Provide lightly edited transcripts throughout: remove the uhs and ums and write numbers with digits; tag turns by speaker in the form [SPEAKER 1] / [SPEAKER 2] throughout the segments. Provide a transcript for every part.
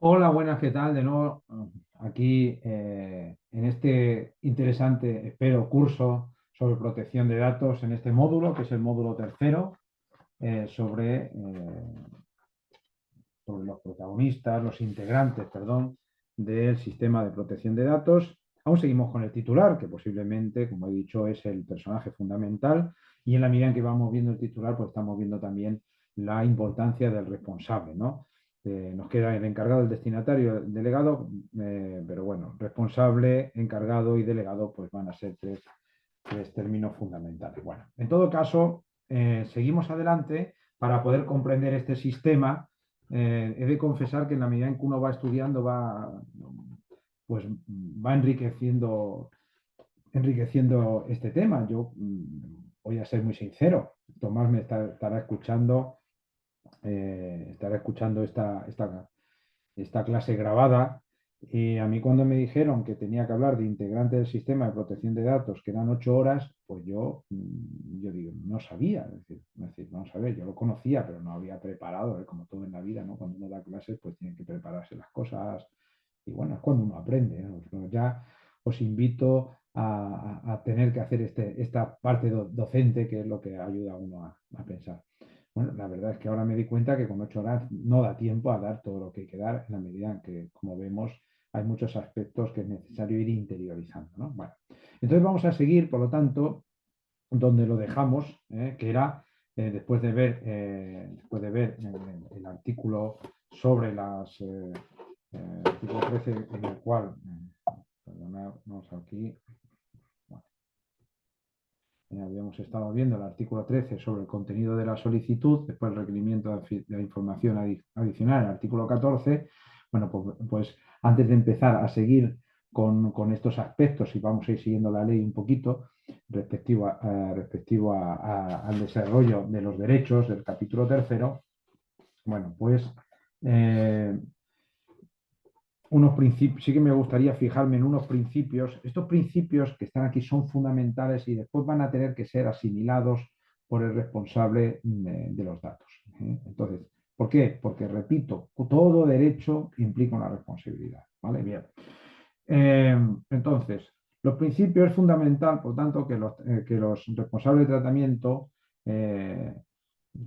[SPEAKER 1] Hola, buenas, ¿qué tal? De nuevo aquí en este interesante, espero, curso sobre protección de datos en este módulo, que es el módulo tercero, sobre los protagonistas, los integrantes, perdón, del sistema de protección de datos. Aún seguimos con el titular, que posiblemente, como he dicho, es el personaje fundamental, y en la medida en que vamos viendo el titular, pues estamos viendo también la importancia del responsable, ¿no? Nos queda el encargado, el destinatario, el delegado, pero bueno, responsable, encargado y delegado, pues van a ser tres términos fundamentales. Bueno, en todo caso, seguimos adelante para poder comprender este sistema. He de confesar que en la medida en que uno va estudiando, pues, va enriqueciendo este tema. Yo voy a ser muy sincero. Tomás estará escuchando esta clase grabada. Y a mí cuando me dijeron que tenía que hablar de integrante del sistema de protección de datos, que eran 8 horas, pues yo digo, no sabía. Es decir, vamos a ver, yo lo conocía, pero no había preparado, como todo en la vida, ¿no? Cuando uno da clases, pues tiene que prepararse las cosas. Y bueno, es cuando uno aprende, ¿no? Ya os invito a tener que hacer esta parte docente, que es lo que ayuda a uno a pensar. Bueno, la verdad es que ahora me di cuenta que con 8 horas no da tiempo a dar todo lo que hay que dar en la medida en que, como vemos, hay muchos aspectos que es necesario ir interiorizando, ¿no? Bueno, entonces vamos a seguir, por lo tanto, donde lo dejamos, que era después de ver el artículo sobre artículo 13, en el cual, perdonadnos aquí, bueno, habíamos estado viendo el artículo 13 sobre el contenido de la solicitud, después el requerimiento de información adicional, el artículo 14. Bueno, pues antes de empezar a seguir con estos aspectos, y vamos a ir siguiendo la ley un poquito, al desarrollo de los derechos del capítulo tercero, bueno, pues eh, unos principios, sí que me gustaría fijarme en unos principios. Estos principios que están aquí son fundamentales y después van a tener que ser asimilados por el responsable de los datos. Entonces, ¿por qué? Porque, repito, todo derecho implica una responsabilidad. ¿Vale? Bien. Entonces, los principios es fundamental, por tanto, que los responsables de tratamiento eh,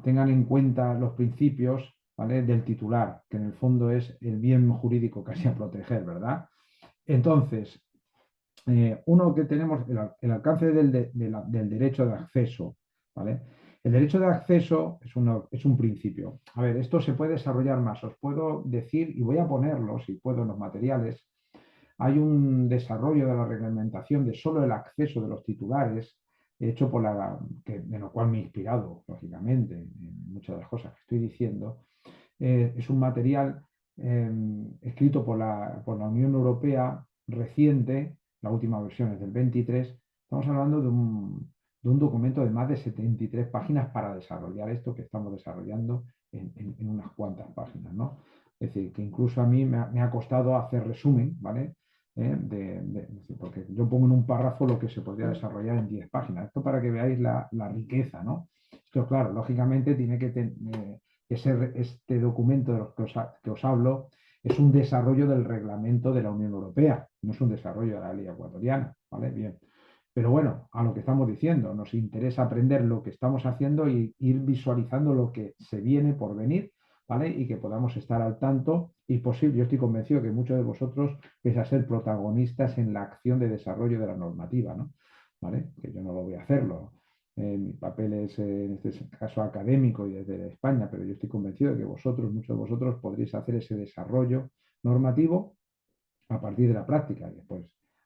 [SPEAKER 1] tengan en cuenta los principios, ¿vale? Del titular, que en el fondo es el bien jurídico que hay a proteger, ¿verdad? Entonces, uno que tenemos, el alcance del derecho de acceso, ¿vale? El derecho de acceso es un principio. A ver, esto se puede desarrollar más. Os puedo decir, y voy a ponerlo, si puedo, en los materiales. Hay un desarrollo de la reglamentación de solo el acceso de los titulares, hecho en lo cual me he inspirado, lógicamente, en muchas de las cosas que estoy diciendo. Es un material escrito por la Unión Europea reciente, la última versión es del 23. Estamos hablando de un documento de más de 73 páginas para desarrollar esto que estamos desarrollando en unas cuantas páginas, ¿no? Es decir, que incluso a mí me ha costado hacer resumen, ¿vale? Porque yo pongo en un párrafo lo que se podría desarrollar en 10 páginas. Esto para que veáis la riqueza, ¿no? Esto, claro, lógicamente tiene que tener este documento de los que os hablo es un desarrollo del reglamento de la Unión Europea, no es un desarrollo de la ley ecuatoriana, ¿vale? Bien. Pero bueno, a lo que estamos diciendo, nos interesa aprender lo que estamos haciendo y ir visualizando lo que se viene por venir, ¿vale? Y que podamos estar al tanto y posible. Yo estoy convencido que muchos de vosotros vais a ser protagonistas en la acción de desarrollo de la normativa, ¿no? ¿Vale? Que yo no lo voy a hacerlo. Mi papel es, en este caso, académico y desde España, pero yo estoy convencido de que muchos de vosotros, podréis hacer ese desarrollo normativo a partir de la práctica. Y después,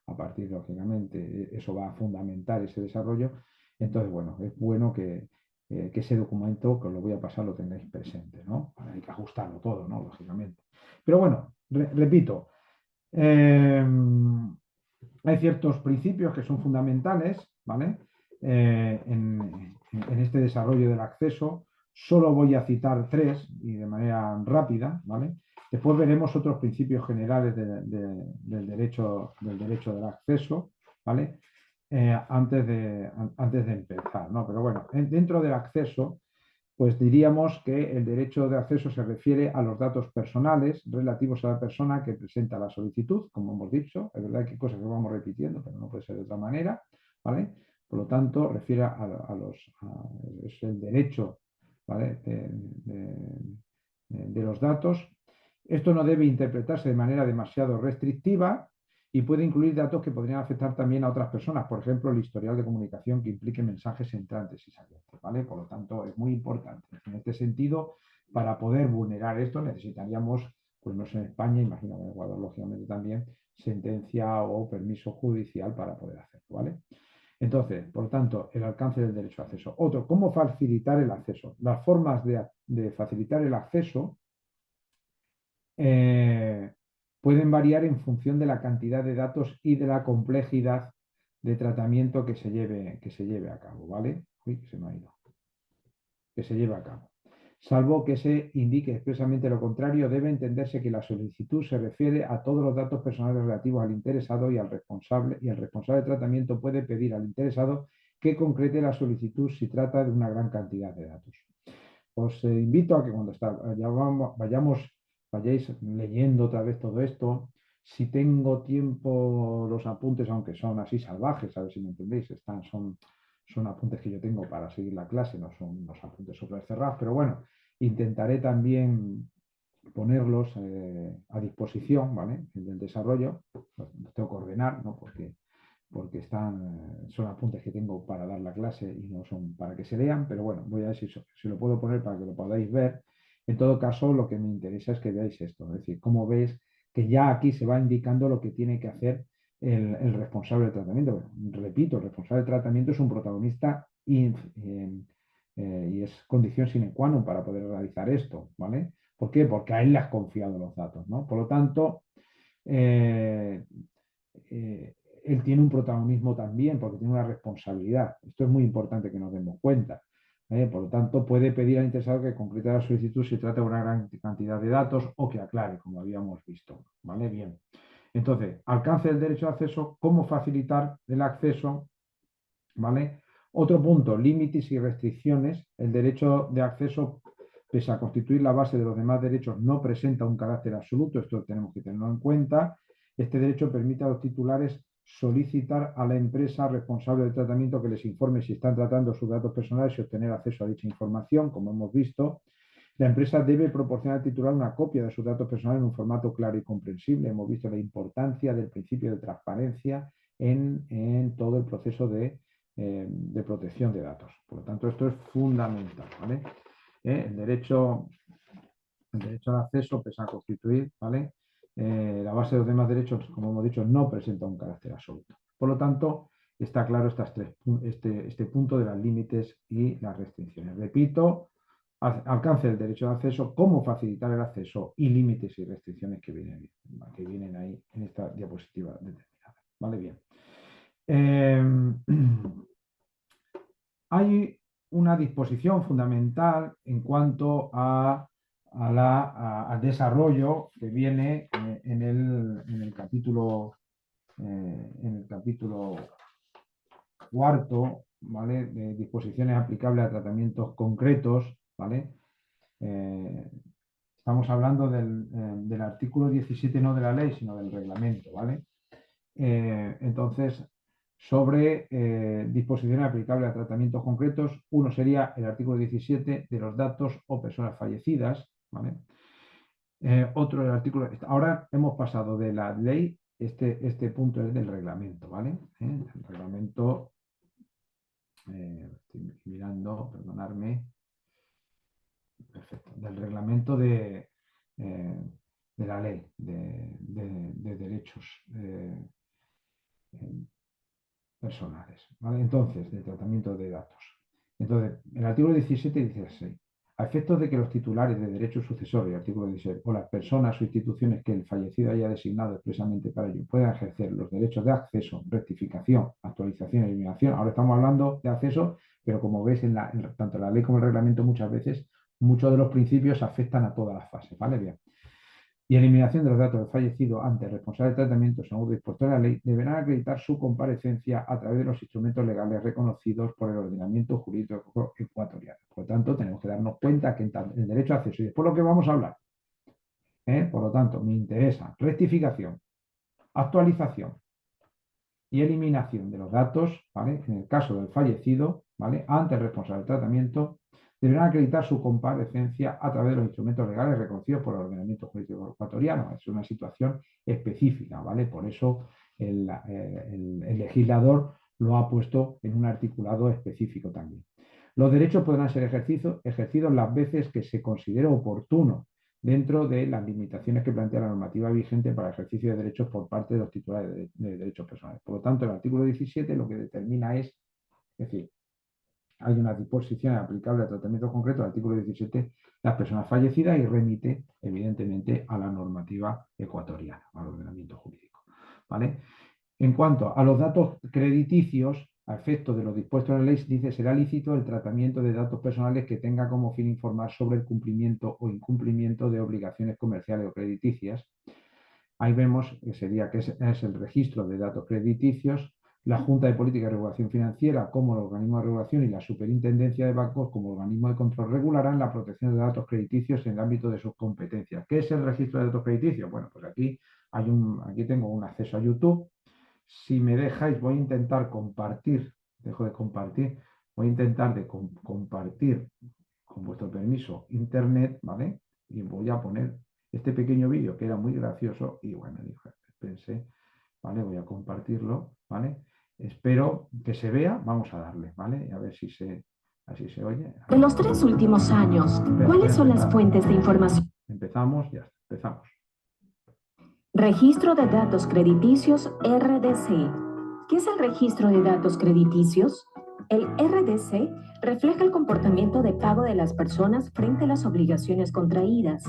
[SPEAKER 1] a partir, lógicamente, eso va a fundamentar ese desarrollo. Entonces, bueno, es bueno que ese documento, que os lo voy a pasar, lo tengáis presente, ¿no? Hay que ajustarlo todo, ¿no? Lógicamente. Pero bueno, repito, eh, hay ciertos principios que son fundamentales, ¿vale? En este desarrollo del acceso. Solo voy a citar tres y de manera rápida, ¿vale? Después veremos otros principios generales del derecho del acceso, ¿vale? Antes de empezar, ¿no? Pero bueno, dentro del acceso, pues diríamos que el derecho de acceso se refiere a los datos personales relativos a la persona que presenta la solicitud, como hemos dicho. Es verdad que hay cosas que vamos repitiendo, pero no puede ser de otra manera, ¿vale? Por lo tanto, refiere es el derecho, ¿vale? de los datos. Esto no debe interpretarse de manera demasiado restrictiva y puede incluir datos que podrían afectar también a otras personas, por ejemplo, el historial de comunicación que implique mensajes entrantes y salientes, ¿vale? Por lo tanto, es muy importante. En este sentido, para poder vulnerar esto necesitaríamos, pues no sé, en España, imagino que en Ecuador, lógicamente también, sentencia o permiso judicial para poder hacerlo, ¿vale? Entonces, por lo tanto, el alcance del derecho de acceso. Otro, ¿cómo facilitar el acceso? Las formas de facilitar el acceso eh, pueden variar en función de la cantidad de datos y de la complejidad de tratamiento que se lleve a cabo, ¿vale? Uy, que se me ha ido. Que se lleve a cabo. Salvo que se indique expresamente lo contrario, debe entenderse que la solicitud se refiere a todos los datos personales relativos al interesado y al responsable, y el responsable de tratamiento puede pedir al interesado que concrete la solicitud si trata de una gran cantidad de datos. Os invito a que cuando vayáis leyendo otra vez todo esto, si tengo tiempo, los apuntes, aunque son así salvajes, a ver si me entendéis, son apuntes que yo tengo para seguir la clase, no son los apuntes sobre cerrados, pero bueno, intentaré también ponerlos a disposición, ¿vale? Del desarrollo, los tengo que ordenar, ¿no? Porque son apuntes que tengo para dar la clase y no son para que se lean, pero bueno, voy a ver si lo puedo poner para que lo podáis ver. En todo caso, lo que me interesa es que veáis esto, es decir, cómo veis que ya aquí se va indicando lo que tiene que hacer el responsable de tratamiento. Bueno, repito, el responsable de tratamiento es un protagonista y es condición sine qua non para poder realizar esto, ¿vale? ¿Por qué? Porque a él le has confiado los datos, ¿no? Por lo tanto, eh, eh, él tiene un protagonismo también porque tiene una responsabilidad. Esto es muy importante que nos demos cuenta. Por lo tanto, puede pedir al interesado que concrete la solicitud si trata de una gran cantidad de datos o que aclare, como habíamos visto. ¿Vale? Bien. Entonces, alcance del derecho de acceso, cómo facilitar el acceso, ¿vale? Otro punto, límites y restricciones. El derecho de acceso, pese a constituir la base de los demás derechos, no presenta un carácter absoluto. Esto tenemos que tenerlo en cuenta. Este derecho permite a los titulares solicitar a la empresa responsable del tratamiento que les informe si están tratando sus datos personales y obtener acceso a dicha información, como hemos visto. La empresa debe proporcionar al titular una copia de sus datos personales en un formato claro y comprensible. Hemos visto la importancia del principio de transparencia en todo el proceso de protección de datos. Por lo tanto, esto es fundamental, ¿vale? El derecho al acceso, pese a constituir, ¿vale? La base de los demás derechos, como hemos dicho, no presenta un carácter absoluto. Por lo tanto, está claro este punto de los límites y las restricciones. Repito, alcance del derecho de acceso, cómo facilitar el acceso y límites y restricciones que vienen ahí en esta diapositiva determinada. ¿Vale? Bien. Hay una disposición fundamental en cuanto al desarrollo que viene en el capítulo cuarto, ¿vale? De disposiciones aplicables a tratamientos concretos, ¿vale? Estamos hablando del artículo 17, no de la ley, sino del reglamento, ¿vale? Entonces, sobre disposiciones aplicables a tratamientos concretos, uno sería el artículo 17 de los datos o personas fallecidas, ¿vale? Otro el artículo, ahora hemos pasado de la ley, este punto es del reglamento, ¿vale? El reglamento, estoy mirando, perdonadme, perfecto, del reglamento de la ley de derechos personales, ¿vale? Entonces, de tratamiento de datos. Entonces, el artículo 17 dice así: a efectos de que los titulares de derechos sucesorios, artículo 16, o las personas o instituciones que el fallecido haya designado expresamente para ello puedan ejercer los derechos de acceso, rectificación, actualización y eliminación. Ahora estamos hablando de acceso, pero como veis, tanto la ley como el reglamento muchas veces, muchos de los principios afectan a todas las fases, ¿vale? Bien. y eliminación de los datos del fallecido ante el responsable de tratamiento, según lo dispuesto en la ley, deberán acreditar su comparecencia a través de los instrumentos legales reconocidos por el ordenamiento jurídico ecuatoriano. Por lo tanto, tenemos que darnos cuenta que en derecho a acceso, y después lo que vamos a hablar, por lo tanto, me interesa rectificación, actualización y eliminación de los datos, ¿vale? En el caso del fallecido, ¿vale? Ante el responsable de tratamiento, deberán acreditar su comparecencia a través de los instrumentos legales reconocidos por el ordenamiento jurídico ecuatoriano. Es una situación específica, ¿vale? Por eso el legislador lo ha puesto en un articulado específico también. Los derechos podrán ser ejercidos las veces que se considere oportuno dentro de las limitaciones que plantea la normativa vigente para el ejercicio de derechos por parte de los titulares de derechos personales. Por lo tanto, el artículo 17 lo que determina es decir, hay unas disposiciones aplicables al tratamiento concreto del artículo 17, las personas fallecidas, y remite, evidentemente, a la normativa ecuatoriana, al ordenamiento jurídico. ¿Vale? En cuanto a los datos crediticios, a efecto de lo dispuesto en la ley, dice será lícito el tratamiento de datos personales que tenga como fin informar sobre el cumplimiento o incumplimiento de obligaciones comerciales o crediticias. Ahí vemos que sería que es el registro de datos crediticios, la Junta de Política y Regulación Financiera como el organismo de regulación y la Superintendencia de Bancos como organismo de control regularán la protección de datos crediticios en el ámbito de sus competencias. ¿Qué es el registro de datos crediticios? Bueno, pues aquí tengo un acceso a YouTube. Si me dejáis, voy a intentar compartir, dejo de compartir, voy a intentar compartir, con vuestro permiso, internet, ¿vale? Y voy a poner este pequeño vídeo que era muy gracioso y bueno, pensé, ¿vale? Voy a compartirlo, ¿vale? Espero que se vea, vamos a darle, ¿vale? Y a ver si así se oye.
[SPEAKER 2] En los 3 últimos años, ¿cuáles son las fuentes de información?
[SPEAKER 1] Empezamos, ya empezamos.
[SPEAKER 2] Registro de datos crediticios RDC. ¿Qué es el registro de datos crediticios? El RDC refleja el comportamiento de pago de las personas frente a las obligaciones contraídas.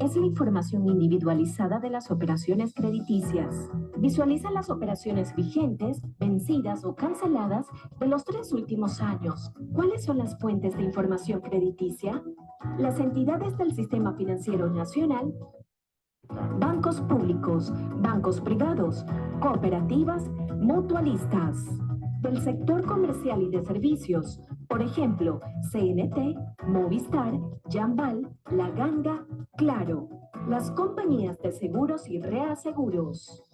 [SPEAKER 2] Es la información individualizada de las operaciones crediticias. Visualiza las operaciones vigentes, vencidas o canceladas de los 3 últimos años. ¿Cuáles son las fuentes de información crediticia? Las entidades del Sistema Financiero Nacional, bancos públicos, bancos privados, cooperativas, mutualistas. Del sector comercial y de servicios, por ejemplo, CNT, Movistar, Jambal, La Ganga, Claro. Las compañías de seguros y reaseguros.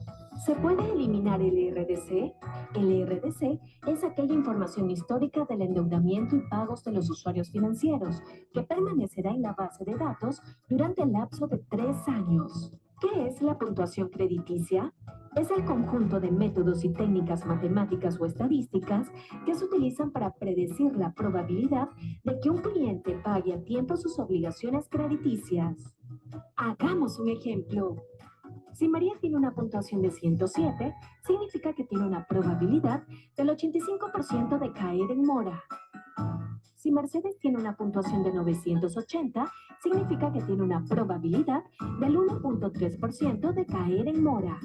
[SPEAKER 2] ¿Se puede eliminar el RDC? El RDC es aquella información histórica del endeudamiento y pagos de los usuarios financieros que permanecerá en la base de datos durante el lapso de 3 años. ¿Qué es la puntuación crediticia? Es el conjunto de métodos y técnicas matemáticas o estadísticas que se utilizan para predecir la probabilidad de que un cliente pague a tiempo sus obligaciones crediticias. Hagamos un ejemplo. Si María tiene una puntuación de 107, significa que tiene una probabilidad del 85% de caer en mora. Si Mercedes tiene una puntuación de 980, significa que tiene una probabilidad del 1.3% de caer en mora.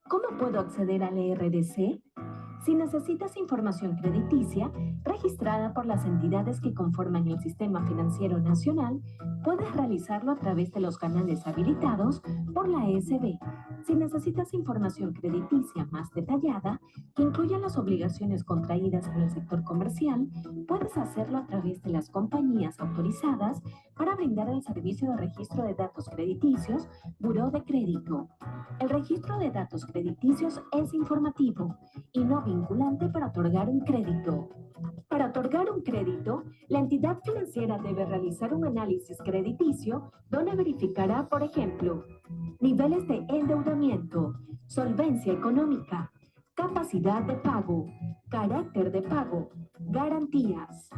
[SPEAKER 2] ¿Cómo puedo acceder al RDC? Si necesitas información crediticia registrada por las entidades que conforman el Sistema Financiero Nacional, puedes realizarlo a través de los canales habilitados por la ESB. Si necesitas información crediticia más detallada, que incluya las obligaciones contraídas en el sector comercial, puedes hacerlo a través de las compañías autorizadas para brindar el servicio de registro de datos crediticios, Buró de Crédito. El registro de datos crediticios es informativo y no vinculante para otorgar un crédito. Para otorgar un crédito, la entidad financiera debe realizar un análisis crediticio donde verificará, por ejemplo, niveles de endeudamiento, solvencia económica, capacidad de pago, carácter de pago, garantías.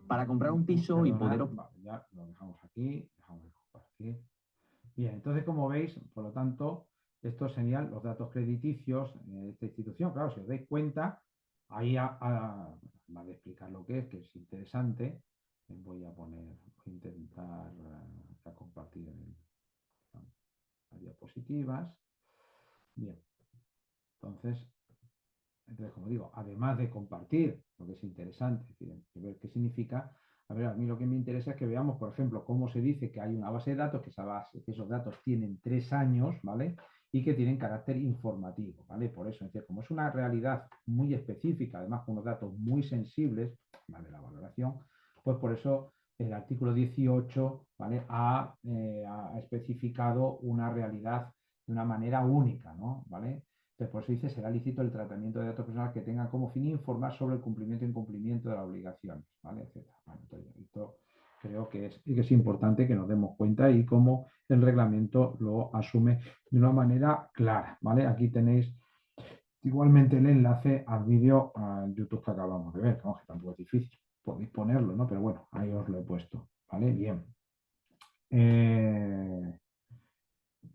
[SPEAKER 3] Para comprar un piso y poder...
[SPEAKER 1] Vale, ya lo dejamos aquí, dejamos de compartir. Bien, entonces como veis, por lo tanto, estos serían los datos crediticios de esta institución. Claro, si os dais cuenta, ahí va a explicar lo que es interesante. Voy a intentar compartir las diapositivas. Bien, entonces, como digo, además de compartir lo que es interesante, es decir, ver qué significa, A ver, a mí lo que me interesa es que veamos, por ejemplo, cómo se dice que hay una base de datos, que esa base, que esos datos tienen 3 años, ¿vale? Y que tienen carácter informativo, ¿vale? Por eso, es decir, como es una realidad muy específica, además con unos datos muy sensibles, ¿vale? La valoración, pues por eso el artículo 18, ¿vale? Ha especificado una realidad de una manera única, ¿no? ¿Vale? Entonces, por eso dice, será lícito el tratamiento de datos personales que tengan como fin informar sobre el cumplimiento e incumplimiento de las obligaciones, ¿vale? Etcétera. Bueno, entonces, esto creo que es importante que nos demos cuenta y cómo el reglamento lo asume de una manera clara, ¿vale? Aquí tenéis igualmente el enlace al vídeo a YouTube que acabamos de ver, que, vamos, que tampoco es difícil, podéis ponerlo, ¿no? Pero bueno, ahí os lo he puesto, ¿vale? Bien.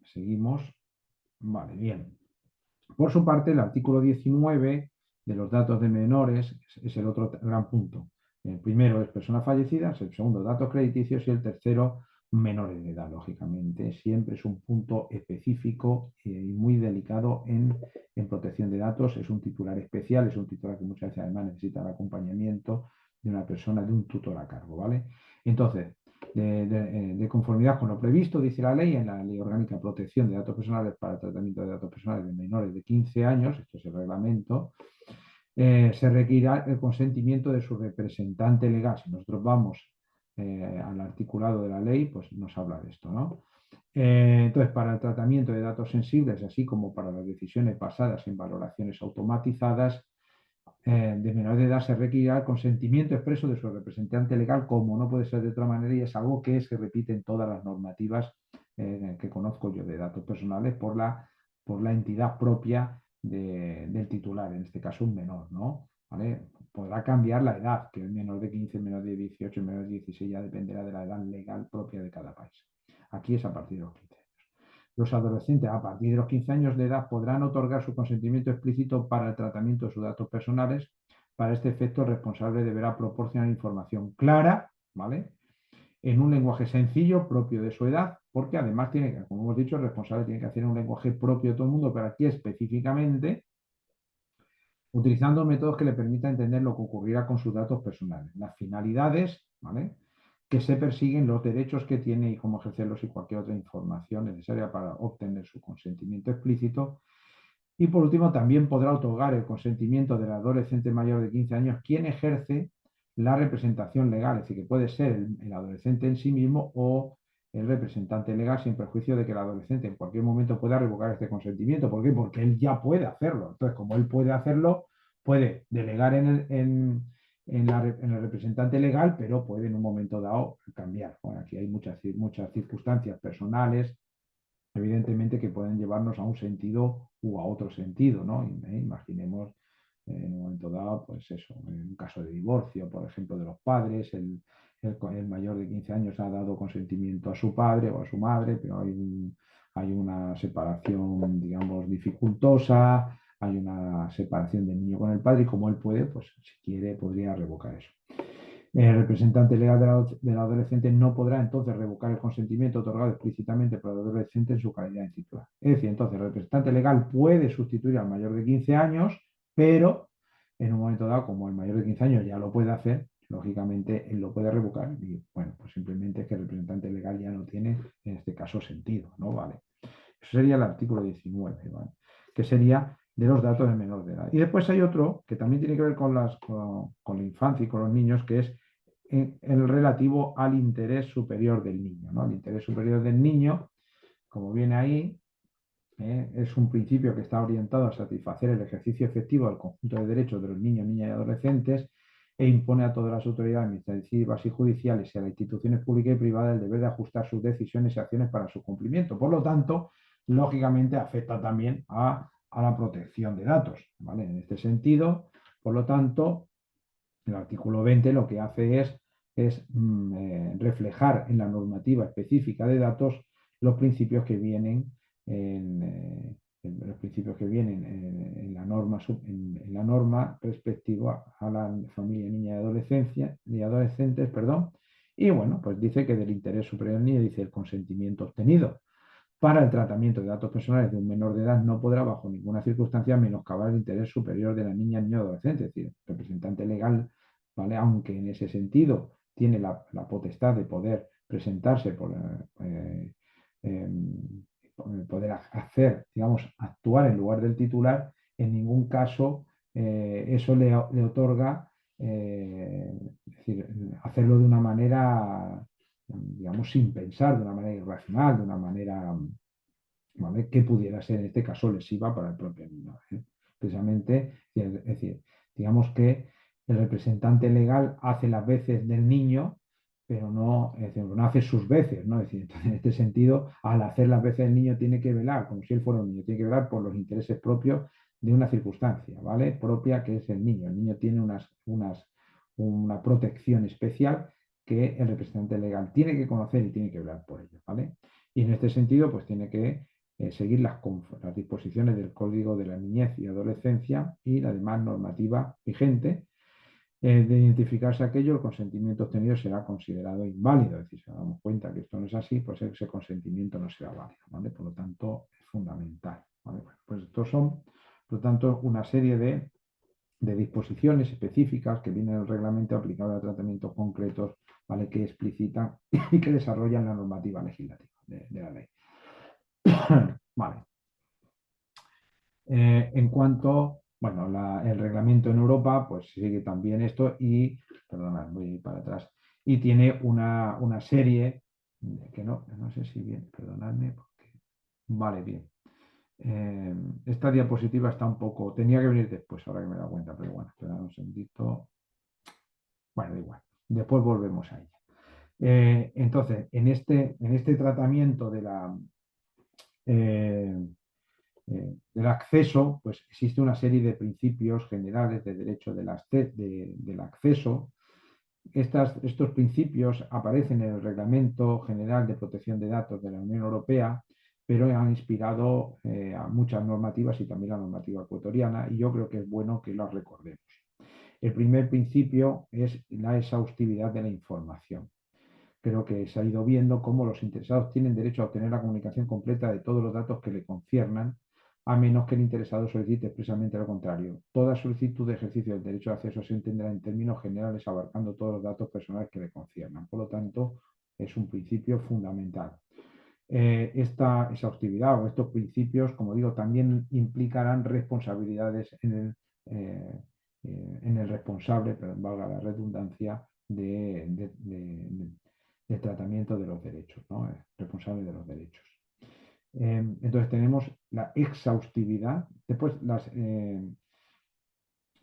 [SPEAKER 1] Seguimos. Vale, bien. Por su parte, el artículo 19 de los datos de menores es el otro gran punto. El primero es personas fallecidas, el segundo datos crediticios y el tercero menores de edad, lógicamente. Siempre es un punto específico y muy delicado en protección de datos. Es un titular especial, es un titular que muchas veces además necesita el acompañamiento de una persona, de un tutor a cargo, ¿vale? Entonces, de conformidad con lo previsto, dice la ley, en la Ley Orgánica de Protección de Datos Personales para el Tratamiento de Datos Personales de menores de 15 años, esto es el reglamento, se requerirá el consentimiento de su representante legal. Si nosotros vamos al articulado de la ley, pues nos habla de esto, ¿no? Entonces, para el tratamiento de datos sensibles, así como para las decisiones basadas en valoraciones automatizadas, de menor de edad se requerirá el consentimiento expreso de su representante legal, como no puede ser de otra manera, y es algo que se repite en todas las normativas que conozco yo de datos personales por la entidad propia del titular, en este caso un menor, ¿no? ¿Vale? Podrá cambiar la edad, que es menor de 15, menor de 18, menor de 16, ya dependerá de la edad legal propia de cada país. Aquí es a partir de los 15. Los adolescentes a partir de los 15 años de edad podrán otorgar su consentimiento explícito para el tratamiento de sus datos personales. Para este efecto, el responsable deberá proporcionar información clara, ¿vale? En un lenguaje sencillo, propio de su edad, porque además tiene que, como hemos dicho, el responsable tiene que hacer un lenguaje propio de todo el mundo, pero aquí específicamente utilizando métodos que le permitan entender lo que ocurrirá con sus datos personales, las finalidades, ¿vale? Que se persiguen, los derechos que tiene y cómo ejercerlos y cualquier otra información necesaria para obtener su consentimiento explícito. Y por último, también podrá otorgar el consentimiento del adolescente mayor de 15 años quien ejerce la representación legal, es decir, que puede ser el adolescente en sí mismo o el representante legal, sin perjuicio de que el adolescente en cualquier momento pueda revocar este consentimiento. ¿Por qué? Porque él ya puede hacerlo. Entonces, como él puede hacerlo, puede delegar en el representante legal, pero puede en un momento dado cambiar. Bueno, aquí hay muchas circunstancias personales, evidentemente, que pueden llevarnos a un sentido u a otro sentido, ¿no? Imaginemos en un momento dado, pues eso, en un caso de divorcio, por ejemplo, de los padres, el mayor de 15 años ha dado consentimiento a su padre o a su madre, pero hay una separación, digamos, dificultosa, hay una separación del niño con el padre y como él puede, pues si quiere, podría revocar eso. El representante legal del adolescente no podrá entonces revocar el consentimiento otorgado explícitamente por el adolescente en su calidad de titular. Es decir, entonces el representante legal puede sustituir al mayor de 15 años, pero en un momento dado, como el mayor de 15 años ya lo puede hacer, lógicamente él lo puede revocar y bueno, pues simplemente es que el representante legal ya no tiene en este caso sentido, ¿no? Vale. Eso sería el artículo 19, ¿vale? Que sería de los datos de menor de edad. Y después hay otro que también tiene que ver con la infancia y con los niños, que es el relativo al interés superior del niño, ¿no? El interés superior del niño, como viene ahí, es un principio que está orientado a satisfacer el ejercicio efectivo del conjunto de derechos de los niños, niñas y adolescentes e impone a todas las autoridades administrativas y judiciales y a las instituciones públicas y privadas el deber de ajustar sus decisiones y acciones para su cumplimiento. Por lo tanto, lógicamente afecta también a la protección de datos, ¿vale? En este sentido, por lo tanto, el artículo 20 lo que hace es reflejar en la normativa específica de datos los principios que vienen en la norma, en la norma respectiva a la familia, niña y adolescentes, perdón, y bueno, pues dice que del interés superior del niño dice el consentimiento obtenido para el tratamiento de datos personales de un menor de edad no podrá bajo ninguna circunstancia menoscabar el interés superior de la niña, niño o adolescente, es decir, representante legal, ¿vale? Aunque en ese sentido tiene la potestad de poder presentarse, poder hacer, digamos, actuar en lugar del titular, en ningún caso eso le otorga, es decir, hacerlo de una manera, digamos, sin pensar, de una manera irracional, de una manera, ¿vale?, que pudiera ser en este caso lesiva para el propio niño, ¿eh? Precisamente, es decir, digamos que el representante legal hace las veces del niño, pero no, es decir, no hace sus veces, ¿no? Es decir, entonces, en este sentido, al hacer las veces del niño tiene que velar, como si él fuera un niño, tiene que velar por los intereses propios de una circunstancia, ¿vale? Propia, que es el niño. El niño tiene una protección especial que el representante legal tiene que conocer y tiene que velar por ello, ¿vale? Y en este sentido, pues tiene que seguir las disposiciones del Código de la Niñez y Adolescencia y la demás normativa vigente. De identificarse aquello, el consentimiento obtenido será considerado inválido. Es decir, si nos damos cuenta que esto no es así, pues ese consentimiento no será válido, ¿vale? Por lo tanto, es fundamental, ¿vale? Bueno, pues estos son, por lo tanto, una serie de disposiciones específicas que vienen en el reglamento aplicado a tratamientos concretos, ¿vale?, que explicitan y que desarrollan la normativa legislativa de la ley. Vale. En cuanto, bueno, el reglamento en Europa, pues sigue también esto y, perdona, voy para atrás, y tiene una serie que no sé si bien, perdonadme, porque, vale, bien. Esta diapositiva está un poco, tenía que venir después, ahora que me he dado cuenta, pero bueno, esperad un segundito. Bueno, da igual, después volvemos a ella. Entonces, en este tratamiento del acceso, pues existe una serie de principios generales de derecho del acceso. Estos principios aparecen en el Reglamento General de Protección de Datos de la Unión Europea, pero han inspirado a muchas normativas y también la normativa ecuatoriana, y yo creo que es bueno que las recordemos. El primer principio es la exhaustividad de la información. Creo que se ha ido viendo cómo los interesados tienen derecho a obtener la comunicación completa de todos los datos que le conciernan, a menos que el interesado solicite expresamente lo contrario. Toda solicitud de ejercicio del derecho de acceso se entenderá en términos generales abarcando todos los datos personales que le conciernan. Por lo tanto, es un principio fundamental. Esta exhaustividad o estos principios, como digo, también implicarán responsabilidades en el responsable, pero valga la redundancia, del tratamiento de los derechos, ¿no? Responsable de los derechos. Entonces tenemos la exhaustividad. Después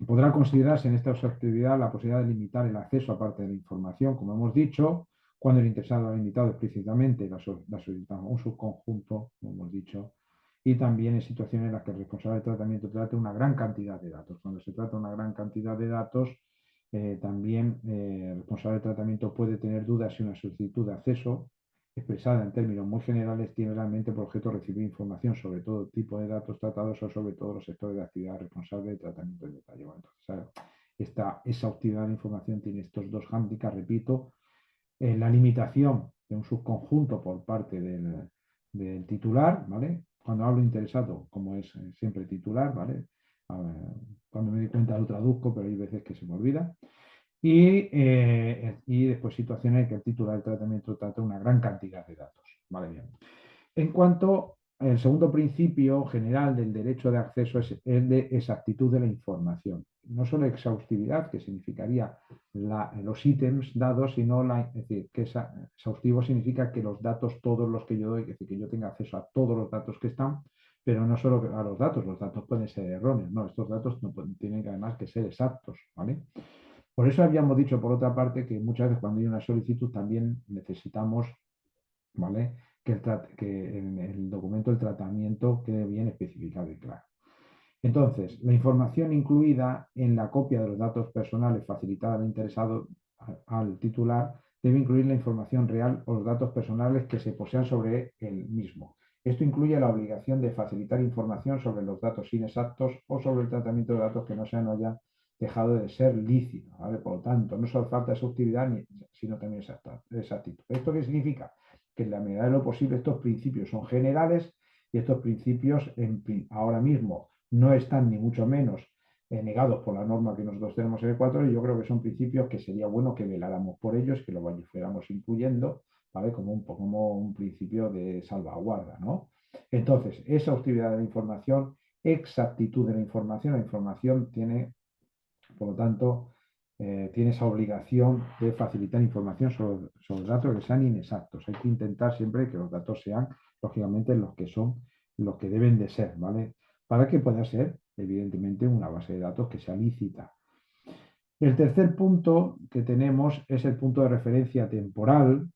[SPEAKER 1] podrá considerarse en esta exhaustividad la posibilidad de limitar el acceso a parte de la información, como hemos dicho, cuando el interesado ha limitado explícitamente la solicitud a un subconjunto, como hemos dicho, y también en situaciones en las que el responsable de tratamiento trate una gran cantidad de datos. Cuando se trata de una gran cantidad de datos, también el responsable de tratamiento puede tener dudas si una solicitud de acceso, expresada en términos muy generales, tiene realmente por objeto recibir información sobre todo tipo de datos tratados o sobre todos los sectores de actividad responsable de tratamiento en detalle. Bueno, entonces, esta exhaustividad de información tiene estos dos hándicaps, repito, la limitación de un subconjunto por parte del titular, ¿vale? Cuando hablo interesado, como es siempre titular, ¿vale? Cuando me doy cuenta lo traduzco, pero hay veces que se me olvida. Y después situaciones en que el titular del tratamiento trata una gran cantidad de datos. Vale, bien. En cuanto al segundo principio general del derecho de acceso es el de exactitud de la información. No solo exhaustividad, que significaría los ítems dados, sino es decir, que exhaustivo significa que los datos, todos los que yo doy, es decir, que yo tenga acceso a todos los datos que están, pero no solo a los datos pueden ser erróneos, no, estos datos no tienen además que ser exactos, ¿vale? Por eso habíamos dicho, por otra parte, que muchas veces cuando hay una solicitud también necesitamos, ¿vale?, que en el documento el tratamiento quede bien especificado y claro. Entonces, la información incluida en la copia de los datos personales facilitada al interesado, al titular, debe incluir la información real o los datos personales que se posean sobre el mismo. Esto incluye la obligación de facilitar información sobre los datos inexactos o sobre el tratamiento de datos que no sean o hayan dejado de ser lícitos, ¿vale? Por lo tanto, no solo falta exhaustividad, sino también exactitud. ¿Esto qué significa? Que en la medida de lo posible estos principios son generales y estos principios ahora mismo no están ni mucho menos negados por la norma que nosotros tenemos en Ecuador, y yo creo que son principios que sería bueno que veláramos por ellos, que los fuéramos incluyendo, ¿vale? Como un principio de salvaguarda, ¿no? Entonces, exhaustividad de la información, exactitud de la información tiene, por lo tanto, tiene esa obligación de facilitar información sobre datos que sean inexactos. Hay que intentar siempre que los datos sean, lógicamente, los que deben de ser, ¿vale? Para que pueda ser, evidentemente, una base de datos que sea lícita. El tercer punto que tenemos es el punto de referencia temporal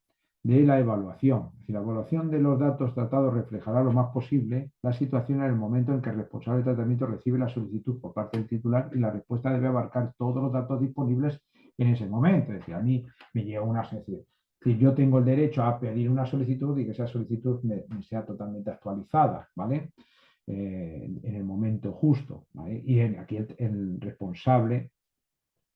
[SPEAKER 1] de la evaluación. Si la evaluación de los datos tratados reflejará lo más posible la situación en el momento en que el responsable de tratamiento recibe la solicitud por parte del titular, y la respuesta debe abarcar todos los datos disponibles en ese momento. Es decir, a mí me llega una solicitud. Si yo tengo el derecho a pedir una solicitud y que esa solicitud me sea totalmente actualizada, ¿vale? En el momento justo, ¿vale? Y aquí el responsable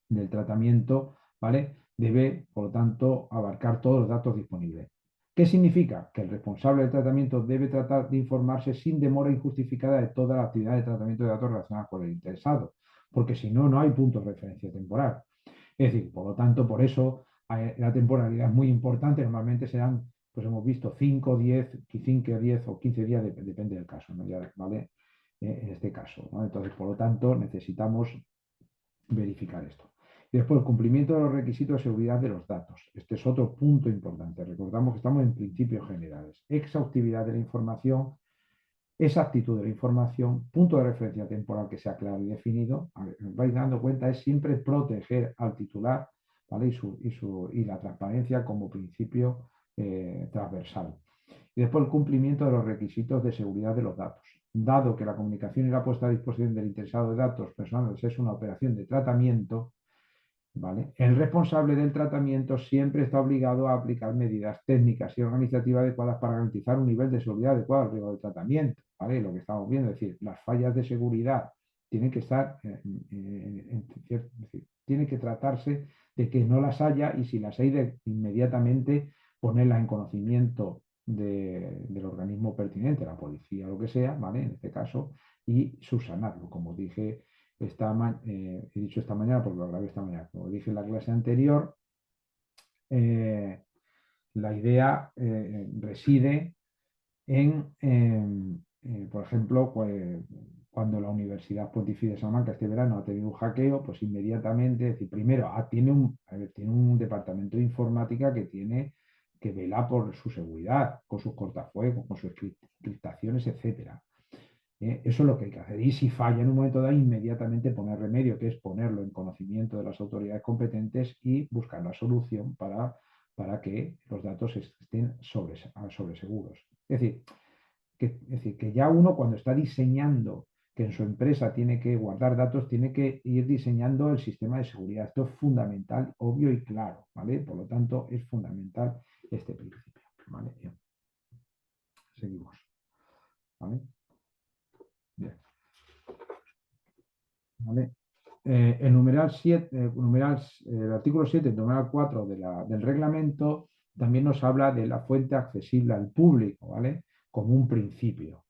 [SPEAKER 1] del tratamiento, ¿vale? Debe, por lo tanto, abarcar todos los datos disponibles. ¿Qué significa? Que el responsable del tratamiento debe tratar de informarse sin demora injustificada de toda la actividad de tratamiento de datos relacionadas con el interesado, porque si no, no hay punto de referencia temporal. Es decir, por lo tanto, por eso la temporalidad es muy importante. Normalmente serán, pues hemos visto 5, 10, 5, 10 o 15 días, depende del caso, ¿no? Ya, ¿vale? En este caso, ¿no? Entonces, por lo tanto, necesitamos verificar esto. Y después, el cumplimiento de los requisitos de seguridad de los datos. Este es otro punto importante. Recordamos que estamos en principios generales. Exhaustividad de la información, exactitud de la información, punto de referencia temporal que sea claro y definido. A ver, os vais dando cuenta, es siempre proteger al titular, ¿vale? Y la transparencia como principio transversal. Y después, el cumplimiento de los requisitos de seguridad de los datos. Dado que la comunicación y la puesta a disposición del interesado de datos personales es una operación de tratamiento, ¿vale? El responsable del tratamiento siempre está obligado a aplicar medidas técnicas y organizativas adecuadas para garantizar un nivel de seguridad adecuado al riesgo del tratamiento, ¿vale? Lo que estamos viendo, es decir, las fallas de seguridad tienen que estar, es decir, tiene que tratarse de que no las haya, y si las hay, de inmediatamente ponerlas en conocimiento del organismo pertinente, la policía o lo que sea, ¿vale? En este caso, y subsanarlo, como dije he dicho esta mañana porque lo grabé esta mañana. Como dije en la clase anterior, la idea reside por ejemplo, cuando la Universidad Pontificia de Salamanca este verano ha tenido un hackeo, pues inmediatamente, es decir, primero tiene un departamento de informática que tiene que velar por su seguridad, con sus cortafuegos, con sus encriptaciones, etcétera. Eso es lo que hay que hacer. Y si falla en un momento dado, inmediatamente poner remedio, que es ponerlo en conocimiento de las autoridades competentes y buscar la solución para que los datos estén sobre seguros. Es decir, que ya uno, cuando está diseñando que en su empresa tiene que guardar datos, tiene que ir diseñando el sistema de seguridad. Esto es fundamental, obvio y claro, ¿vale? Por lo tanto, es fundamental este principio, ¿vale? Bien. Seguimos, ¿vale? Bien. ¿Vale? El numeral 7, el artículo 7, el numeral 4 del reglamento también nos habla de la fuente accesible al público, ¿vale? Como un principio.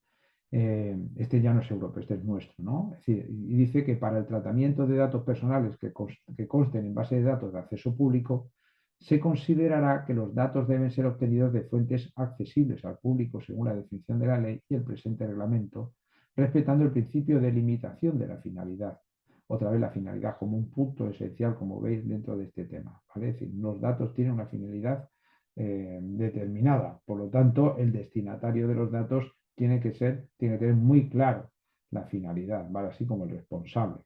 [SPEAKER 1] Este ya no es europeo, este es nuestro, ¿no? Es decir, y dice que para el tratamiento de datos personales que consten en base de datos de acceso público, se considerará que los datos deben ser obtenidos de fuentes accesibles al público según la definición de la ley y el presente reglamento, respetando el principio de limitación de la finalidad. Otra vez, la finalidad como un punto esencial, como veis, dentro de este tema, ¿vale? Es decir, los datos tienen una finalidad determinada. Por lo tanto, el destinatario de los datos tiene que tener muy claro la finalidad, ¿vale? Así como el responsable.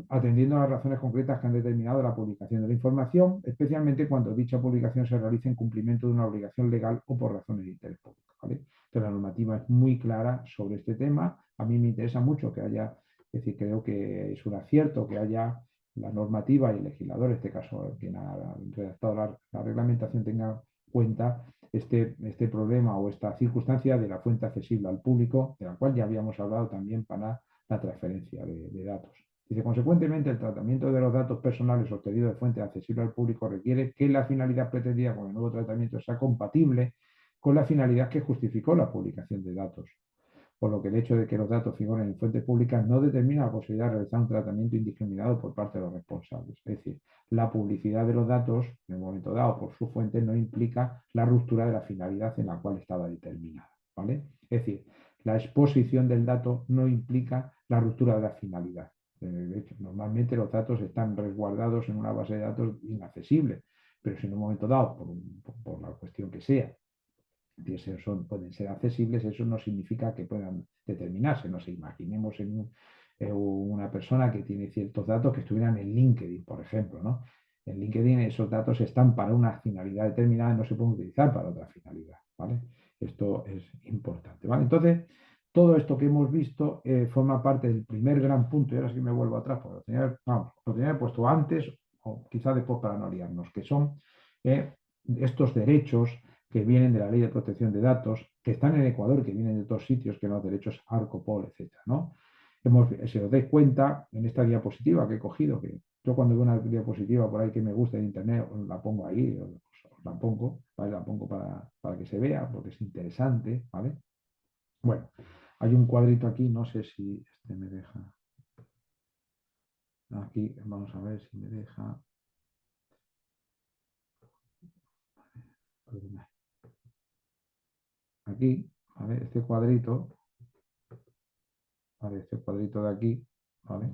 [SPEAKER 1] Atendiendo a las razones concretas que han determinado la publicación de la información, especialmente cuando dicha publicación se realice en cumplimiento de una obligación legal o por razones de interés público, ¿vale? Entonces, la normativa es muy clara sobre este tema. A mí me interesa mucho que haya, es decir, creo que es un acierto que haya la normativa y el legislador, en este caso quien ha redactado la reglamentación, tenga en cuenta este problema o esta circunstancia de la fuente accesible al público, de la cual ya habíamos hablado también para la transferencia de datos. Dice, consecuentemente, el tratamiento de los datos personales obtenidos de fuente accesible al público requiere que la finalidad pretendida con el nuevo tratamiento sea compatible con la finalidad que justificó la publicación de datos. por lo que el hecho de que los datos figuren en fuentes públicas no determina la posibilidad de realizar un tratamiento indiscriminado por parte de los responsables. Es decir, la publicidad de los datos en el momento dado por su fuente no implica la ruptura de la finalidad en la cual estaba determinada, ¿vale? Es decir, la exposición del dato no implica la ruptura de la finalidad. De hecho, normalmente los datos están resguardados en una base de datos inaccesible, pero si en un momento dado, por la cuestión que sea, pueden ser accesibles, eso no significa que puedan determinarse. No sé, imaginemos una persona que tiene ciertos datos que estuvieran en LinkedIn, por ejemplo, ¿no? En LinkedIn esos datos están para una finalidad determinada y no se pueden utilizar para otra finalidad, ¿vale? Esto es importante, ¿vale? Entonces, todo esto que hemos visto forma parte del primer gran punto, y ahora sí me vuelvo atrás, porque lo tenía puesto antes o quizás después para no liarnos, que son estos derechos que vienen de la Ley de Protección de Datos, que están en Ecuador, que vienen de otros sitios, que los derechos ARCOPOL, etcétera, ¿no? Si os dais cuenta, en esta diapositiva que he cogido, que yo cuando veo una diapositiva por ahí que me gusta de internet, os la pongo ahí, os la pongo, ¿vale? La pongo para que se vea, porque es interesante, ¿vale? Bueno, hay un cuadrito aquí, no sé si este me deja. Aquí, vamos a ver si me deja. Aquí, ¿vale? Este cuadrito, ¿vale? Este cuadrito de aquí, ¿vale?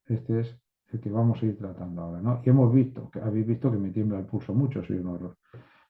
[SPEAKER 1] Este es el que vamos a ir tratando ahora, ¿no? Y hemos visto, que habéis visto que me tiembla el pulso mucho, soy un horror.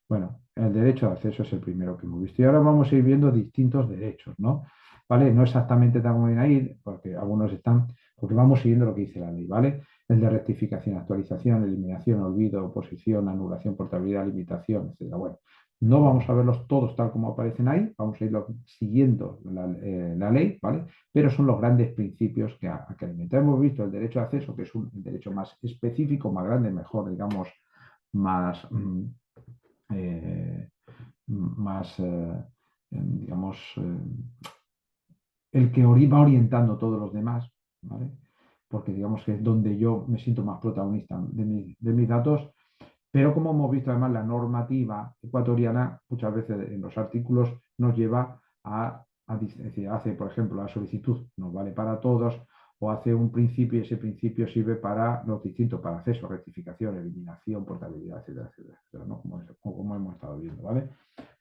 [SPEAKER 1] Bueno, el derecho de acceso es el primero que hemos visto. Y ahora vamos a ir viendo distintos derechos, ¿no? ¿Vale? No exactamente tan bien ahí, porque algunos están, porque vamos siguiendo lo que dice la ley, ¿vale? El de rectificación, actualización, eliminación, olvido, oposición, anulación, portabilidad, limitación, etcétera. Bueno, no vamos a verlos todos tal como aparecen ahí, vamos a ir siguiendo la ley, ¿vale? Pero son los grandes principios que alimentan. Hemos visto el derecho de acceso, que es un derecho más específico, más grande, mejor, digamos, más... más, digamos, el que va orientando todos los demás, ¿vale? Porque digamos que es donde yo me siento más protagonista de mis datos, pero como hemos visto además la normativa ecuatoriana muchas veces en los artículos nos lleva es decir, hace por ejemplo la solicitud nos vale para todos o hace un principio y ese principio sirve para los distintos, para acceso, rectificación, eliminación, portabilidad, etcétera, etcétera, etcétera, ¿no? Como hemos estado viendo, ¿vale?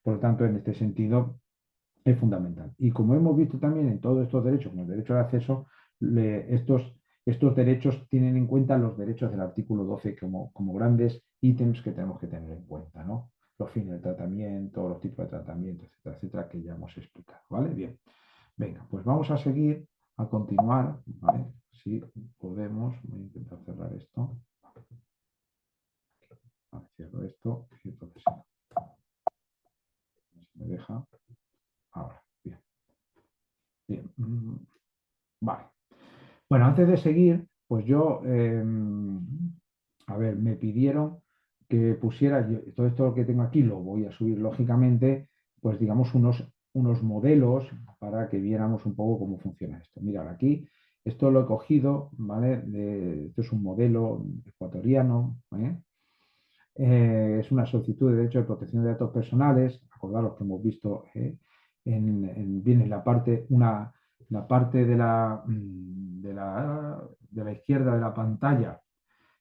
[SPEAKER 1] Por lo tanto, en este sentido es fundamental. Y como hemos visto también en todos estos derechos, como el derecho de acceso, estos derechos tienen en cuenta los derechos del artículo 12 como grandes ítems que tenemos que tener en cuenta, ¿no? Los fines de tratamiento, los tipos de tratamiento, etcétera, etcétera, que ya hemos explicado, ¿vale? Bien, venga, pues vamos a seguir, a continuar, ¿vale? Si podemos, voy a intentar cerrar esto. Vale, cierro esto y entonces me deja. Ahora, bien. Bien. Vale. Bueno, antes de seguir, pues yo, a ver, me pidieron que pusiera, todo esto que tengo aquí lo voy a subir lógicamente, pues digamos unos modelos para que viéramos un poco cómo funciona esto. Mirad, aquí, esto lo he cogido, ¿vale? Esto es un modelo ecuatoriano, ¿vale? Es una solicitud de derecho de protección de datos personales. Acordaros que hemos visto viene la parte de la izquierda de la pantalla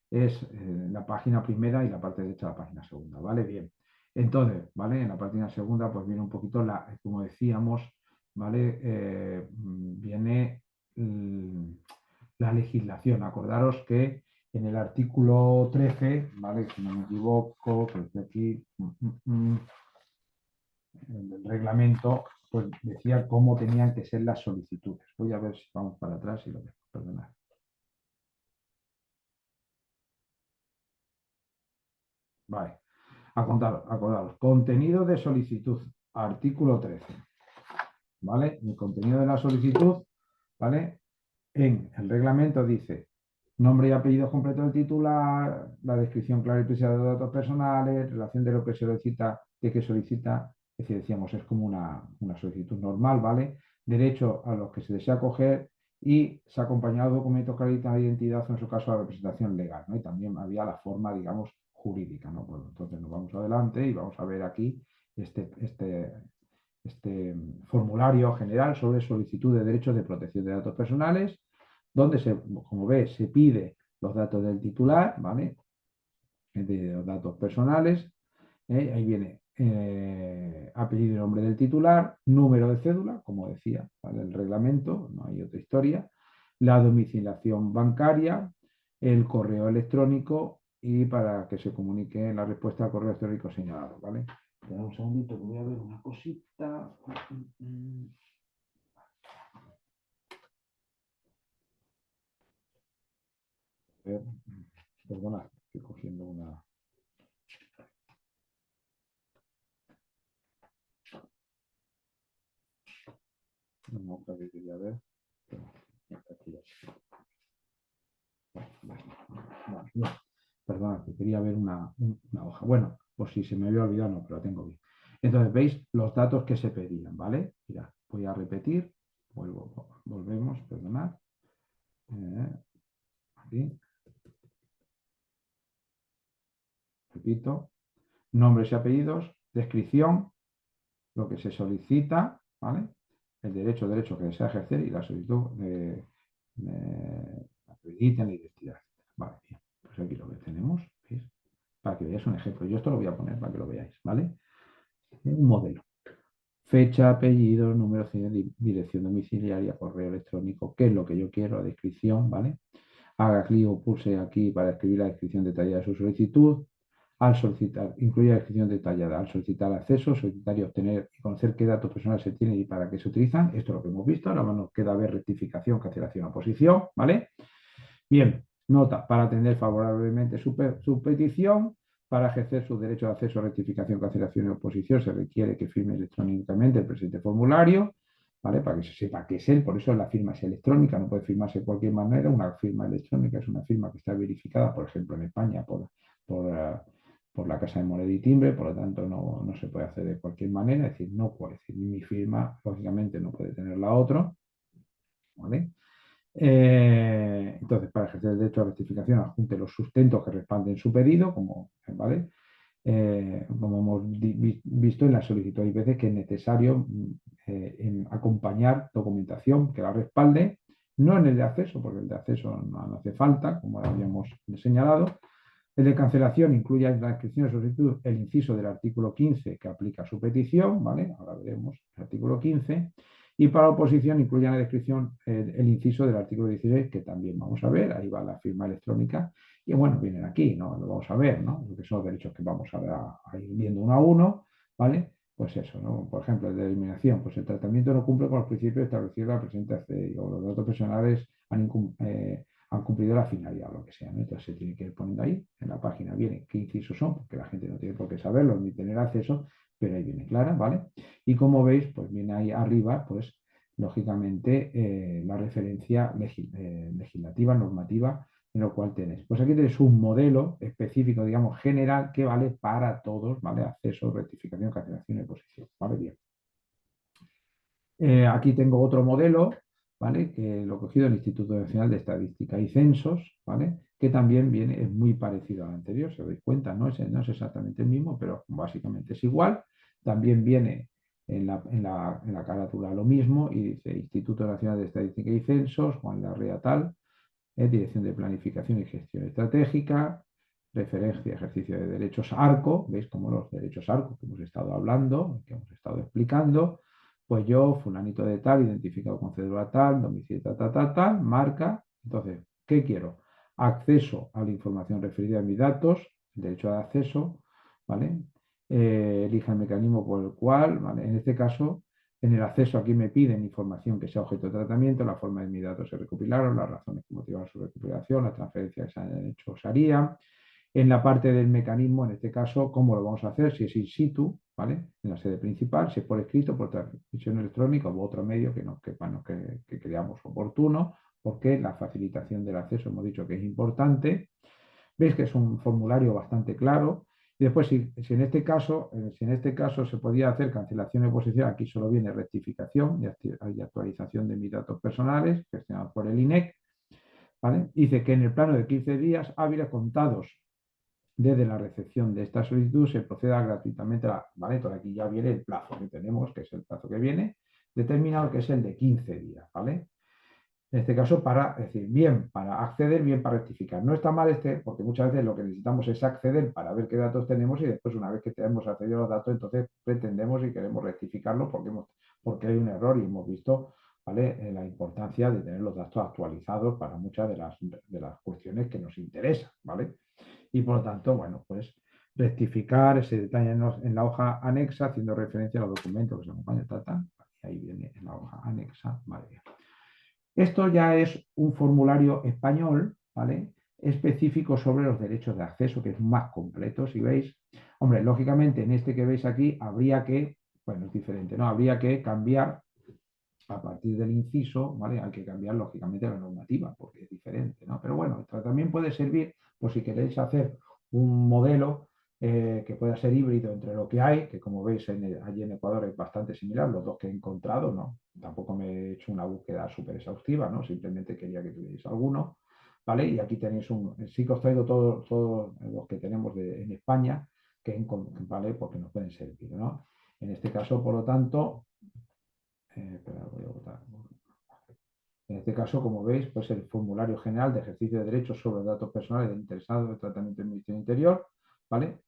[SPEAKER 1] es la página primera y la parte derecha la página segunda, ¿vale? Bien. Entonces, ¿vale? En la página segunda pues viene un poquito como decíamos, ¿vale? Viene la legislación. Acordaros que en el artículo 13, ¿vale? Si no me equivoco, que es aquí, en el reglamento, pues decía cómo tenían que ser las solicitudes. Voy a ver si vamos para atrás y lo dejo, perdonad. Vale, acordaros. Contenido de solicitud, artículo 13. ¿Vale? El contenido de la solicitud, ¿vale? En el reglamento dice nombre y apellido completo del titular, la descripción clara y precisa de los datos personales, relación de lo que solicita, de que solicita, es decir, decíamos, es como una solicitud normal, ¿vale? Derecho a los que se desea acoger y se ha acompañado de documentos que acreditan la identidad o en su caso la representación legal, ¿no? Y también había la forma, digamos, jurídica, ¿no? Bueno, entonces nos vamos adelante y vamos a ver aquí este formulario general sobre solicitud de derechos de protección de datos personales, donde, como ves, se pide los datos del titular, ¿vale? De los datos personales. Ahí viene apellido y nombre del titular, número de cédula, como decía, ¿vale? El reglamento, no hay otra historia, la domiciliación bancaria, el correo electrónico y para que se comunique la respuesta al correo electrónico señalado, ¿vale? Espera un segundito que voy a ver una cosita. A ver, perdona, estoy cogiendo una... Una hoja que quería ver. Aquí ya está. Vale, bien. Perdona, que quería ver una hoja. Bueno, pues si se me había olvidado, no, pero la tengo bien. Entonces, veis los datos que se pedían, ¿vale? Mira, voy a repetir. Volvemos, perdonad. Aquí. Repito. Nombres y apellidos, descripción, lo que se solicita, ¿vale? El derecho que desea ejercer y la solicitud acrediten la identidad. Vale, bien. Pues aquí lo que tenemos, ¿veis? Para que veáis un ejemplo. Yo esto lo voy a poner para que lo veáis, ¿vale? Un modelo. Fecha, apellido, número, dirección domiciliaria, correo electrónico, qué es lo que yo quiero, la descripción, ¿vale? Haga clic o pulse aquí para escribir la descripción detallada de su solicitud. Al solicitar, incluye la descripción detallada. Al solicitar acceso, solicitar y obtener y conocer qué datos personales se tienen y para qué se utilizan. Esto es lo que hemos visto. Ahora nos queda ver rectificación, cancelación, oposición, ¿vale? Bien, nota, para atender favorablemente su petición, para ejercer su derecho de acceso, rectificación, cancelación y oposición, se requiere que firme electrónicamente el presente formulario, ¿vale? Para que se sepa qué es él, por eso la firma es electrónica, no puede firmarse de cualquier manera. Una firma electrónica es una firma que está verificada, por ejemplo, en España por la Casa de Moneda y Timbre, por lo tanto no se puede hacer de cualquier manera, es decir, no puede decir mi firma, lógicamente no puede tener la otra, ¿vale? Entonces, para ejercer el derecho a rectificación, adjunte los sustentos que respalden su pedido, ¿vale? Como hemos visto en la solicitud, hay veces que es necesario acompañar documentación que la respalde, no en el de acceso, porque el de acceso no hace falta, como habíamos señalado. El de cancelación incluye en la descripción de solicitud el inciso del artículo 15 que aplica a su petición, ¿vale? Ahora veremos el artículo 15. Y para oposición incluye en la descripción el inciso del artículo 16 que también vamos a ver, ahí va la firma electrónica. Y bueno, vienen aquí, ¿no? Lo vamos a ver, ¿no? Porque son los derechos que vamos a ir viendo uno a uno, ¿vale? Pues eso, ¿no? Por ejemplo, el de eliminación, pues el tratamiento no cumple con los principios establecidos en la presente CEI o los datos personales han cumplido la finalidad o lo que sea, ¿no? Entonces se tiene que ir poniendo ahí, en la página viene qué incisos son, porque la gente no tiene por qué saberlo ni tener acceso, pero ahí viene clara, ¿vale? Y como veis, pues viene ahí arriba, pues lógicamente la referencia legislativa, normativa, en lo cual tenéis. Pues aquí tenéis un modelo específico, digamos, general, que vale para todos, ¿vale? Acceso, rectificación, cancelación y oposición, ¿vale? Bien. Aquí tengo otro modelo, ¿vale? Que lo he cogido del Instituto Nacional de Estadística y Censos, ¿vale? Que también viene, es muy parecido al anterior, se dais cuenta, no es exactamente el mismo, pero básicamente es igual. También viene en la carátula lo mismo y dice Instituto Nacional de Estadística y Censos, Juan Larrea tal, Dirección de Planificación y Gestión Estratégica, referencia a ejercicio de derechos ARCO, veis como los derechos ARCO que hemos estado hablando, que hemos estado explicando, pues yo, fulanito de tal, identificado con cédula tal, domicilio tal, marca. Entonces, ¿qué quiero? Acceso a la información referida a mis datos, derecho de acceso, ¿vale? Elija el mecanismo por el cual, ¿vale? En este caso, en el acceso aquí me piden información que sea objeto de tratamiento, la forma de mis datos se recopilaron, las razones que motivaron su recopilación, las transferencias que se han hecho se harían. En la parte del mecanismo, en este caso, ¿cómo lo vamos a hacer? Si es in situ, ¿vale? En la sede principal, si es por escrito, por transmisión electrónica u otro medio que creamos oportuno, porque la facilitación del acceso hemos dicho que es importante. Veis que es un formulario bastante claro. Y después, si en este caso se podía hacer cancelación de oposición, aquí solo viene rectificación y actualización de mis datos personales, gestionados por el INEC, ¿vale? Dice que en el plano de 15 días hábiles contados desde la recepción de esta solicitud se proceda gratuitamente ¿vale? Entonces aquí ya viene el plazo que tenemos, que es el plazo que viene, determinado que es el de 15 días, ¿vale? En este caso, es decir, bien para acceder, bien para rectificar. No está mal porque muchas veces lo que necesitamos es acceder para ver qué datos tenemos y después, una vez que tenemos accedido a los datos, entonces pretendemos y queremos rectificarlo porque hay un error y hemos visto, ¿vale? La importancia de tener los datos actualizados para muchas de las cuestiones que nos interesan, ¿vale? Y por lo tanto, bueno, pues rectificar ese detalle en la hoja anexa, haciendo referencia a los documentos que se acompañan, y ahí viene en la hoja anexa, vale, bien. Esto ya es un formulario español, ¿vale? Específico sobre los derechos de acceso, que es más completo, si veis. Hombre, lógicamente en este que veis aquí habría que, bueno, es diferente, ¿no? Habría que cambiar a partir del inciso, ¿vale? Hay que cambiar lógicamente la normativa, porque es diferente, ¿no? Pero bueno, esto también puede servir por si queréis hacer un modelo que pueda ser híbrido entre lo que hay, que como veis allí en Ecuador es bastante similar, los dos que he encontrado, ¿no? Tampoco me he hecho una búsqueda súper exhaustiva, ¿no? Simplemente quería que tuvierais alguno, ¿vale? Y aquí tenéis sí que os traigo todos los que tenemos en España, ¿vale? Porque nos pueden servir, ¿no? En este caso, por lo tanto, voy a votar. En este caso, como veis, pues el formulario general de ejercicio de derechos sobre datos personales del interesado de tratamiento del Ministerio Interior, ¿vale?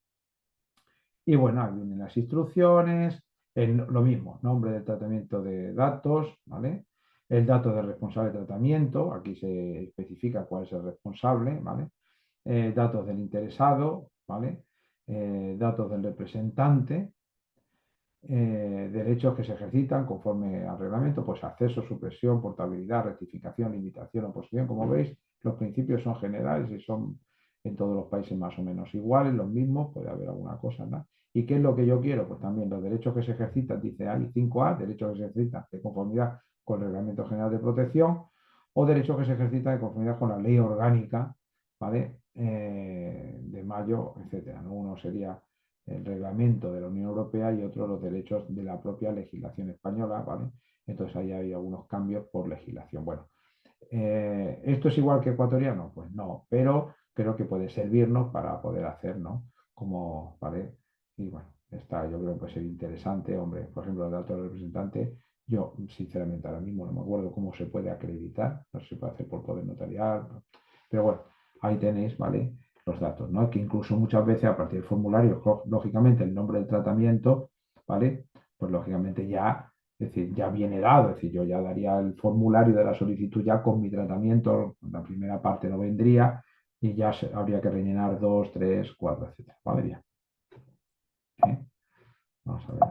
[SPEAKER 1] Y bueno, ahí vienen las instrucciones, lo mismo, nombre del tratamiento de datos, ¿vale? El dato del responsable de tratamiento, aquí se especifica cuál es el responsable, ¿vale? Datos del interesado, ¿vale? Datos del representante, derechos que se ejercitan conforme al reglamento, pues acceso, supresión, portabilidad, rectificación, limitación, oposición. Como veis, los principios son generales y son en todos los países más o menos iguales, los mismos, puede haber alguna cosa, ¿no? ¿Y qué es lo que yo quiero? Pues también los derechos que se ejercitan, dice ahí 5A, derechos que se ejercitan de conformidad con el Reglamento General de Protección, o derechos que se ejercitan de conformidad con la ley orgánica, ¿vale? De mayo, etcétera, ¿no? Uno sería el reglamento de la Unión Europea y otro los derechos de la propia legislación española, ¿vale? Entonces ahí hay algunos cambios por legislación. Bueno, ¿esto es igual que ecuatoriano? Pues no, pero creo que puede servirnos para poder hacer, ¿no? Como, ¿vale? Y bueno, yo creo que puede ser interesante, hombre, por ejemplo, el dato del representante, yo sinceramente ahora mismo no me acuerdo cómo se puede acreditar, no se puede hacer por poder notarial, pero bueno, ahí tenéis, ¿vale? Los datos, ¿no? Que incluso muchas veces a partir del formulario, lógicamente el nombre del tratamiento, ¿vale? Pues lógicamente ya, es decir, ya viene dado, es decir, yo ya daría el formulario de la solicitud ya con mi tratamiento, la primera parte no vendría y ya habría que rellenar 2, 3, 4, etcétera, ¿vale? Bien. Vamos a ver.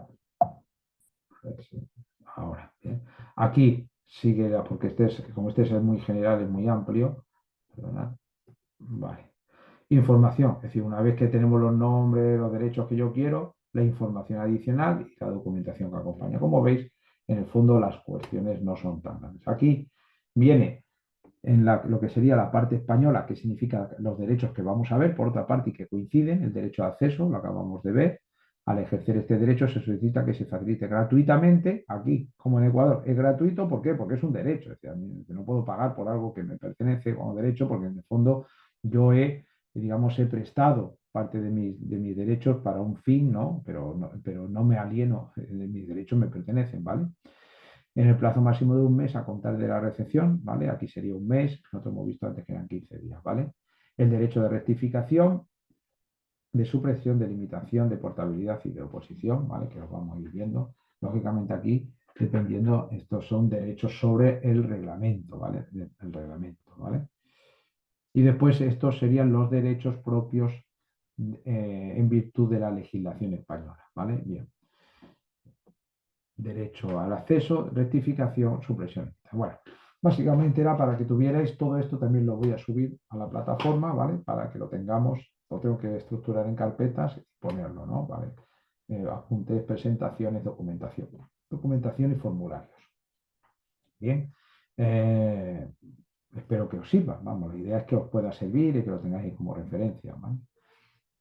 [SPEAKER 1] Ahora, bien. Aquí sigue, porque como este es muy general, es muy amplio, perdonad. Vale. Información, es decir, una vez que tenemos los nombres, los derechos que yo quiero, la información adicional y la documentación que acompaña. Como veis, en el fondo las cuestiones no son tan grandes. Aquí viene lo que sería la parte española, que significa los derechos que vamos a ver, por otra parte, y que coinciden, el derecho de acceso, lo acabamos de ver. Al ejercer este derecho se solicita que se facilite gratuitamente, aquí como en Ecuador, es gratuito, ¿por qué? Porque es un derecho, es decir, no puedo pagar por algo que me pertenece como derecho, porque en el fondo yo digamos, he prestado parte de mis derechos para un fin, ¿no? Pero no me alieno, de mis derechos me pertenecen, ¿vale? En el plazo máximo de un mes a contar de la recepción, ¿vale? Aquí sería un mes, nosotros hemos visto antes que eran 15 días, ¿vale? El derecho de rectificación, de supresión, de limitación, de portabilidad y de oposición, ¿vale? Que los vamos a ir viendo. Lógicamente aquí, dependiendo, estos son derechos sobre el reglamento, ¿vale? El reglamento, ¿vale? Y después estos serían los derechos propios en virtud de la legislación española, ¿vale? Bien. Derecho al acceso, rectificación, supresión. Bueno, básicamente era para que tuvierais todo esto, también lo voy a subir a la plataforma, ¿vale? Para que lo tengamos, lo tengo que estructurar en carpetas y ponerlo, ¿no? ¿Vale? Apuntes, presentaciones, documentación. Documentación y formularios. Bien. Espero que os sirva, vamos, la idea es que os pueda servir y que lo tengáis como referencia, ¿vale?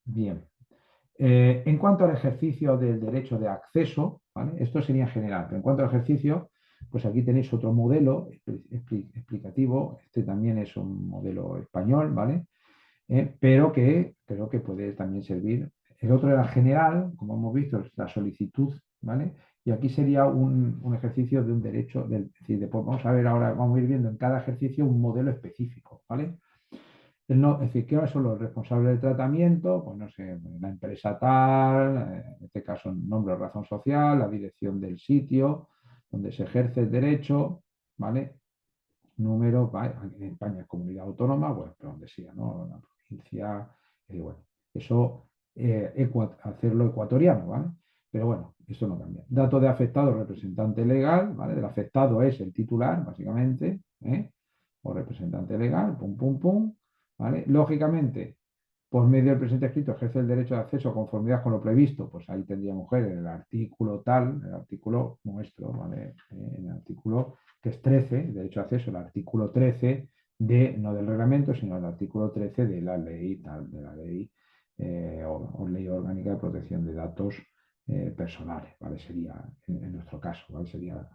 [SPEAKER 1] Bien. En cuanto al ejercicio del derecho de acceso, ¿vale? Esto sería en general, pero en cuanto al ejercicio, pues aquí tenéis otro modelo explicativo, este también es un modelo español, ¿vale? pero que creo que puede también servir. El otro era general, como hemos visto, es la solicitud, ¿vale? Y aquí sería un ejercicio de un derecho, es decir, después vamos a ver ahora, vamos a ir viendo en cada ejercicio un modelo específico, ¿vale? Es decir, ¿qué son los responsables del tratamiento? Pues no sé, la empresa tal, en este caso nombre o razón social, la dirección del sitio donde se ejerce el derecho, ¿vale? Número, ¿vale? En España es comunidad autónoma, bueno, pero donde sea, ¿no? La provincia, bueno, eso hacerlo ecuatoriano, ¿vale? Pero bueno, eso no cambia. Datos de afectado, representante legal, ¿vale? Del afectado es el titular, básicamente, ¿eh? O representante legal, pum, pum, pum, ¿vale? Lógicamente, por medio del presente escrito ejerce el derecho de acceso a conformidad con lo previsto, pues ahí tendríamos que ver el artículo tal, el artículo nuestro, ¿vale? El artículo que es 13, el derecho de acceso, el artículo 13 no del reglamento, sino el artículo 13 de la ley tal, de la ley o ley orgánica de protección de datos personales, ¿vale? Sería en nuestro caso, ¿vale? Sería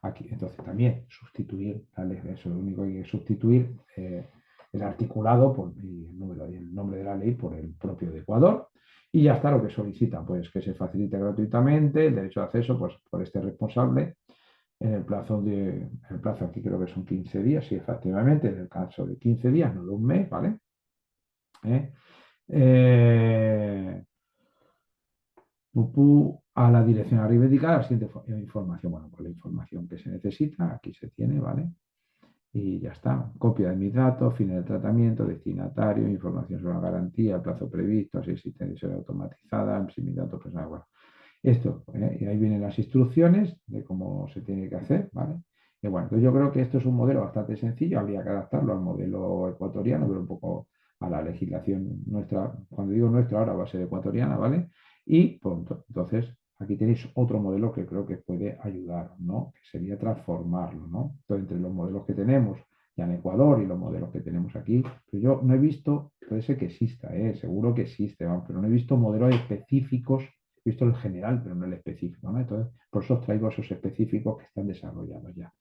[SPEAKER 1] aquí. Entonces también sustituir la ley, eso es lo único que hay que sustituir el articulado y el nombre de la ley por el propio de Ecuador. Y ya está lo que solicita, pues que se facilite gratuitamente el derecho de acceso pues, por este responsable en el plazo aquí creo que son 15 días, sí, efectivamente, en el caso de 15 días, no de un mes, ¿vale? ¿Eh? Eh, a la dirección arriba indicada, la siguiente información, bueno, pues la información que se necesita, aquí se tiene, ¿vale? Y ya está. Copia de mis datos, fin del tratamiento, destinatario, información sobre la garantía, el plazo previsto, si existe decisión automatizada, si mis datos personales. Bueno, esto, y ahí vienen las instrucciones de cómo se tiene que hacer, ¿vale? Y bueno, entonces yo creo que esto es un modelo bastante sencillo, habría que adaptarlo al modelo ecuatoriano, pero un poco a la legislación nuestra, cuando digo nuestra ahora va a ser ecuatoriana, ¿vale? Y punto. Entonces, aquí tenéis otro modelo que creo que puede ayudar, ¿no? Que sería transformarlo, ¿no? Entonces, entre los modelos que tenemos ya en Ecuador y los modelos que tenemos aquí, pues yo no he visto, puede ser que exista, seguro que existe, ¿no? Pero no he visto modelos específicos, he visto el general, pero no el específico, ¿no? Entonces, por eso os traigo esos específicos que están desarrollados ya,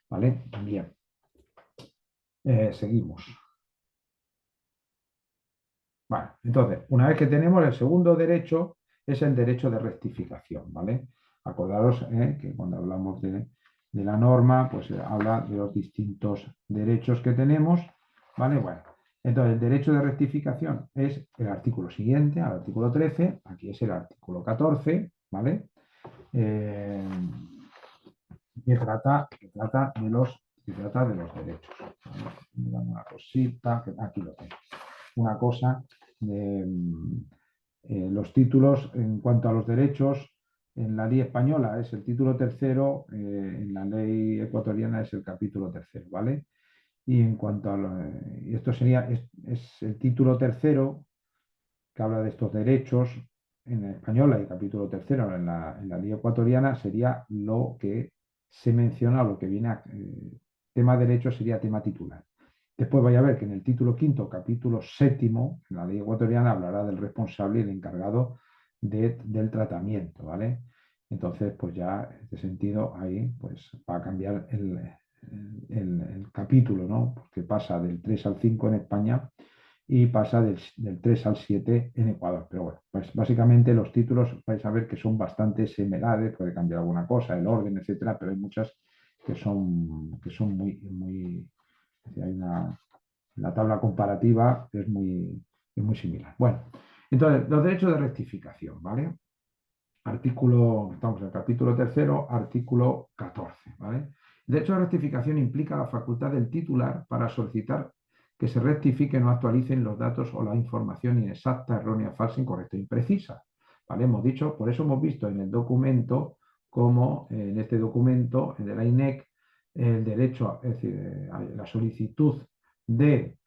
[SPEAKER 1] ¿vale? Bien, seguimos. Vale, entonces, una vez que tenemos el segundo derecho, es el derecho de rectificación, ¿vale? Acordaros que cuando hablamos de la norma, pues habla de los distintos derechos que tenemos, ¿vale? Bueno, entonces el derecho de rectificación es el artículo siguiente, al artículo 13, aquí es el artículo 14, ¿vale? Eh, que trata de los derechos. Una cosita, aquí lo tengo. Una cosa de los títulos en cuanto a los derechos. En la ley española es el título tercero, en la ley ecuatoriana es el capítulo tercero, ¿vale? Y en cuanto a y esto es el título tercero que habla de estos derechos en la española y capítulo tercero en la ley ecuatoriana sería lo que se menciona, lo que viene a tema derecho sería tema titular. Después vaya a ver que en el título quinto, capítulo séptimo, en la ley ecuatoriana hablará del responsable y el encargado del tratamiento, ¿vale? Entonces, pues ya en este sentido ahí pues va a cambiar el capítulo, ¿no? Porque pasa del 3 al 5 en España y pasa del 3 al 7 en Ecuador. Pero bueno, pues básicamente los títulos vais a ver que son bastante similares, puede cambiar alguna cosa, el orden, etcétera, pero hay muchas que son muy, hay la tabla comparativa es muy similar. Bueno, entonces, los derechos de rectificación, ¿vale? Estamos en el capítulo tercero, artículo 14, ¿vale? El derecho de rectificación implica la facultad del titular para solicitar que se rectifiquen o actualicen los datos o la información inexacta, errónea, falsa, incorrecta, imprecisa. ¿Vale? Por eso hemos visto en el documento, como en este documento de la INEC, el derecho, es decir, la solicitud de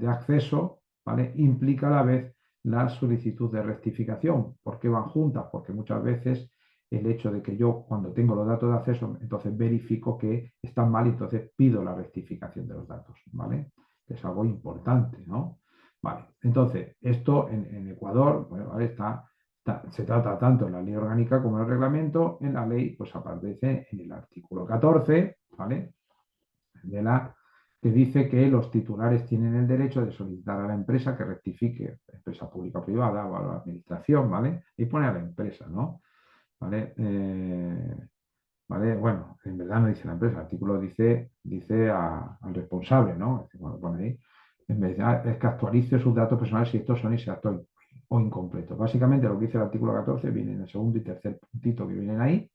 [SPEAKER 1] acceso, ¿vale? Implica a la vez la solicitud de rectificación. ¿Por qué van juntas? Porque muchas veces el hecho de que yo cuando tengo los datos de acceso, entonces verifico que están mal y entonces pido la rectificación de los datos, ¿vale? Que es algo importante, ¿no? Vale, entonces esto en Ecuador, bueno, ¿vale? Se trata tanto en la ley orgánica como en el reglamento. En la ley pues aparece en el artículo 14, ¿vale? De la que dice que los titulares tienen el derecho de solicitar a la empresa que rectifique, empresa pública o privada o a la administración, ¿vale? Y pone a la empresa, ¿no? ¿Vale? ¿Vale? Bueno, en verdad no dice la empresa, el artículo dice al responsable, ¿no? Es decir, cuando pone ahí, en vez de, es que actualice sus datos personales si estos son inexactos o incompletos. Básicamente lo que dice el artículo 14 viene en el segundo y tercer puntito que vienen ahí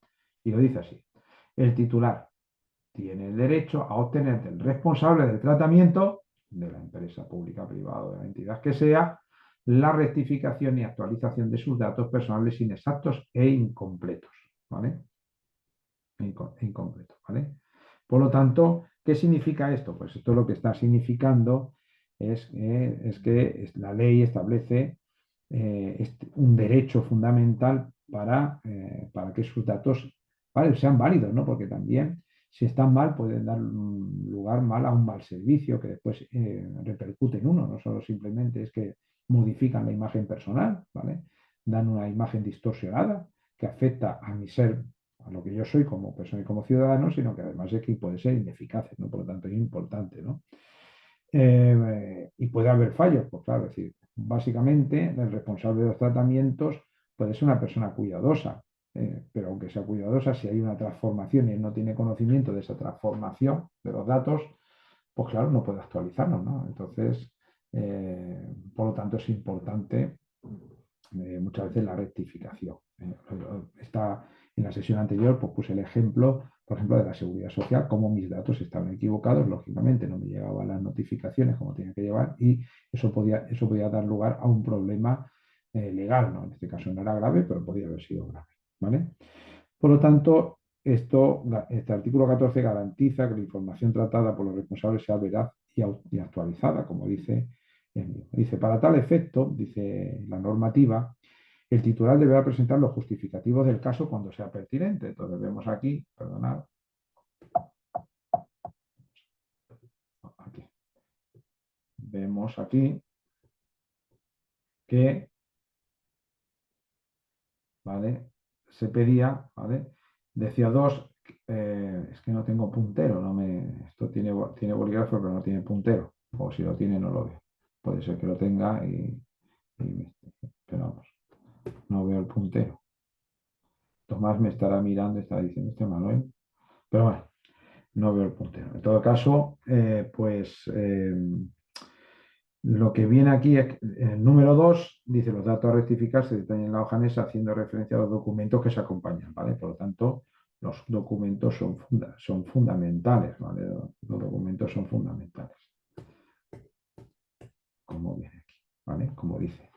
[SPEAKER 1] y lo dice así. El titular tiene el derecho a obtener del responsable del tratamiento de la empresa pública, privada o de la entidad que sea, la rectificación y actualización de sus datos personales inexactos e incompletos, ¿vale? Incompleto, ¿vale? Por lo tanto, ¿qué significa esto? Pues esto lo que está significando es que la ley establece un derecho fundamental para que sus datos, ¿vale?, sean válidos, ¿no? Porque también, si están mal, pueden dar lugar mal a un mal servicio que después repercute en uno. No solo simplemente es que modifican la imagen personal, ¿vale? Dan una imagen distorsionada que afecta a mi ser, a lo que yo soy como persona y como ciudadano, sino que además es que puede ser ineficaz, ¿no? Por lo tanto, es importante, ¿no? Y puede haber fallos, pues claro, es decir, básicamente el responsable de los tratamientos puede ser una persona cuidadosa, pero aunque sea cuidadosa, si hay una transformación y él no tiene conocimiento de esa transformación de los datos, pues claro, no puede actualizarlos, ¿no? Entonces, por lo tanto, es importante muchas veces la rectificación. Está en la sesión anterior, pues puse el ejemplo, por ejemplo, de la seguridad social, cómo mis datos estaban equivocados, lógicamente no me llegaban las notificaciones como tenía que llevar y eso podía dar lugar a un problema legal, ¿no? En este caso no era grave, pero podía haber sido grave, ¿vale? Por lo tanto, este artículo 14 garantiza que la información tratada por los responsables sea veraz y actualizada, como dice el mismo. Dice, para tal efecto, dice la normativa, el titular deberá presentar los justificativos del caso cuando sea pertinente. Entonces vemos aquí, perdonad, aquí, vemos aquí que, ¿vale?, se pedía, ¿vale? Decía dos, es que no tengo puntero, esto tiene bolígrafo pero no tiene puntero, o si lo tiene no lo veo. Puede ser que lo tenga pero vamos, no veo el puntero. Tomás me estará mirando, estará diciendo este Manuel, pero bueno, no veo el puntero. En todo caso, lo que viene aquí es el número 2, dice los datos a rectificar se detallan en la hoja anexo haciendo referencia a los documentos que se acompañan, ¿vale? Por lo tanto, los documentos son fundamentales, ¿vale? Los documentos son fundamentales, como viene aquí, ¿vale? Como dice,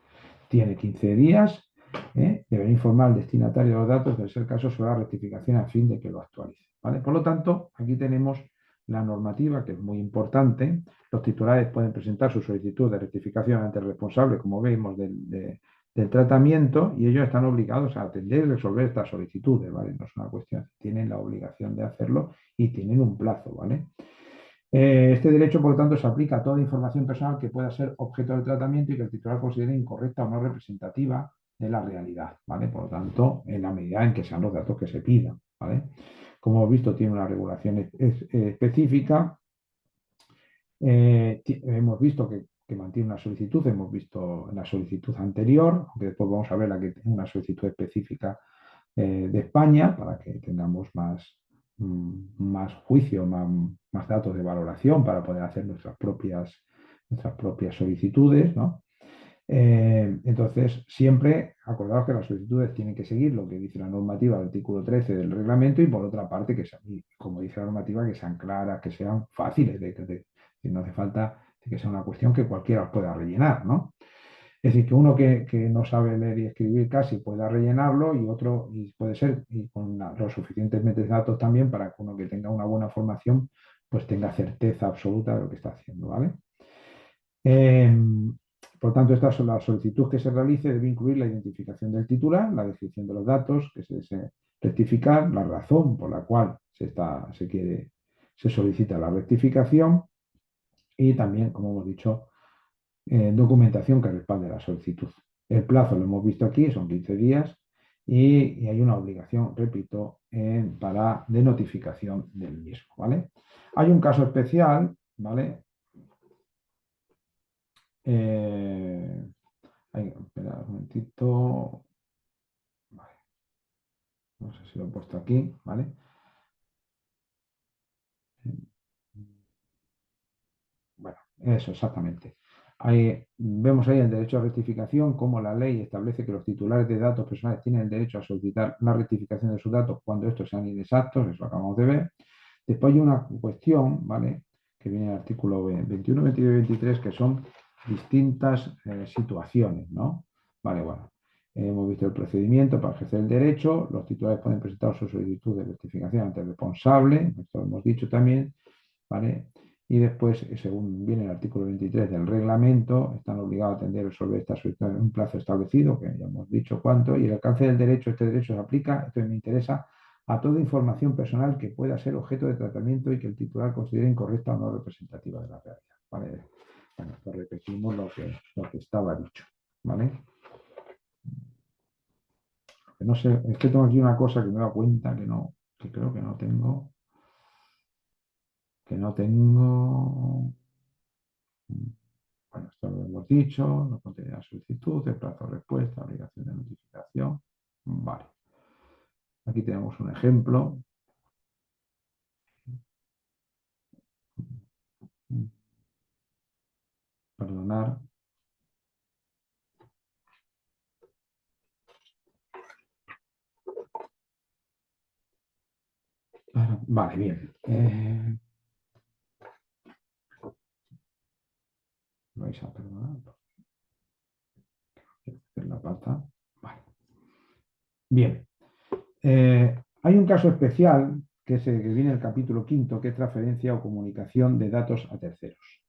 [SPEAKER 1] tiene 15 días, deberá informar al destinatario de los datos, de ser el caso, sobre la rectificación a fin de que lo actualice, ¿vale? Por lo tanto, aquí tenemos la normativa, que es muy importante. Los titulares pueden presentar su solicitud de rectificación ante el responsable, como vemos, del tratamiento, y ellos están obligados a atender y resolver estas solicitudes, ¿vale? No es una cuestión, tienen la obligación de hacerlo y tienen un plazo, ¿vale? Este derecho, por lo tanto, se aplica a toda información personal que pueda ser objeto del tratamiento y que el titular considere incorrecta o no representativa de la realidad, ¿vale? Por lo tanto, en la medida en que sean los datos que se pidan, ¿vale? Como hemos visto, tiene una regulación específica. Hemos visto que mantiene una solicitud, hemos visto la solicitud anterior, aunque después vamos a ver una solicitud específica de España para que tengamos más juicio, más datos de valoración para poder hacer nuestras propias solicitudes, ¿no? Entonces, siempre acordaos que las solicitudes tienen que seguir lo que dice la normativa del artículo 13 del reglamento y por otra parte, como dice la normativa, que sean claras, que sean fáciles, que no hace falta que sea una cuestión que cualquiera os pueda rellenar, ¿no? Es decir, que uno que no sabe leer y escribir casi pueda rellenarlo y otro, y puede ser, y con los suficientemente datos también para que uno que tenga una buena formación, pues tenga certeza absoluta de lo que está haciendo, ¿vale? Por tanto, la solicitud que se realice debe incluir la identificación del titular, la descripción de los datos que se desea rectificar, la razón por la cual se solicita la rectificación y también, como hemos dicho, documentación que respalde la solicitud. El plazo lo hemos visto aquí, son 15 días y hay una obligación, repito, de notificación del mismo, ¿vale? Hay un caso especial ¿vale? Espera un momentito. Vale. No sé si lo he puesto aquí, ¿vale? Bueno, eso exactamente. Vemos ahí el derecho a rectificación, como la ley establece que los titulares de datos personales tienen el derecho a solicitar la rectificación de sus datos cuando estos sean inexactos, eso acabamos de ver. Después hay una cuestión, ¿vale? Que viene en el artículo 21, 22 y 23, que son distintas situaciones, ¿no? Vale, bueno. Hemos visto el procedimiento para ejercer el derecho. Los titulares pueden presentar su solicitud de rectificación ante el responsable, esto lo hemos dicho también, ¿vale? Y después, según viene el artículo 23 del reglamento, están obligados a atender y resolver esta solicitud en un plazo establecido, que ya hemos dicho cuánto, y el alcance del derecho, este derecho se aplica, esto me interesa, a toda información personal que pueda ser objeto de tratamiento y que el titular considere incorrecta o no representativa de la realidad. ¿Vale? Bueno, pues repetimos lo que estaba dicho. ¿Vale? Que no sé, es que tengo aquí una cosa que me he dado cuenta que creo que no tengo. Que no tengo. Bueno, esto lo hemos dicho, no contiene la solicitud, el plazo de respuesta, obligación de notificación. Vale. Aquí tenemos un ejemplo. Perdonar. Vale, bien. Vais a perdonar. La pata. Vale. Bien. Hay un caso especial que es el que viene en el capítulo quinto, que es transferencia o comunicación de datos a terceros.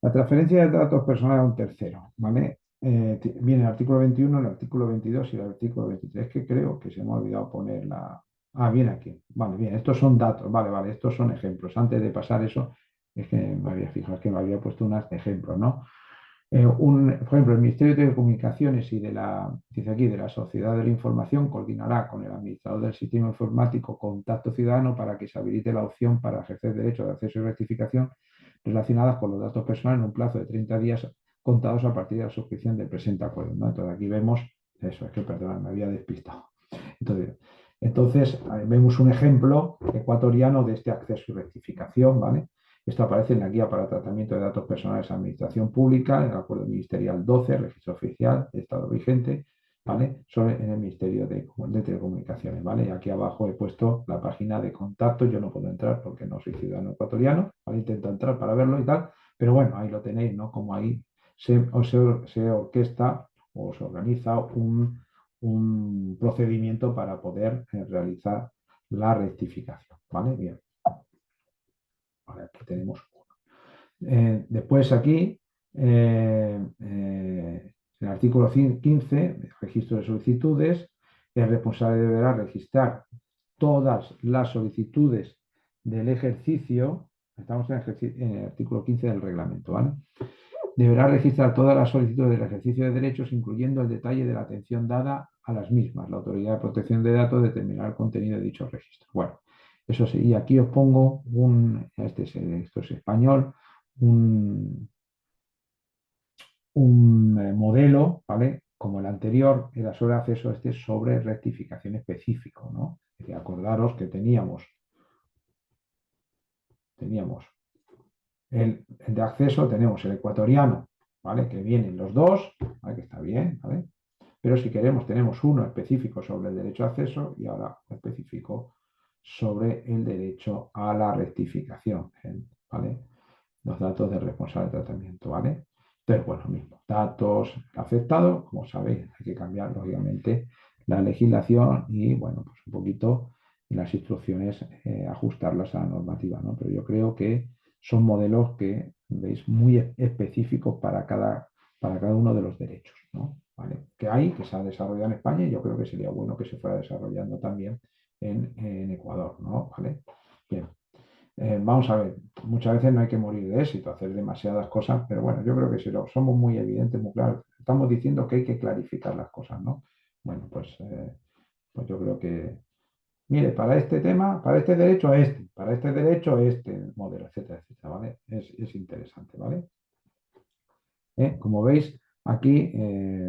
[SPEAKER 1] La transferencia de datos personales a un tercero, ¿vale? Viene el artículo 21, el artículo 22 y el artículo 23, que creo que se me ha olvidado poner la. Ah, viene aquí. Vale, bien, estos son datos, vale, estos son ejemplos. Antes de pasar eso, es que me había fijado, es que me había puesto unos ejemplos, ¿no? Por ejemplo, el Ministerio de Telecomunicaciones y dice aquí, de la Sociedad de la Información coordinará con el administrador del sistema informático Contacto Ciudadano para que se habilite la opción para ejercer derechos de acceso y rectificación relacionadas con los datos personales en un plazo de 30 días contados a partir de la suscripción del presente acuerdo, ¿no? Entonces aquí vemos, eso es que, perdón, me había despistado. Entonces, vemos un ejemplo ecuatoriano de este acceso y rectificación, ¿vale? Esto aparece en la Guía para Tratamiento de Datos Personales de Administración Pública, en el Acuerdo Ministerial 12, Registro Oficial, Estado vigente, ¿vale? En el Ministerio de Telecomunicaciones, ¿vale? Y aquí abajo he puesto la página de contacto. Yo no puedo entrar porque no soy ciudadano ecuatoriano, ¿vale? Intento entrar para verlo y tal, pero bueno, ahí lo tenéis, ¿no? Como ahí se orquesta o se organiza un procedimiento para poder realizar la rectificación, ¿vale? Bien. Ahora aquí tenemos uno. Después aquí, el artículo 15, registro de solicitudes, el responsable deberá registrar todas las solicitudes del ejercicio. Estamos en el artículo 15 del reglamento, ¿vale? Deberá registrar todas las solicitudes del ejercicio de derechos, incluyendo el detalle de la atención dada a las mismas. La Autoridad de Protección de Datos determinará el contenido de dichos registros. Bueno, eso sí, y aquí os pongo esto es español, un modelo, ¿vale? Como el anterior, era sobre acceso, este es sobre rectificación específico, ¿no? Es decir, acordaros que teníamos el de acceso, tenemos el ecuatoriano, ¿vale? Que vienen los dos, ¿vale? Que está bien, ¿vale? Pero si queremos, tenemos uno específico sobre el derecho a acceso y ahora específico sobre el derecho a la rectificación, ¿vale? Los datos del responsable de tratamiento, ¿vale? Entonces, bueno, mismo, datos afectados, como sabéis, hay que cambiar, lógicamente, la legislación y, bueno, pues un poquito las instrucciones, ajustarlas a la normativa, ¿no? Pero yo creo que son modelos que, veis, muy específicos para cada uno de los derechos, ¿no? ¿Vale? Que se ha desarrollado en España y yo creo que sería bueno que se fuera desarrollando también en Ecuador, ¿no? ¿Vale? Bien. Vamos a ver, muchas veces no hay que morir de éxito, hacer demasiadas cosas, pero bueno, yo creo que si lo somos muy evidentes, muy claros, estamos diciendo que hay que clarificar las cosas, ¿no? Bueno, pues yo creo mire, para este tema, para este derecho para este derecho este modelo, etcétera, etcétera, ¿vale? Es interesante, ¿vale? Como veis, aquí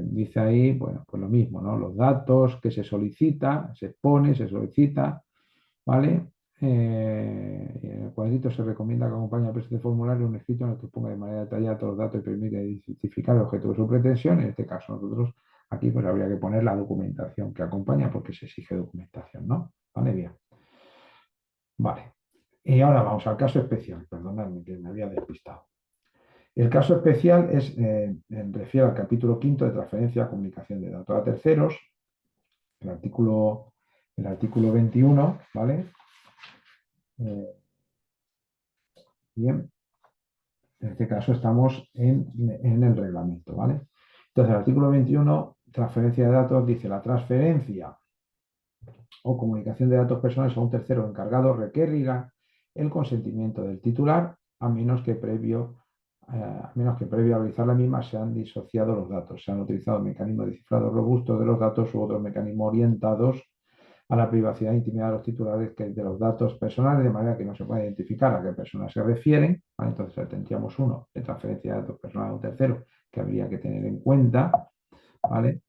[SPEAKER 1] dice ahí, bueno, pues lo mismo, ¿no? Los datos que se solicita, se pone, se solicita, ¿vale? Y en el cuadrito se recomienda que acompañe al presente formulario un escrito en el que ponga de manera detallada todos los datos y permite identificar el objeto de su pretensión. En este caso, nosotros aquí pues habría que poner la documentación que acompaña porque se exige documentación, ¿no? Vale, bien. Vale. Y ahora vamos al caso especial. Perdonadme que me había despistado. El caso especial refiere al capítulo quinto de transferencia de comunicación de datos a terceros, el artículo 21, ¿vale? Eh, bien, en este caso estamos en el reglamento, ¿vale? Entonces, el artículo 21, transferencia de datos, dice la transferencia o comunicación de datos personales a un tercero encargado requerirá el consentimiento del titular a menos que previo a realizar la misma se han disociado los datos, se han utilizado mecanismos de cifrado robustos de los datos u otros mecanismos orientados a la privacidad e intimidad de los titulares de los datos personales, de manera que no se puede identificar a qué personas se refieren. ¿Vale? Entonces tendríamos uno de transferencia de datos personales a un tercero que habría que tener en cuenta. ¿Vale?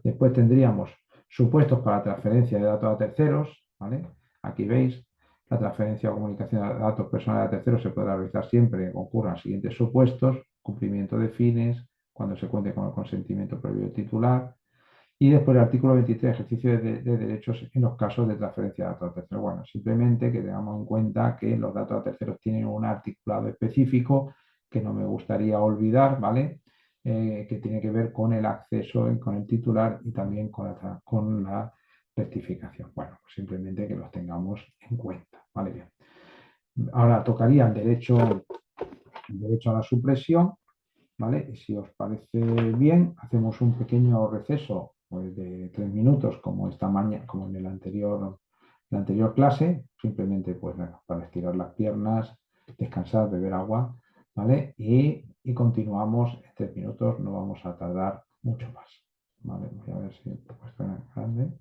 [SPEAKER 1] Después tendríamos supuestos para transferencia de datos a terceros. ¿Vale? Aquí veis, la transferencia o comunicación de datos personales a terceros se podrá realizar siempre que concurran los siguientes supuestos: cumplimiento de fines, cuando se cuente con el consentimiento previo del titular. Y después el artículo 23, ejercicio de derechos en los casos de transferencia de datos a terceros. Bueno, simplemente que tengamos en cuenta que los datos a terceros tienen un articulado específico que no me gustaría olvidar, ¿vale? Que tiene que ver con el acceso con el titular y también con la rectificación. Bueno, pues simplemente que los tengamos en cuenta, ¿vale? Bien. Ahora tocaría el derecho a la supresión, ¿vale? Y si os parece bien, hacemos un pequeño receso pues, de 3 minutos como esta mañana, como en la anterior clase, simplemente pues nada, para estirar las piernas, descansar, beber agua, ¿vale? Y continuamos en 3 minutos, no vamos a tardar mucho más, ¿vale? Voy a ver si puedo estar en grande.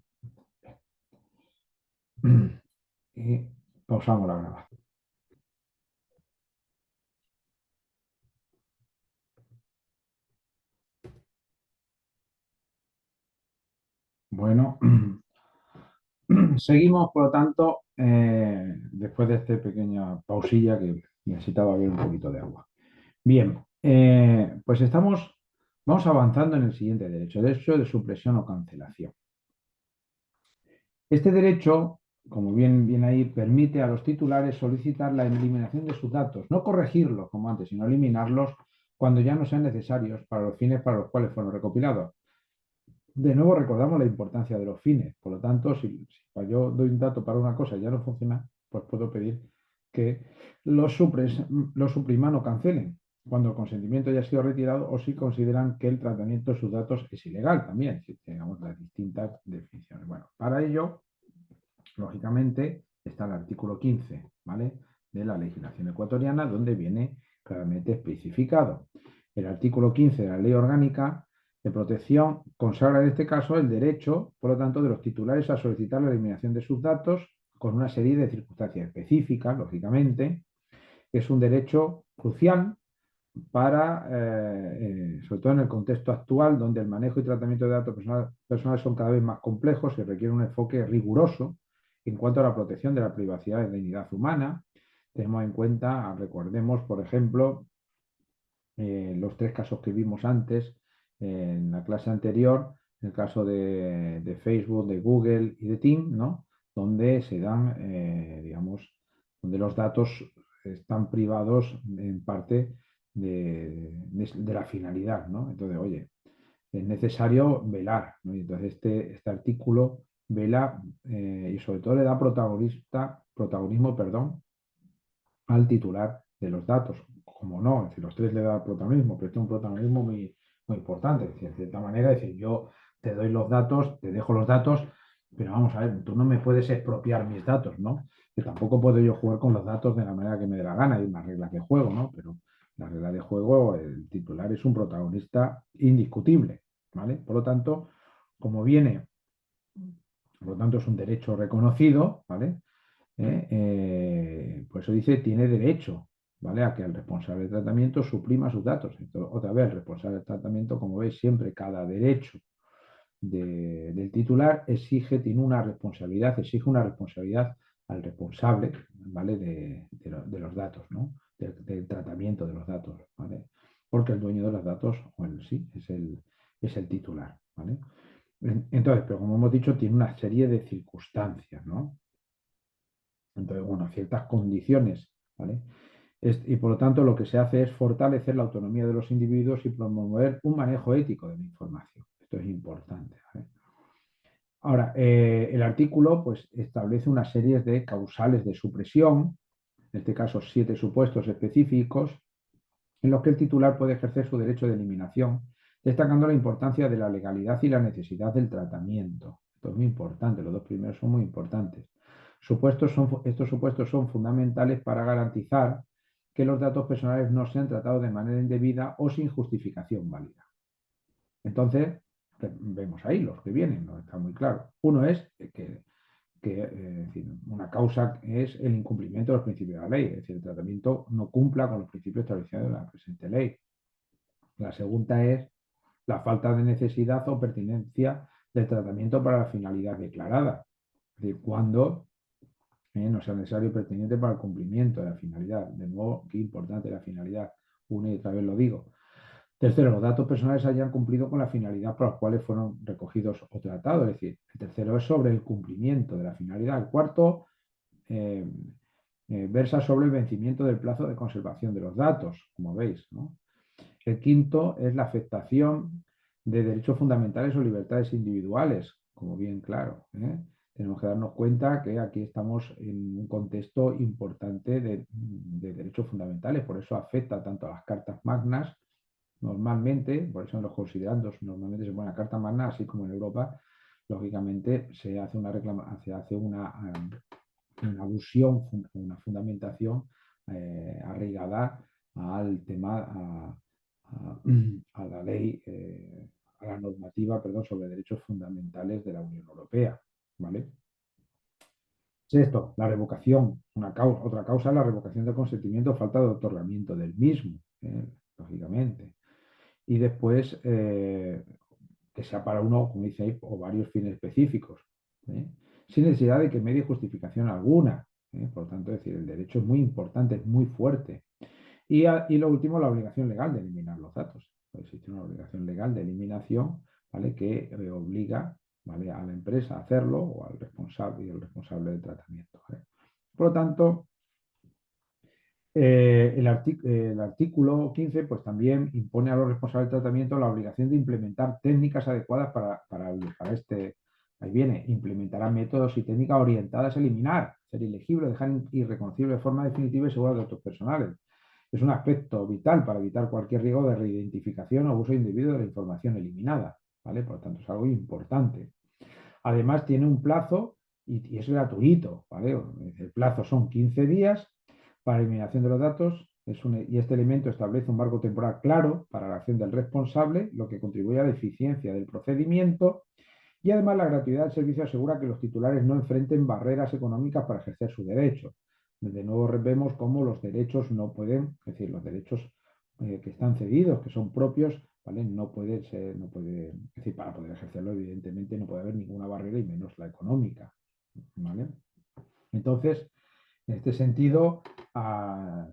[SPEAKER 1] Y pausamos la grabación. Bueno, seguimos, por lo tanto, después de esta pequeña pausilla que necesitaba beber un poquito de agua. Bien, pues vamos avanzando en el siguiente derecho de supresión o cancelación. Este derecho, como bien ahí, permite a los titulares solicitar la eliminación de sus datos, no corregirlos como antes, sino eliminarlos cuando ya no sean necesarios para los fines para los cuales fueron recopilados. De nuevo recordamos la importancia de los fines. Por lo tanto, si yo doy un dato para una cosa y ya no funciona, pues puedo pedir que los supriman o cancelen cuando el consentimiento ya ha sido retirado o si consideran que el tratamiento de sus datos es ilegal también, si tenemos las distintas definiciones. Bueno, para ello, lógicamente, está el artículo 15, ¿vale? De la legislación ecuatoriana, donde viene claramente especificado. El artículo 15 de la Ley Orgánica de Protección consagra en este caso el derecho, por lo tanto, de los titulares a solicitar la eliminación de sus datos con una serie de circunstancias específicas, lógicamente. Es un derecho crucial para, sobre todo en el contexto actual, donde el manejo y tratamiento de datos personales son cada vez más complejos y requiere un enfoque riguroso en cuanto a la protección de la privacidad y la dignidad humana. Tenemos en cuenta, recordemos, por ejemplo, los 3 casos que vimos antes en la clase anterior, el caso de Facebook, de Google y de Tim, ¿no? Donde se dan, digamos, donde los datos están privados en parte de la finalidad, ¿no? Entonces, oye, es necesario velar, ¿no? Y entonces este artículo vela y sobre todo le da protagonismo, perdón, al titular de los datos. Como no, es decir, los 3 le da protagonismo, pero este es un protagonismo muy importante. Es decir, de cierta manera, es decir, yo te doy los datos, te dejo los datos, pero vamos a ver, tú no me puedes expropiar mis datos, ¿no? Que tampoco puedo yo jugar con los datos de la manera que me dé la gana, hay unas reglas de juego, ¿no? Pero la regla de juego, el titular es un protagonista indiscutible, ¿vale? Por lo tanto, como viene Por lo tanto, es un derecho reconocido, ¿vale? Por eso dice, tiene derecho, ¿vale? A que el responsable de tratamiento suprima sus datos. Entonces, otra vez, el responsable de tratamiento, como veis, siempre cada derecho del titular tiene una responsabilidad, exige una responsabilidad al responsable, ¿vale? De los datos, ¿no? Del tratamiento de los datos, ¿vale? Porque el dueño de los datos, bueno, sí, es el titular, ¿vale? Entonces, pero como hemos dicho, tiene una serie de circunstancias, ¿no? Entonces, bueno, ciertas condiciones, ¿vale? Y por lo tanto, lo que se hace es fortalecer la autonomía de los individuos y promover un manejo ético de la información. Esto es importante, ¿vale? Ahora, el artículo pues, establece una serie de causales de supresión, en este caso 7 supuestos específicos, en los que el titular puede ejercer su derecho de eliminación, destacando la importancia de la legalidad y la necesidad del tratamiento. Esto es muy importante, los dos primeros son muy importantes. Estos supuestos son fundamentales para garantizar que los datos personales no sean tratados de manera indebida o sin justificación válida. Entonces, vemos ahí los que vienen, ¿no? Está muy claro. Uno es una causa es el incumplimiento de los principios de la ley, es decir, el tratamiento no cumpla con los principios establecidos en la presente ley. La segunda es la falta de necesidad o pertinencia del tratamiento para la finalidad declarada, es decir, cuando no sea necesario y pertinente para el cumplimiento de la finalidad. De nuevo, qué importante la finalidad, una y otra vez lo digo. Tercero, los datos personales hayan cumplido con la finalidad por las cuales fueron recogidos o tratados. Es decir, el tercero es sobre el cumplimiento de la finalidad. El cuarto versa sobre el vencimiento del plazo de conservación de los datos, como veis, ¿no? El quinto es la afectación de derechos fundamentales o libertades individuales, como bien claro, ¿eh? Tenemos que darnos cuenta que aquí estamos en un contexto importante de derechos fundamentales, por eso afecta tanto a las cartas magnas. Normalmente, por eso en los considerandos normalmente se pone la carta magna, así como en Europa, lógicamente se hace una alusión, una fundamentación arraigada al tema, a la ley, a la normativa, perdón, sobre derechos fundamentales de la Unión Europea, ¿vale? Sexto, la revocación. Otra causa es la revocación del consentimiento o falta de otorgamiento del mismo, lógicamente. Y después, que sea para uno, como dice ahí, o varios fines específicos, sin necesidad de que medie justificación alguna. Por lo tanto, es decir, el derecho es muy importante, es muy fuerte. Y lo último, la obligación legal de eliminar los datos. Existe una obligación legal de eliminación, ¿vale? Que obliga, ¿vale? A la empresa a hacerlo o al responsable y el responsable del tratamiento, ¿vale? Por lo tanto, el artículo 15 pues, también impone a los responsables del tratamiento la obligación de implementar técnicas adecuadas para este. Ahí viene, implementará métodos y técnicas orientadas a eliminar, ser ilegible, dejar irreconocible de forma definitiva y segura de datos personales. Es un aspecto vital para evitar cualquier riesgo de reidentificación o uso indebido de la información eliminada, ¿vale? Por lo tanto, es algo importante. Además, tiene un plazo y es gratuito, ¿vale? El plazo son 15 días para eliminación de los datos y este elemento establece un marco temporal claro para la acción del responsable, lo que contribuye a la eficiencia del procedimiento y además la gratuidad del servicio asegura que los titulares no enfrenten barreras económicas para ejercer su derecho. De nuevo vemos cómo los derechos no pueden, es decir, los derechos que están cedidos, que son propios, ¿vale? No puede ser, es decir, para poder ejercerlo, evidentemente, no puede haber ninguna barrera y menos la económica, ¿vale? Entonces, en este sentido, la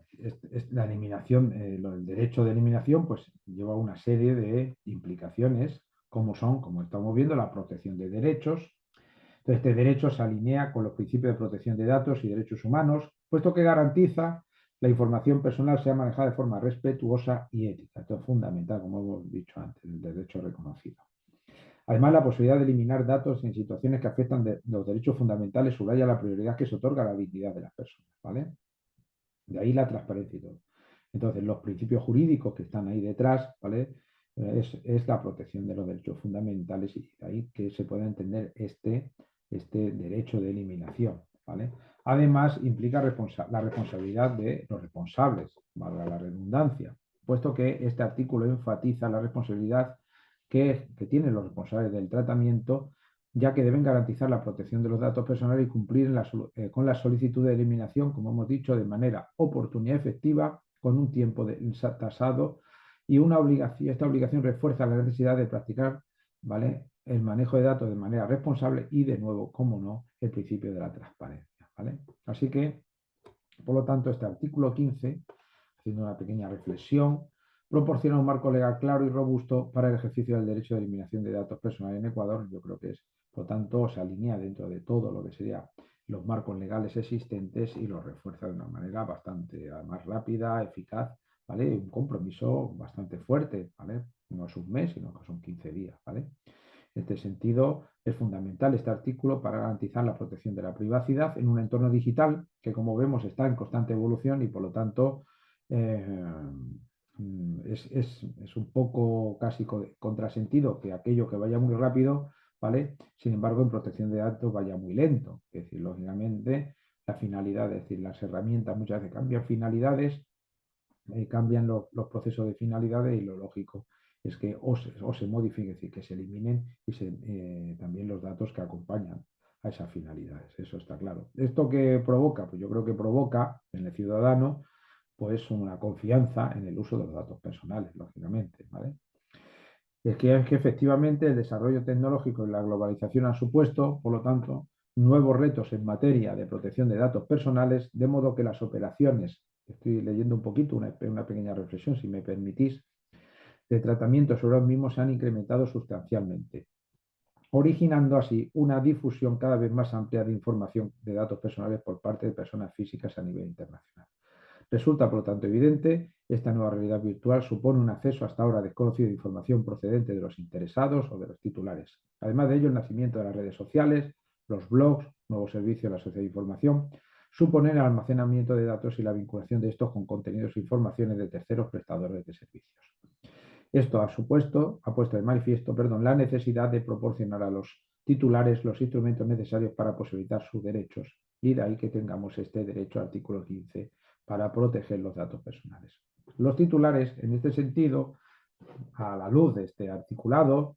[SPEAKER 1] eliminación, el derecho de eliminación, pues lleva una serie de implicaciones, como son, como estamos viendo, la protección de derechos. Entonces, este derecho se alinea con los principios de protección de datos y derechos humanos, puesto que garantiza la información personal sea manejada de forma respetuosa y ética. Esto es fundamental, como hemos dicho antes, el derecho reconocido. Además, la posibilidad de eliminar datos en situaciones que afectan los derechos fundamentales subraya la prioridad que se otorga a la dignidad de las personas, ¿vale? De ahí la transparencia y todo. Entonces, los principios jurídicos que están ahí detrás, ¿vale? Es la protección de los derechos fundamentales y de ahí que se pueda entender este derecho de eliminación, ¿vale? Además, implica la responsabilidad de los responsables, valga la redundancia, puesto que este artículo enfatiza la responsabilidad que tienen los responsables del tratamiento ya que deben garantizar la protección de los datos personales y cumplir con la solicitud de eliminación, como hemos dicho, de manera oportuna y efectiva, con un tiempo tasado y esta obligación refuerza la necesidad de practicar, ¿vale?, el manejo de datos de manera responsable y, de nuevo, como no, el principio de la transparencia, ¿vale? Así que, por lo tanto, este artículo 15, haciendo una pequeña reflexión, proporciona un marco legal claro y robusto para el ejercicio del derecho de eliminación de datos personales en Ecuador. Yo creo que por lo tanto, se alinea dentro de todo lo que serían los marcos legales existentes y los refuerza de una manera bastante más rápida, eficaz, ¿vale? Un compromiso bastante fuerte, ¿vale? No es un mes, sino que son 15 días, ¿vale? En este sentido, es fundamental este artículo para garantizar la protección de la privacidad en un entorno digital que, como vemos, está en constante evolución y, por lo tanto, es un poco casi contrasentido que aquello que vaya muy rápido, ¿vale? Sin embargo, en protección de datos vaya muy lento. Es decir, lógicamente, la finalidad, es decir, las herramientas muchas veces cambian finalidades, cambian los procesos de finalidades y lo lógico es que o se modifiquen, es decir, que se eliminen y también los datos que acompañan a esas finalidades. Eso está claro. ¿Esto qué provoca? Pues yo creo que provoca en el ciudadano pues una confianza en el uso de los datos personales, lógicamente, ¿vale? Es que efectivamente el desarrollo tecnológico y la globalización han supuesto, por lo tanto, nuevos retos en materia de protección de datos personales, de modo que las operaciones, estoy leyendo un poquito, una pequeña reflexión, si me permitís, de tratamiento sobre los mismos se han incrementado sustancialmente, originando así una difusión cada vez más amplia de información de datos personales por parte de personas físicas a nivel internacional. Resulta, por lo tanto, evidente, esta nueva realidad virtual supone un acceso hasta ahora desconocido de información procedente de los interesados o de los titulares. Además de ello, el nacimiento de las redes sociales, los blogs, nuevos servicios de la sociedad de información, suponen el almacenamiento de datos y la vinculación de estos con contenidos e informaciones de terceros prestadores de servicios. Esto ha puesto de manifiesto, la necesidad de proporcionar a los titulares los instrumentos necesarios para posibilitar sus derechos, y de ahí que tengamos este derecho artículo 15 para proteger los datos personales. Los titulares, en este sentido, a la luz de este articulado,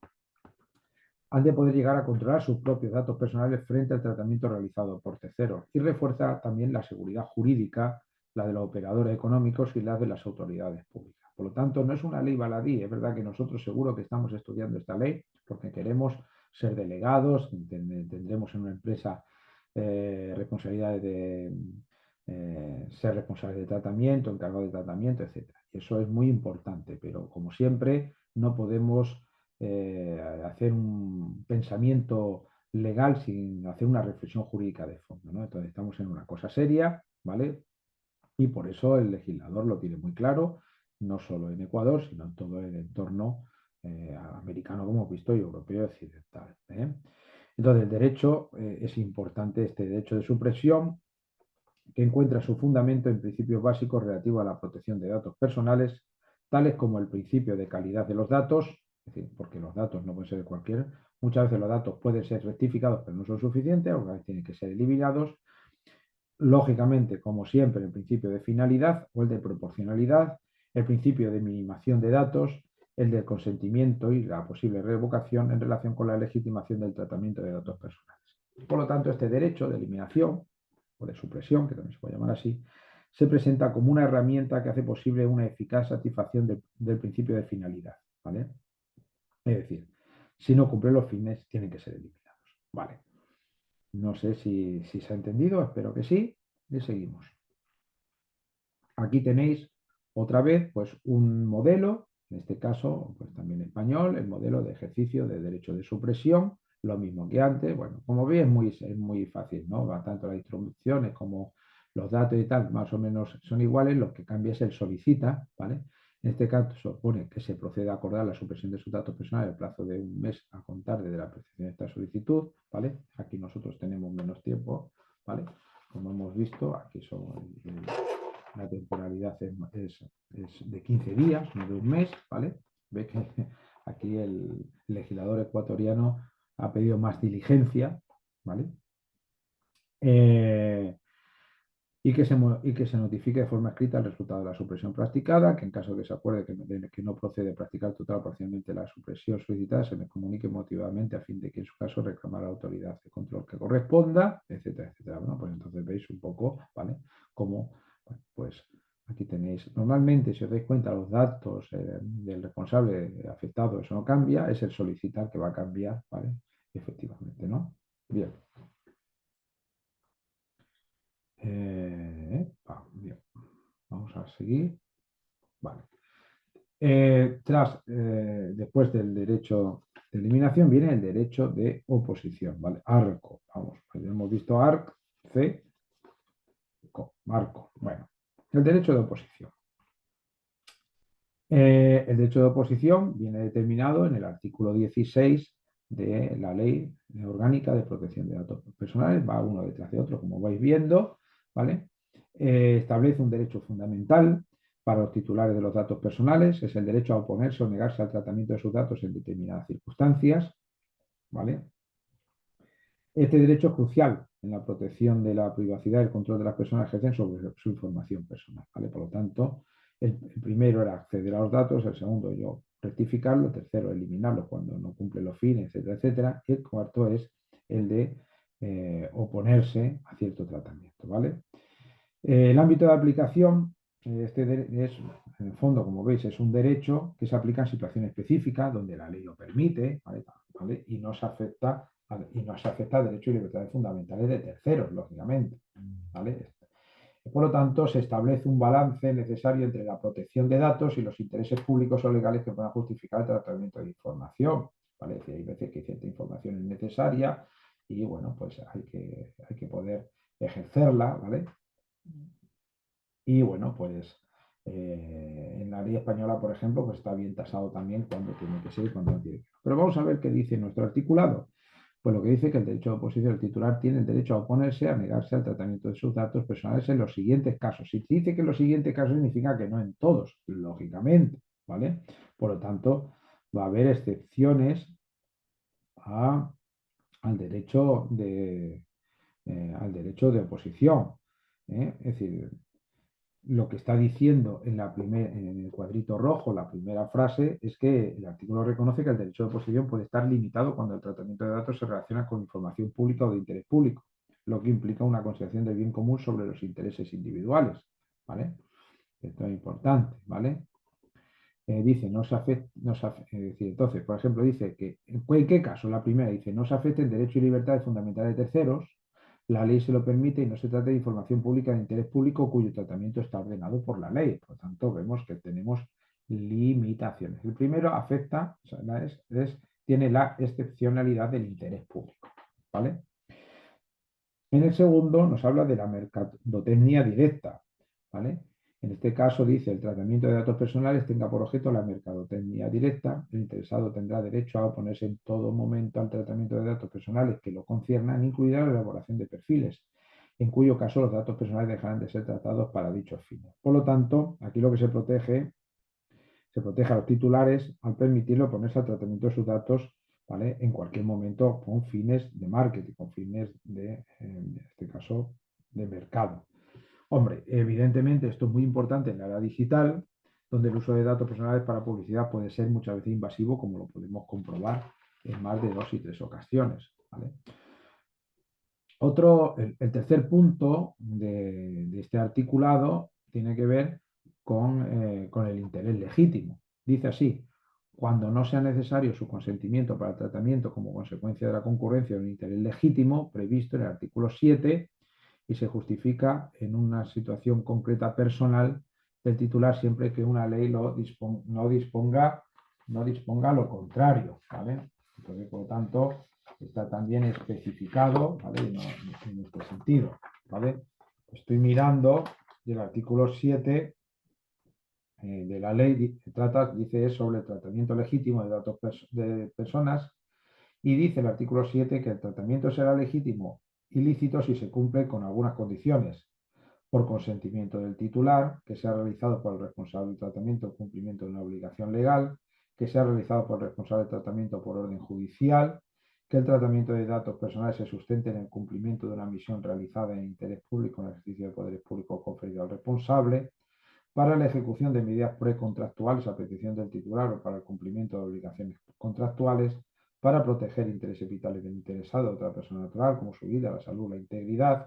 [SPEAKER 1] han de poder llegar a controlar sus propios datos personales frente al tratamiento realizado por terceros, y refuerza también la seguridad jurídica, la de los operadores económicos y la de las autoridades públicas. Por lo tanto, no es una ley baladí. Es verdad que nosotros seguro que estamos estudiando esta ley porque queremos ser delegados, tendremos en una empresa responsabilidades de ser responsables de tratamiento, encargado de tratamiento, etc. Y eso es muy importante, pero como siempre no podemos hacer un pensamiento legal sin hacer una reflexión jurídica de fondo, ¿no? Entonces estamos en una cosa seria, ¿vale? Y por eso el legislador lo tiene muy claro, no solo en Ecuador, sino en todo el entorno americano, como hemos visto, y europeo y occidental, ¿eh? Entonces, el derecho es importante, este derecho de supresión, que encuentra su fundamento en principios básicos relativos a la protección de datos personales, tales como el principio de calidad de los datos, es decir, porque los datos no pueden ser de cualquier, muchas veces los datos pueden ser rectificados, pero no son suficientes, algunas veces tienen que ser eliminados. Lógicamente, como siempre, el principio de finalidad o el de proporcionalidad, el principio de minimización de datos, el del consentimiento y la posible revocación en relación con la legitimación del tratamiento de datos personales. Por lo tanto, este derecho de eliminación o de supresión, que también se puede llamar así, se presenta como una herramienta que hace posible una eficaz satisfacción del principio de finalidad, ¿vale? Es decir, si no cumplen los fines, tienen que ser eliminados, ¿vale? No sé si se ha entendido, espero que sí, y seguimos. Aquí tenéis otra vez pues un modelo, en este caso pues también español, el modelo de ejercicio de derecho de supresión, lo mismo que antes. Bueno, como veis es muy fácil, ¿no? Tanto las instrucciones como los datos y tal, más o menos son iguales, lo que cambia es el solicita, ¿vale? En este caso supone que se procede a acordar la supresión de sus datos personales en el plazo de un mes a contar desde la percepción de esta solicitud, ¿vale? Aquí nosotros tenemos menos tiempo, ¿vale? Como hemos visto, aquí son la temporalidad es de 15 días, no de un mes, ¿vale? Ve que aquí el legislador ecuatoriano ha pedido más diligencia, ¿vale? y que se notifique de forma escrita el resultado de la supresión practicada, que en caso de que se acuerde que no procede practicar total o parcialmente la supresión solicitada, se me comunique motivadamente a fin de que en su caso reclamar a la autoridad de control que corresponda, etcétera, etcétera. Bueno, pues entonces veis un poco, ¿vale? Cómo, bueno, pues aquí tenéis, normalmente si os dais cuenta los datos del responsable afectado, eso no cambia, es el solicitar que va a cambiar, ¿vale? Efectivamente, ¿no? Bien. Bien. Vamos a seguir. Vale. Después del derecho de eliminación viene el derecho de oposición, ¿vale? Arco, vamos, pues hemos visto arc, C, marco. Bueno, el derecho de oposición. El derecho de oposición viene determinado en el artículo 16 de la Ley Orgánica de Protección de Datos Personales, va uno detrás de otro, como vais viendo, ¿vale? Establece un derecho fundamental para los titulares de los datos personales, es el derecho a oponerse o negarse al tratamiento de sus datos en determinadas circunstancias, ¿vale? Este derecho es crucial en la protección de la privacidad y el control de las personas que ejercen sobre su información personal, ¿vale? Por lo tanto, el primero era acceder a los datos, el segundo yo rectificarlo, el tercero eliminarlo cuando no cumple los fines, etcétera, etcétera, y el cuarto es el de oponerse a cierto tratamiento, ¿vale? El ámbito de aplicación, es, en el fondo, como veis, es un derecho que se aplica en situaciones específicas donde la ley lo permite, ¿vale? ¿Vale? Y no se afecta a derechos y libertades fundamentales de terceros, lógicamente, ¿vale? Por lo tanto, se establece un balance necesario entre la protección de datos y los intereses públicos o legales que puedan justificar el tratamiento de información, ¿vale? Es decir, hay veces que cierta información es necesaria y, bueno, pues hay que poder ejercerla, ¿vale? Y bueno, pues en la ley española, por ejemplo, pues está bien tasado también cuándo tiene que ser y cuándo no tiene que ser. Pero vamos a ver qué dice nuestro articulado. Pues lo que dice que el derecho de oposición, el titular tiene el derecho a oponerse, a negarse al tratamiento de sus datos personales en los siguientes casos. Si dice que en los siguientes casos significa que no en todos, lógicamente, ¿vale? Por lo tanto, va a haber excepciones al al derecho de oposición. Es decir, lo que está diciendo en el cuadrito rojo, la primera frase, es que el artículo reconoce que el derecho de oposición puede estar limitado cuando el tratamiento de datos se relaciona con información pública o de interés público, lo que implica una consideración del bien común sobre los intereses individuales, ¿vale? Esto es importante, ¿vale? Dice, es decir, entonces, por ejemplo, dice que, ¿en qué caso? La primera dice, no se afecten derechos y libertades fundamentales de terceros, la ley se lo permite y no se trata de información pública de interés público cuyo tratamiento está ordenado por la ley. Por lo tanto, vemos que tenemos limitaciones. El primero afecta, o sea, tiene la excepcionalidad del interés público, ¿vale? En el segundo nos habla de la mercadotecnia directa, ¿vale? En este caso dice el tratamiento de datos personales tenga por objeto la mercadotecnia directa. El interesado tendrá derecho a oponerse en todo momento al tratamiento de datos personales que lo conciernan, incluida la elaboración de perfiles, en cuyo caso los datos personales dejarán de ser tratados para dichos fines. Por lo tanto, aquí lo que se protege a los titulares al permitirle oponerse al tratamiento de sus datos, ¿vale? En cualquier momento con fines de marketing, con fines en este caso, de mercado. Hombre, evidentemente esto es muy importante en la era digital, donde el uso de datos personales para publicidad puede ser muchas veces invasivo, como lo podemos comprobar en más de 2 y 3 ocasiones, ¿vale? El tercer punto de este articulado tiene que ver con el interés legítimo. Dice así, cuando no sea necesario su consentimiento para el tratamiento como consecuencia de la concurrencia de un interés legítimo previsto en el artículo 7 y se justifica en una situación concreta personal del titular siempre que una ley no disponga lo contrario, ¿vale? Entonces, por lo tanto, está también especificado, ¿vale? En este sentido, ¿vale? Estoy mirando del artículo 7 de la ley, dice sobre el tratamiento legítimo de datos de personas y dice el artículo 7 que el tratamiento será legítimo ilícito si se cumple con algunas condiciones. Por consentimiento del titular, que sea realizado por el responsable del tratamiento en cumplimiento de una obligación legal, que sea realizado por el responsable del tratamiento por orden judicial, que el tratamiento de datos personales se sustente en el cumplimiento de una misión realizada en interés público en el ejercicio de poderes públicos conferido al responsable, para la ejecución de medidas precontractuales a petición del titular o para el cumplimiento de obligaciones contractuales, para proteger intereses vitales del interesado de otra persona natural, como su vida, la salud, la integridad,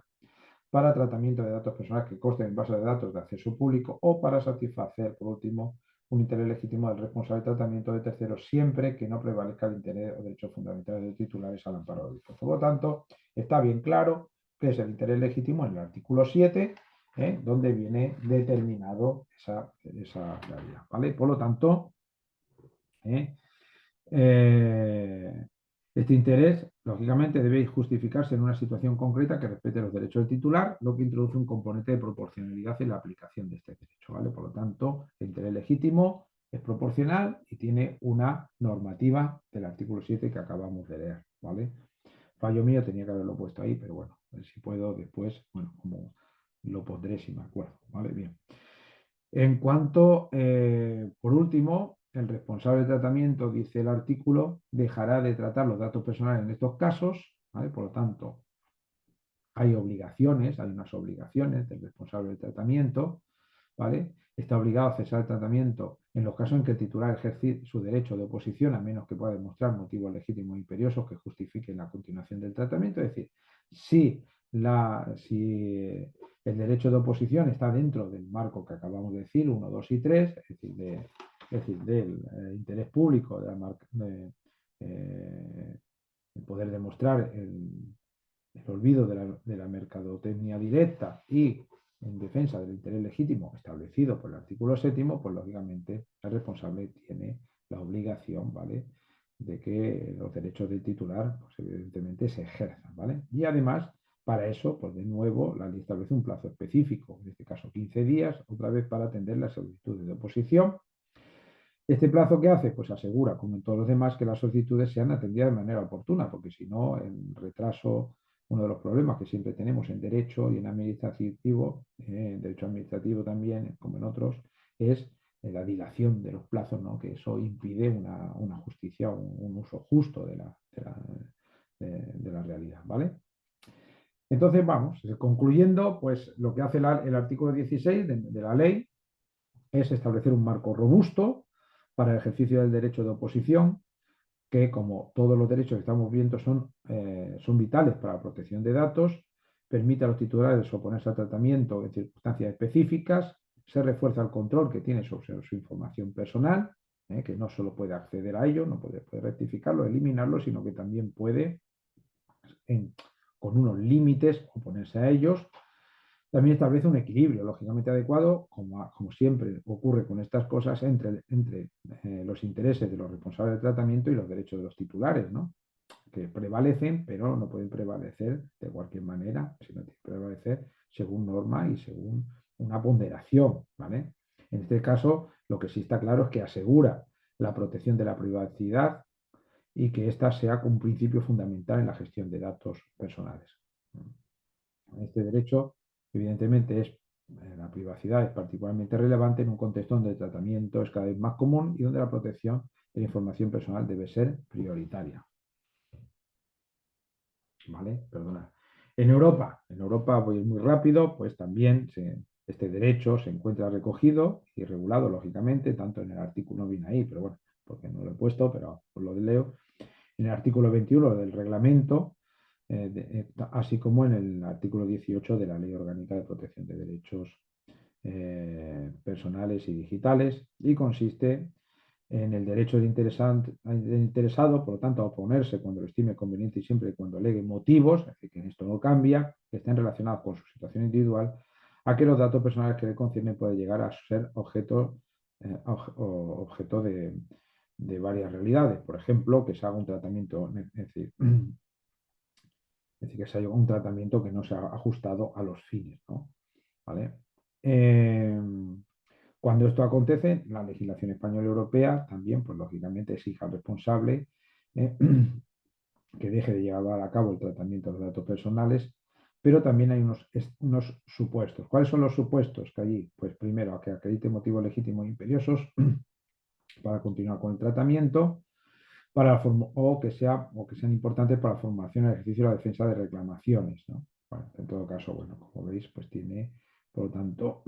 [SPEAKER 1] para tratamiento de datos personales que consten en bases de datos de acceso público o para satisfacer, por último, un interés legítimo del responsable de tratamiento de terceros, siempre que no prevalezca el interés o derechos fundamentales de titulares al amparo del mismo. Por lo tanto, está bien claro que es el interés legítimo en el artículo 7, donde viene determinado esa realidad, ¿vale? Por lo tanto, este interés, lógicamente, debe justificarse en una situación concreta que respete los derechos del titular, lo que introduce un componente de proporcionalidad en la aplicación de este derecho, ¿vale? Por lo tanto, el interés legítimo es proporcional y tiene una normativa del artículo 7 que acabamos de leer, ¿vale? Fallo mío, tenía que haberlo puesto ahí, pero bueno, a ver si puedo después, bueno, como lo pondré si me acuerdo, ¿vale? Bien. En cuanto, por último, el responsable de tratamiento, dice el artículo, dejará de tratar los datos personales en estos casos, ¿vale? Por lo tanto, hay unas obligaciones del responsable de tratamiento, ¿vale? Está obligado a cesar el tratamiento en los casos en que el titular ejerce su derecho de oposición, a menos que pueda demostrar motivos legítimos e imperiosos que justifiquen la continuación del tratamiento. Es decir, si el derecho de oposición está dentro del marco que acabamos de decir, 1, 2 y 3, es decir, del interés público, el poder demostrar el olvido de la mercadotecnia directa y en defensa del interés legítimo establecido por el artículo 7, pues lógicamente el responsable tiene la obligación, ¿vale?, de que los derechos del titular, pues evidentemente se ejerzan, ¿vale? Y además, para eso, pues de nuevo, la ley establece un plazo específico, en este caso 15 días, otra vez para atender las solicitudes de oposición. ¿Este plazo qué hace? Pues asegura, como en todos los demás, que las solicitudes sean atendidas de manera oportuna, porque si no, el retraso, uno de los problemas que siempre tenemos en derecho y en derecho administrativo también, como en otros, es la dilación de los plazos, ¿no? Que eso impide una justicia, un uso justo de la realidad, ¿vale? Entonces, vamos, concluyendo, pues lo que hace el artículo 16 de la ley es establecer un marco robusto para el ejercicio del derecho de oposición, que como todos los derechos que estamos viendo son vitales para la protección de datos, permite a los titulares oponerse al tratamiento en circunstancias específicas, se refuerza el control que tiene sobre su información personal, que no solo puede acceder a ello, no puede rectificarlo, eliminarlo, sino que también puede, con unos límites, oponerse a ellos. También establece un equilibrio lógicamente adecuado, como siempre ocurre con estas cosas, entre los intereses de los responsables de tratamiento y los derechos de los titulares, ¿no? Que prevalecen, pero no pueden prevalecer de cualquier manera, sino que prevalecer según norma y según una ponderación, ¿vale? En este caso, lo que sí está claro es que asegura la protección de la privacidad y que ésta sea un principio fundamental en la gestión de datos personales. Este derecho, evidentemente, la privacidad es particularmente relevante en un contexto donde el tratamiento es cada vez más común y donde la protección de la información personal debe ser prioritaria. ¿Vale? Perdona. En Europa, voy muy rápido, pues también este derecho se encuentra recogido y regulado, lógicamente, tanto en el artículo, no viene ahí, pero bueno, porque no lo he puesto, pero os lo leo, en el artículo 21 del reglamento, así como en el artículo 18 de la Ley Orgánica de Protección de Derechos Personales y Digitales, y consiste en el derecho del interesado, por lo tanto, a oponerse cuando lo estime conveniente y siempre y cuando alegue motivos, es decir, que en esto no cambia, que estén relacionados con su situación individual, a que los datos personales que le conciernen pueden llegar a ser objeto de varias realidades. Por ejemplo, que se haga un tratamiento, es decir, que se haga un tratamiento que no se ha ajustado a los fines, ¿no? ¿Vale? Cuando esto acontece, la legislación española y europea también, pues lógicamente, exige al responsable que deje de llevar a cabo el tratamiento de los datos personales, pero también hay unos supuestos. ¿Cuáles son los supuestos que allí? Pues primero, a que acredite motivos legítimos e imperiosos para continuar con el tratamiento. o que sean importantes para la formulación, el ejercicio y la defensa de reclamaciones, ¿no? Bueno, en todo caso, bueno, como veis, pues tiene, por lo tanto,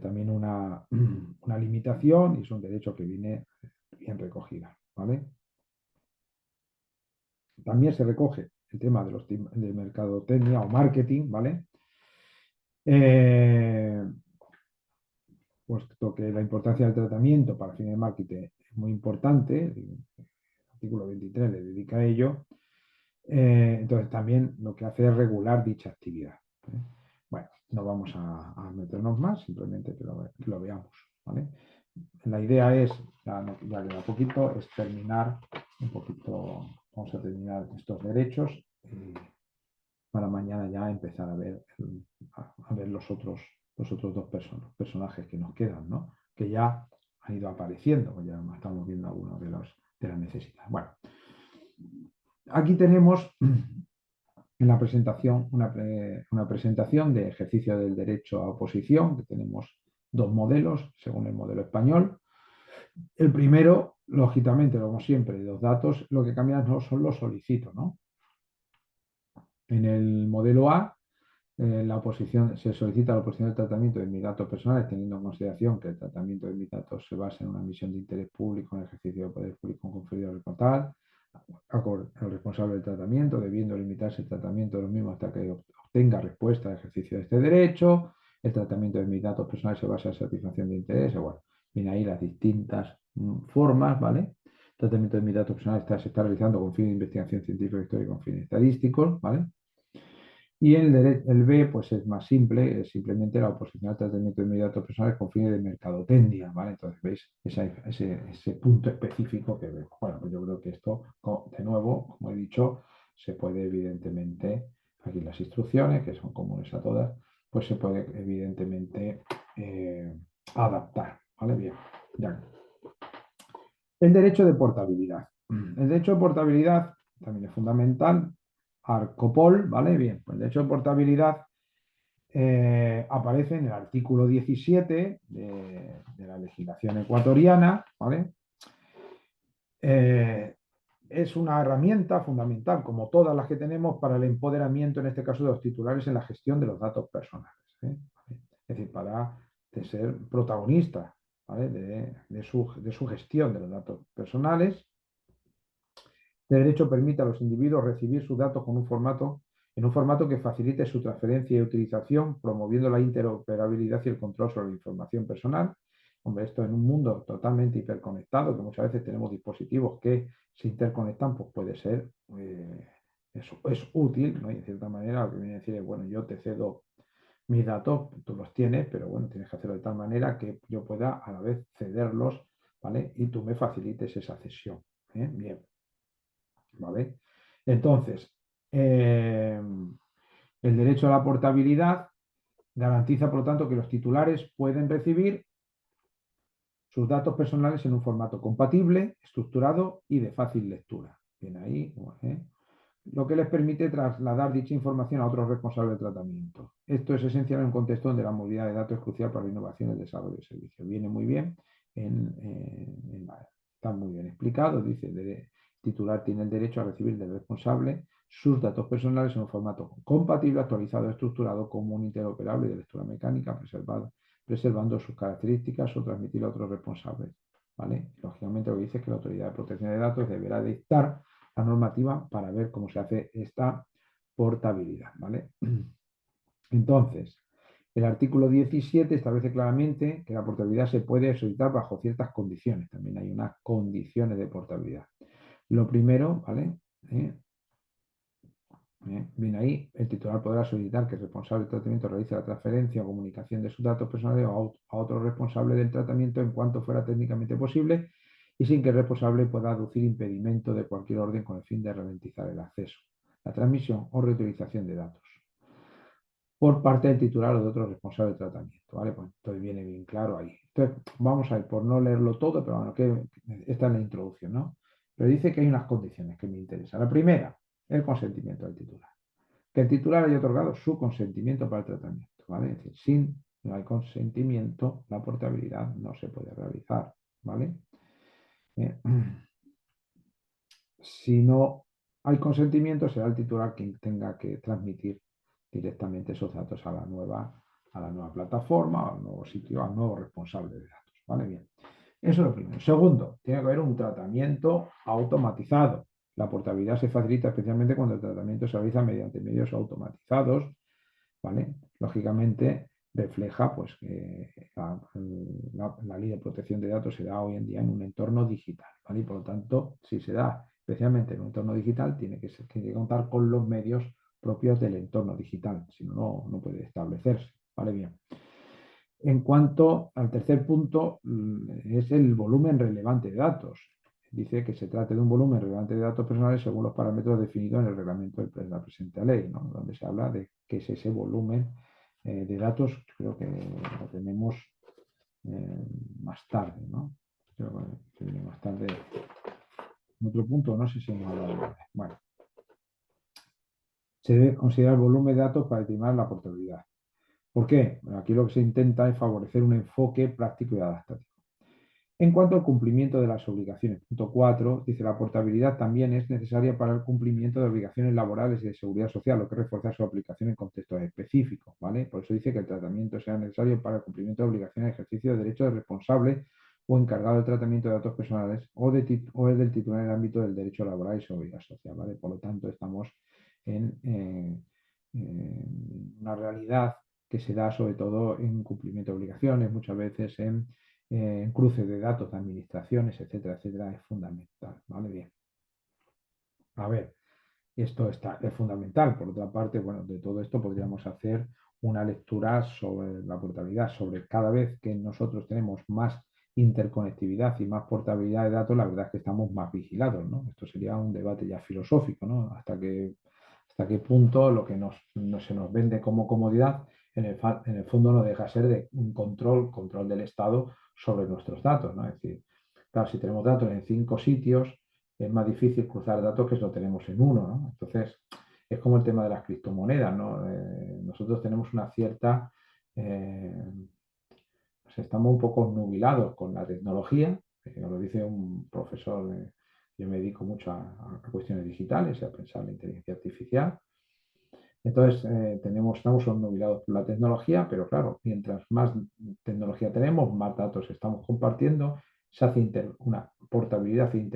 [SPEAKER 1] también una limitación y es un derecho que viene bien recogida, ¿vale? También se recoge el tema de mercadotecnia o marketing, ¿vale? Puesto que la importancia del tratamiento para fines de marketing es muy importante, el artículo 23 le dedica a ello, entonces también lo que hace es regular dicha actividad. Bueno, no vamos a meternos más, simplemente que lo veamos, ¿vale? La idea es, ya queda poquito, es terminar un poquito, vamos a terminar estos derechos para mañana ya empezar a ver los otros dos personajes que nos quedan, ¿no? Que ya han ido apareciendo, ya estamos viendo algunos de las necesidades. Bueno, aquí tenemos en la presentación una presentación de ejercicio del derecho a oposición, que tenemos dos modelos según el modelo español. El primero, lógicamente, como siempre, los datos, lo que cambian no son los solicitos, ¿no? En el modelo A, se solicita la oposición del tratamiento de mis datos personales, teniendo en consideración que el tratamiento de mis datos se basa en una misión de interés público en el ejercicio de poder público conferido al al responsable del tratamiento, debiendo limitarse el tratamiento de los mismos hasta que obtenga respuesta al ejercicio de este derecho. El tratamiento de mis datos personales se basa en satisfacción de intereses. Bueno, vienen ahí las distintas formas, ¿vale? El tratamiento de mis datos personales se está realizando con fines de investigación científica, histórica, con fines estadísticos, ¿vale? Y el B, pues es más simple, es simplemente la oposición al tratamiento de mis datos personales con fines de mercadotecnia, ¿vale? Entonces, ¿veis? Ese punto específico que veo. Bueno, pues yo creo que esto, de nuevo, como he dicho, se puede evidentemente, aquí las instrucciones, que son comunes a todas, pues se puede evidentemente adaptar, ¿vale? Bien, ya. El derecho de portabilidad. El derecho de portabilidad también es fundamental. Arcopol, ¿vale? Bien, pues el derecho de portabilidad aparece en el artículo 17 de la legislación ecuatoriana, ¿vale? Es una herramienta fundamental, como todas las que tenemos, para el empoderamiento, en este caso, de los titulares en la gestión de los datos personales. ¿Vale? Es decir, para ser protagonistas, ¿vale? de su gestión de los datos personales. El derecho permite a los individuos recibir sus datos en un formato que facilite su transferencia y utilización, promoviendo la interoperabilidad y el control sobre la información personal. Hombre, esto en un mundo totalmente hiperconectado, que muchas veces tenemos dispositivos que se interconectan, pues puede ser, es útil, ¿no? Y en cierta manera lo que viene a decir es, bueno, yo te cedo mis datos, tú los tienes, pero bueno, tienes que hacerlo de tal manera que yo pueda a la vez cederlos, ¿vale? Y tú me facilites esa cesión. Bien. ¿Vale? Entonces, el derecho a la portabilidad garantiza, por lo tanto, que los titulares pueden recibir sus datos personales en un formato compatible, estructurado y de fácil lectura. Bien ahí, lo que les permite trasladar dicha información a otros responsables de tratamiento. Esto es esencial en un contexto donde la movilidad de datos es crucial para la innovación y el desarrollo de servicios. Viene muy bien, está muy bien explicado, dice, el titular tiene el derecho a recibir del responsable sus datos personales en un formato compatible, actualizado, estructurado, común, interoperable de lectura mecánica, preservando sus características o transmitirlo a otros responsables. ¿Vale? Lógicamente lo que dice es que la Autoridad de Protección de Datos deberá dictar la normativa para ver cómo se hace esta portabilidad, ¿vale? Entonces, el artículo 17 establece claramente que la portabilidad se puede solicitar bajo ciertas condiciones. También hay unas condiciones de portabilidad. Lo primero, ¿vale? Bien ahí, el titular podrá solicitar que el responsable del tratamiento realice la transferencia o comunicación de sus datos personales a otro responsable del tratamiento en cuanto fuera técnicamente posible y sin que el responsable pueda aducir impedimento de cualquier orden con el fin de ralentizar el acceso, la transmisión o reutilización de datos por parte del titular o de otro responsable del tratamiento. ¿Vale? Pues entonces viene bien claro ahí. Entonces, vamos a ir por no leerlo todo, pero bueno, esta es la introducción, ¿no? Pero dice que hay unas condiciones que me interesan. La primera, el consentimiento del titular. Que el titular haya otorgado su consentimiento para el tratamiento, ¿vale? Es decir, sin no hay consentimiento, la portabilidad no se puede realizar, ¿vale? ¿eh? Si no hay consentimiento, será el titular quien tenga que transmitir directamente esos datos a la nueva plataforma, al nuevo sitio, al nuevo responsable de datos. ¿Vale? Bien. Eso es lo primero. Segundo, tiene que haber un tratamiento automatizado. La portabilidad se facilita especialmente cuando el tratamiento se realiza mediante medios automatizados, ¿vale? Lógicamente refleja pues, que la ley de protección de datos se da hoy en día en un entorno digital, ¿vale? Y por lo tanto, si se da especialmente en un entorno digital, tiene que contar con los medios propios del entorno digital, si no, no puede establecerse, ¿vale? Bien. En cuanto al tercer punto, es el volumen relevante de datos. Dice que se trata de un volumen relevante de datos personales según los parámetros definidos en el reglamento de la presente ley, ¿no? Donde se habla de qué es ese volumen de datos. Creo que lo tenemos más tarde, ¿no? Creo que viene más tarde. En otro punto, no sé si hemos hablado de. Bueno, se debe considerar el volumen de datos para estimar la portabilidad. ¿Por qué? Bueno, aquí lo que se intenta es favorecer un enfoque práctico y adaptativo. En cuanto al cumplimiento de las obligaciones, punto 4, dice la portabilidad también es necesaria para el cumplimiento de obligaciones laborales y de seguridad social, lo que refuerza su aplicación en contextos específicos, ¿vale? Por eso dice que el tratamiento sea necesario para el cumplimiento de obligaciones de ejercicio de derechos del responsable o encargado del tratamiento de datos personales o el del titular en el ámbito del derecho laboral y seguridad social, ¿vale? Por lo tanto, estamos en una realidad que se da sobre todo en cumplimiento de obligaciones, muchas veces en cruce de datos de administraciones, etcétera, etcétera, es fundamental. ¿Vale? Bien. A ver, esto es fundamental. Por otra parte, bueno, de todo esto podríamos hacer una lectura sobre la portabilidad, sobre cada vez que nosotros tenemos más interconectividad y más portabilidad de datos, la verdad es que estamos más vigilados, ¿no? Esto sería un debate ya filosófico, ¿no? Hasta qué punto lo que se nos vende como comodidad, en el fondo no deja de ser de un control del Estado sobre nuestros datos, ¿no? Es decir, claro, si tenemos datos en 5 sitios, es más difícil cruzar datos que si lo tenemos en uno, ¿no? Entonces, es como el tema de las criptomonedas, ¿no? Nosotros tenemos una cierta, pues estamos un poco nubilados con la tecnología, nos lo dice un profesor, yo me dedico mucho a cuestiones digitales y a pensar en la inteligencia artificial. Entonces, estamos nubilados por la tecnología, pero claro, mientras más tecnología tenemos, más datos estamos compartiendo, se hace una portabilidad e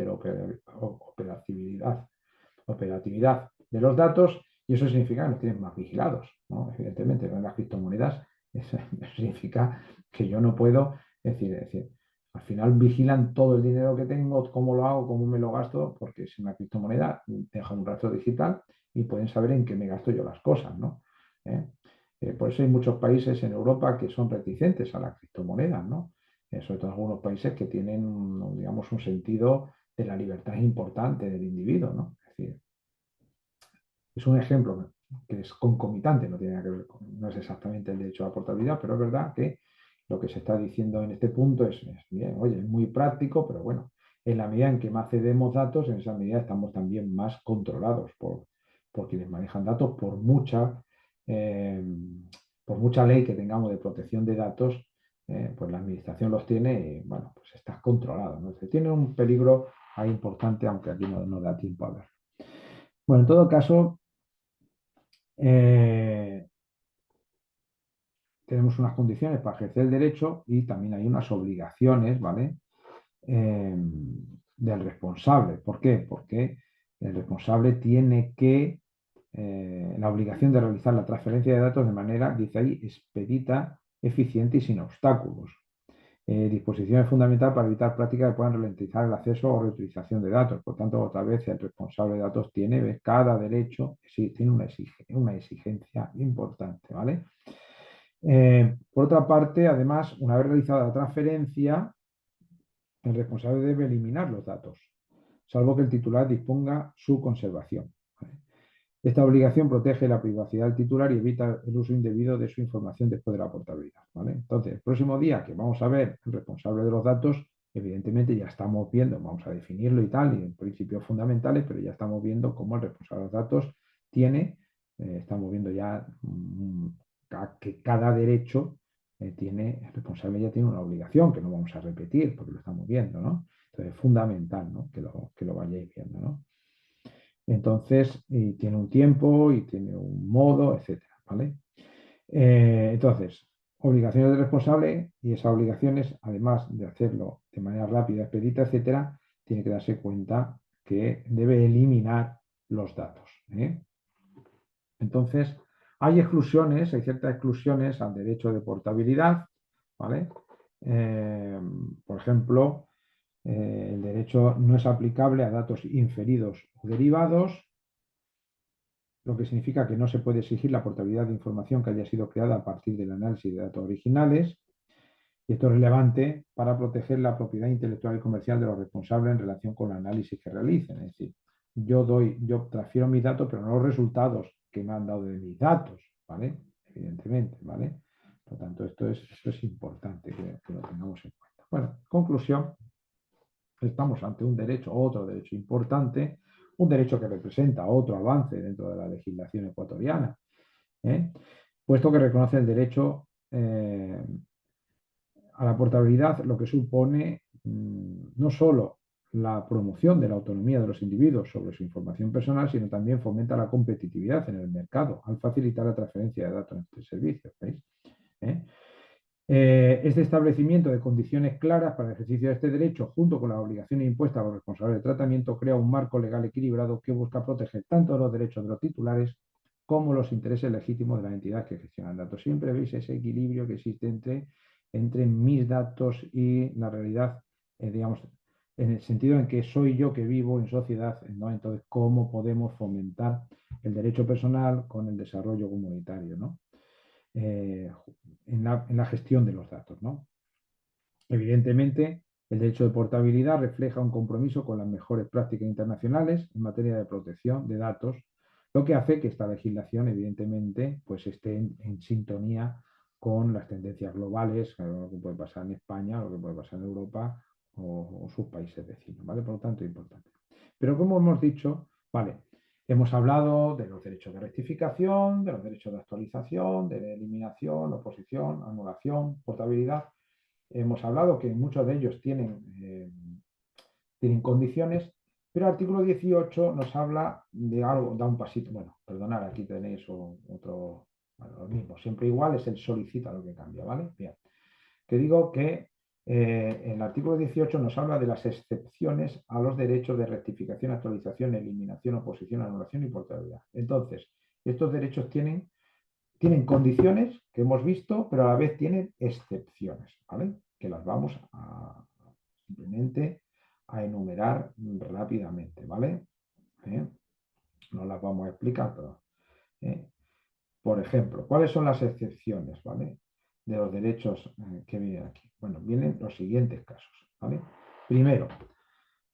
[SPEAKER 1] operatividad de los datos y eso significa que nos tienen más vigilados, ¿no? Evidentemente, en las criptomonedas eso significa que yo no puedo, es decir, al final vigilan todo el dinero que tengo, cómo lo hago, cómo me lo gasto, porque si una criptomoneda deja un rastro digital y pueden saber en qué me gasto yo las cosas, ¿no? ¿Eh? Por eso hay muchos países en Europa que son reticentes a las criptomonedas, ¿no? Sobre todo algunos países que tienen, digamos, un sentido de la libertad importante del individuo, ¿no? Es decir, es un ejemplo que es concomitante, no tiene nada que ver no es exactamente el derecho a la portabilidad, pero es verdad que lo que se está diciendo en este punto es bien, oye, es muy práctico, pero bueno, en la medida en que más cedemos datos, en esa medida estamos también más controlados por quienes manejan datos, eh, por mucha ley que tengamos de protección de datos, pues la administración los tiene y bueno, pues está controlado, ¿no? Tiene un peligro ahí importante, aunque aquí no da tiempo a ver. Bueno, en todo caso, eh, tenemos unas condiciones para ejercer el derecho y también hay unas obligaciones, ¿vale? Del responsable. ¿Por qué? Porque el responsable tiene la obligación de realizar la transferencia de datos de manera, dice ahí, expedita, eficiente y sin obstáculos. Disposición es fundamental para evitar prácticas que puedan ralentizar el acceso o reutilización de datos. Por tanto, otra vez, el responsable de datos tiene cada derecho, sí, tiene una exigencia importante, ¿vale? Por otra parte, además, una vez realizada la transferencia, el responsable debe eliminar los datos, salvo que el titular disponga su conservación, ¿vale? Esta obligación protege la privacidad del titular y evita el uso indebido de su información después de la portabilidad, ¿vale? Entonces, el próximo día que vamos a ver el responsable de los datos, evidentemente ya estamos viendo, vamos a definirlo y tal, y en principios fundamentales, pero ya estamos viendo cómo el responsable de los datos estamos viendo ya que cada derecho el responsable ya tiene una obligación, que no vamos a repetir porque lo estamos viendo, ¿no? Entonces es fundamental, ¿no? Que lo vayáis viendo, ¿no? Entonces, y tiene un tiempo y tiene un modo, etcétera, ¿vale? Entonces, obligaciones del responsable y esas obligaciones, además de hacerlo de manera rápida, expedita, etcétera, tiene que darse cuenta que debe eliminar los datos, ¿eh? Entonces, hay exclusiones, hay ciertas exclusiones al derecho de portabilidad, ¿vale? Eh, por ejemplo, el derecho no es aplicable a datos inferidos o derivados, lo que significa que no se puede exigir la portabilidad de información que haya sido creada a partir del análisis de datos originales. Y esto es relevante para proteger la propiedad intelectual y comercial de los responsables en relación con el análisis que realicen. Es decir, yo transfiero mis datos, pero no los resultados que me han dado de mis datos, ¿vale? Evidentemente, ¿vale? Por lo tanto, esto es importante que lo tengamos en cuenta. Bueno, conclusión, estamos ante un derecho, otro derecho importante, un derecho que representa otro avance dentro de la legislación ecuatoriana, ¿eh? Puesto que reconoce el derecho a la portabilidad, lo que supone no solo la promoción de la autonomía de los individuos sobre su información personal, sino también fomenta la competitividad en el mercado al facilitar la transferencia de datos entre servicios. ¿Veis? ¿Eh? Este establecimiento de condiciones claras para el ejercicio de este derecho, junto con las obligaciones impuestas a los responsables de tratamiento, crea un marco legal equilibrado que busca proteger tanto los derechos de los titulares como los intereses legítimos de la entidad que gestiona el dato. Siempre veis ese equilibrio que existe entre mis datos y la realidad, digamos, en el sentido en que soy yo que vivo en sociedad, ¿no? Entonces, ¿cómo podemos fomentar el derecho personal con el desarrollo comunitario, ¿no? En la gestión de los datos, ¿no? Evidentemente, el derecho de portabilidad refleja un compromiso con las mejores prácticas internacionales en materia de protección de datos, lo que hace que esta legislación, evidentemente, pues esté en sintonía con las tendencias globales, lo que puede pasar en España, lo que puede pasar en Europa o sus países vecinos, ¿vale? Por lo tanto, importante. Pero como hemos dicho, vale, hemos hablado de los derechos de rectificación, de los derechos de actualización, de eliminación, oposición, anulación, portabilidad. Hemos hablado que muchos de ellos tienen condiciones, pero el artículo 18 nos habla de algo, da un pasito. Bueno, perdonad, aquí tenéis otro, bueno, lo mismo, siempre igual, es el solicita lo que cambia, ¿vale? Bien, que digo que el artículo 18 nos habla de las excepciones a los derechos de rectificación, actualización, eliminación, oposición, anulación y portabilidad. Entonces, estos derechos tienen condiciones que hemos visto, pero a la vez tienen excepciones, ¿vale? Que las vamos simplemente a enumerar rápidamente, ¿vale? No las vamos a explicar, pero, por ejemplo, ¿cuáles son las excepciones, ¿vale? De los derechos que vienen aquí. Bueno, vienen los siguientes casos, ¿vale? Primero,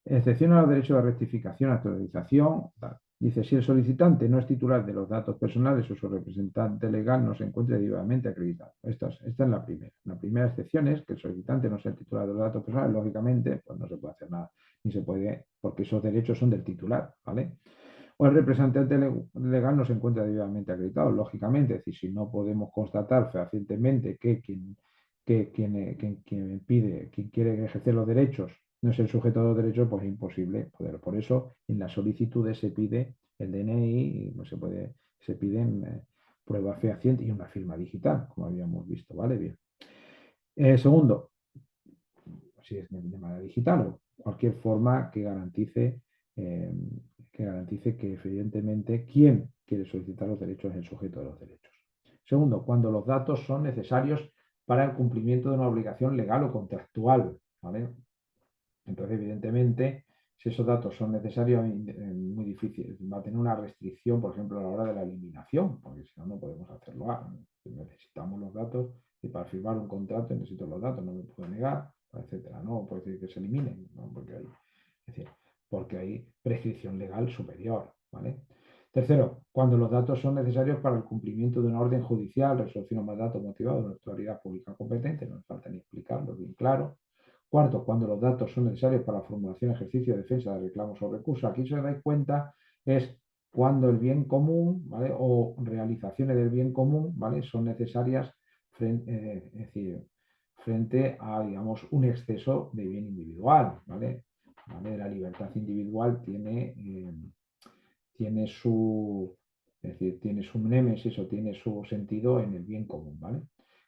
[SPEAKER 1] excepción a los derechos de rectificación, actualización, tal. Dice, si el solicitante no es titular de los datos personales o su representante legal no se encuentre debidamente acreditado. Esta es la primera. La primera excepción es que el solicitante no sea el titular de los datos personales. Lógicamente, pues no se puede hacer nada, ni se puede, porque esos derechos son del titular, ¿vale? O el representante legal no se encuentra debidamente acreditado. Lógicamente, es decir, si no podemos constatar fehacientemente que quien quiere ejercer los derechos no es el sujeto de los derechos, pues es imposible poder. Por eso, en las solicitudes se pide el DNI, no se piden pruebas fehacientes y una firma digital, como habíamos visto, ¿vale? Bien. Segundo, si es de manera digital o cualquier forma que garantice que evidentemente quien quiere solicitar los derechos es el sujeto de los derechos. Segundo, cuando los datos son necesarios para el cumplimiento de una obligación legal o contractual, ¿vale? Entonces, evidentemente, si esos datos son necesarios, es muy difícil. Va a tener una restricción, por ejemplo, a la hora de la eliminación, porque si no, no podemos hacerlo. Necesitamos los datos y para firmar un contrato necesito los datos, no me puedo negar, etcétera. No puede decir que se eliminen, ¿no? Porque hay prescripción legal superior, ¿vale? Tercero, cuando los datos son necesarios para el cumplimiento de una orden judicial, resolución o mandato motivado de una autoridad pública competente, no hace falta ni explicarlo, bien claro. Cuarto, cuando los datos son necesarios para la formulación, ejercicio, defensa de reclamos o recursos. Aquí, si os dais cuenta, es cuando el bien común, ¿vale? O realizaciones del bien común, ¿vale? Son necesarias frente a, digamos, un exceso de bien individual, ¿vale? ¿vale? La libertad individual tiene su, es decir, tiene su némesis o tiene su sentido en el bien común, ¿vale?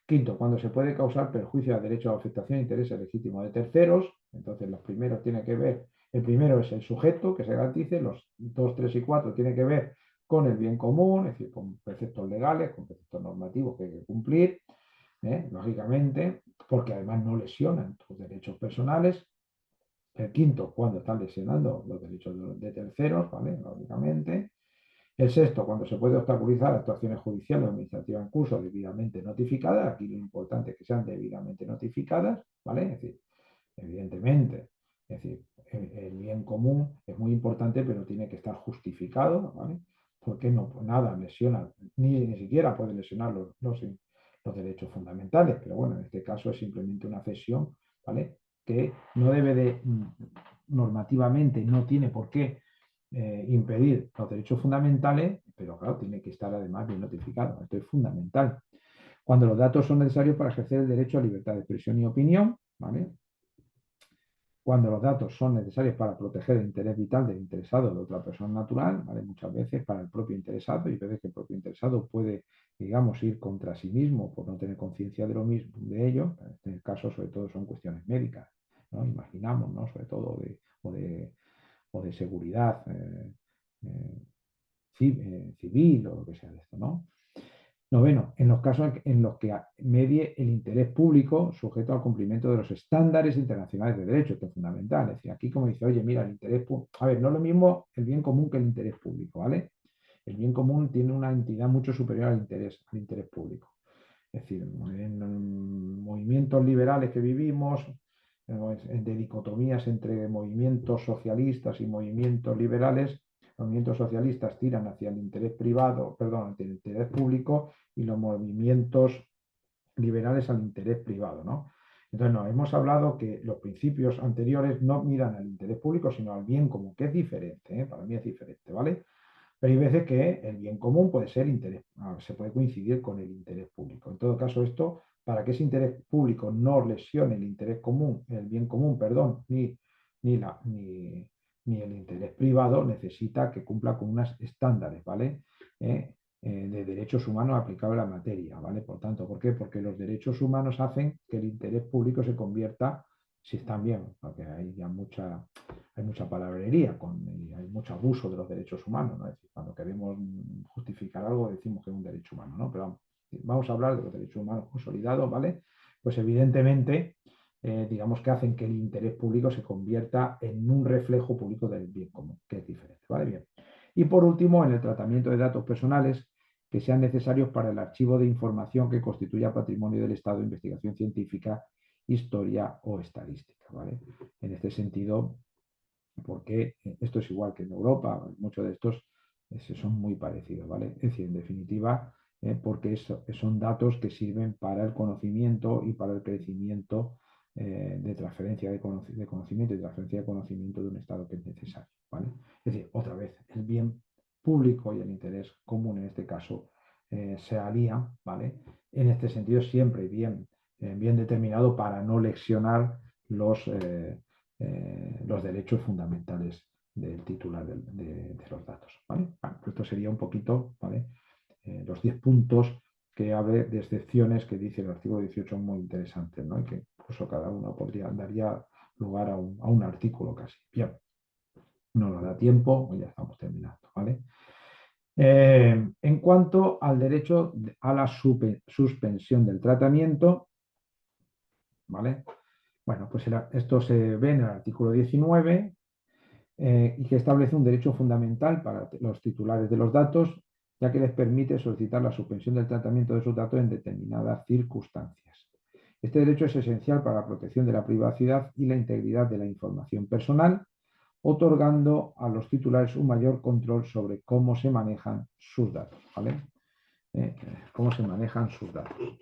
[SPEAKER 1] Quinto, cuando se puede causar perjuicio al derecho a afectación de intereses legítimos de terceros, entonces los primeros tienen que ver, el primero es el sujeto que se garantice, los 2, 3 y 4 tienen que ver con el bien común, es decir, con preceptos legales, con preceptos normativos que hay que cumplir, lógicamente, porque además no lesionan tus derechos personales. El quinto, cuando están lesionando los derechos de terceros, ¿vale? Lógicamente. El sexto, cuando se puede obstaculizar actuaciones judiciales o administrativas en curso debidamente notificadas. Aquí lo importante es que sean debidamente notificadas, ¿vale? Es decir, evidentemente, es decir, el bien común es muy importante, pero tiene que estar justificado, ¿vale? Porque no, pues nada lesiona, ni siquiera puede lesionar los derechos fundamentales, pero bueno, en este caso es simplemente una cesión, ¿vale? Que no debe de, normativamente, no tiene por qué impedir los derechos fundamentales, pero claro, tiene que estar además bien notificado. Esto es fundamental. Cuando los datos son necesarios para ejercer el derecho a libertad de expresión y opinión, ¿vale? Cuando los datos son necesarios para proteger el interés vital del interesado de otra persona natural, ¿vale? Muchas veces para el propio interesado, y veces que el propio interesado puede, digamos, ir contra sí mismo por no tener conciencia de lo mismo, de ello. En este caso, sobre todo, son cuestiones médicas, ¿no? Imaginamos, ¿no? Sobre todo o de seguridad civil o lo que sea de esto, ¿no? Noveno, en los casos en los que medie el interés público sujeto al cumplimiento de los estándares internacionales de derecho, esto es fundamental. Es decir, aquí como dice, oye, mira, el interés público, a ver, no es lo mismo el bien común que el interés público, ¿vale? El bien común tiene una entidad mucho superior al interés público. Es decir, en movimientos liberales que vivimos, de dicotomías entre movimientos socialistas y movimientos liberales, los movimientos socialistas tiran hacia el interés privado, perdón, hacia el interés público, y los movimientos liberales al interés privado, ¿no? Entonces, no, hemos hablado que los principios anteriores no miran al interés público, sino al bien común, que es diferente, ¿eh? Para mí es diferente, ¿vale? Pero hay veces que el bien común puede ser interés, se puede coincidir con el interés público. En todo caso, esto, para que ese interés público no lesione el interés común, el bien común, perdón, ni el interés privado, necesita que cumpla con unos estándares, ¿vale? De derechos humanos aplicables a la materia, ¿vale? Por tanto, ¿por qué? Porque los derechos humanos hacen que el interés público se convierta, si están bien, porque hay ya hay mucha palabrería, y hay mucho abuso de los derechos humanos, ¿no? Es decir, cuando queremos justificar algo decimos que es un derecho humano, ¿no? Pero vamos a hablar de los derechos humanos consolidados, ¿vale? Pues evidentemente, digamos que hacen que el interés público se convierta en un reflejo público del bien común, que es diferente, ¿vale? Bien. Y por último, en el tratamiento de datos personales que sean necesarios para el archivo de información que constituya patrimonio del Estado, investigación científica, historia o estadística, ¿vale? En este sentido, porque esto es igual que en Europa, muchos de estos son muy parecidos, ¿vale? Es decir, en definitiva, porque son datos que sirven para el conocimiento y para el crecimiento de transferencia de conocimiento y transferencia de conocimiento de un Estado que es necesario, ¿vale? Es decir, otra vez, el bien público y el interés común en este caso se alían, ¿vale? En este sentido, siempre bien determinado para no lesionar los derechos fundamentales del titular los datos, ¿vale? Bueno, pues esto sería un poquito, ¿vale? Los 10 puntos que abre de excepciones que dice el artículo 18 muy interesantes, ¿no? Y que incluso cada uno daría lugar a un artículo casi. Bien, no nos da tiempo, ya estamos terminando, ¿vale? En cuanto al derecho a la suspensión del tratamiento, ¿vale? Bueno, pues esto se ve en el artículo 19 y que establece un derecho fundamental para los titulares de los datos, ya que les permite solicitar la suspensión del tratamiento de sus datos en determinadas circunstancias. Este derecho es esencial para la protección de la privacidad y la integridad de la información personal, otorgando a los titulares un mayor control sobre cómo se manejan sus datos, ¿vale? Cómo se manejan sus datos.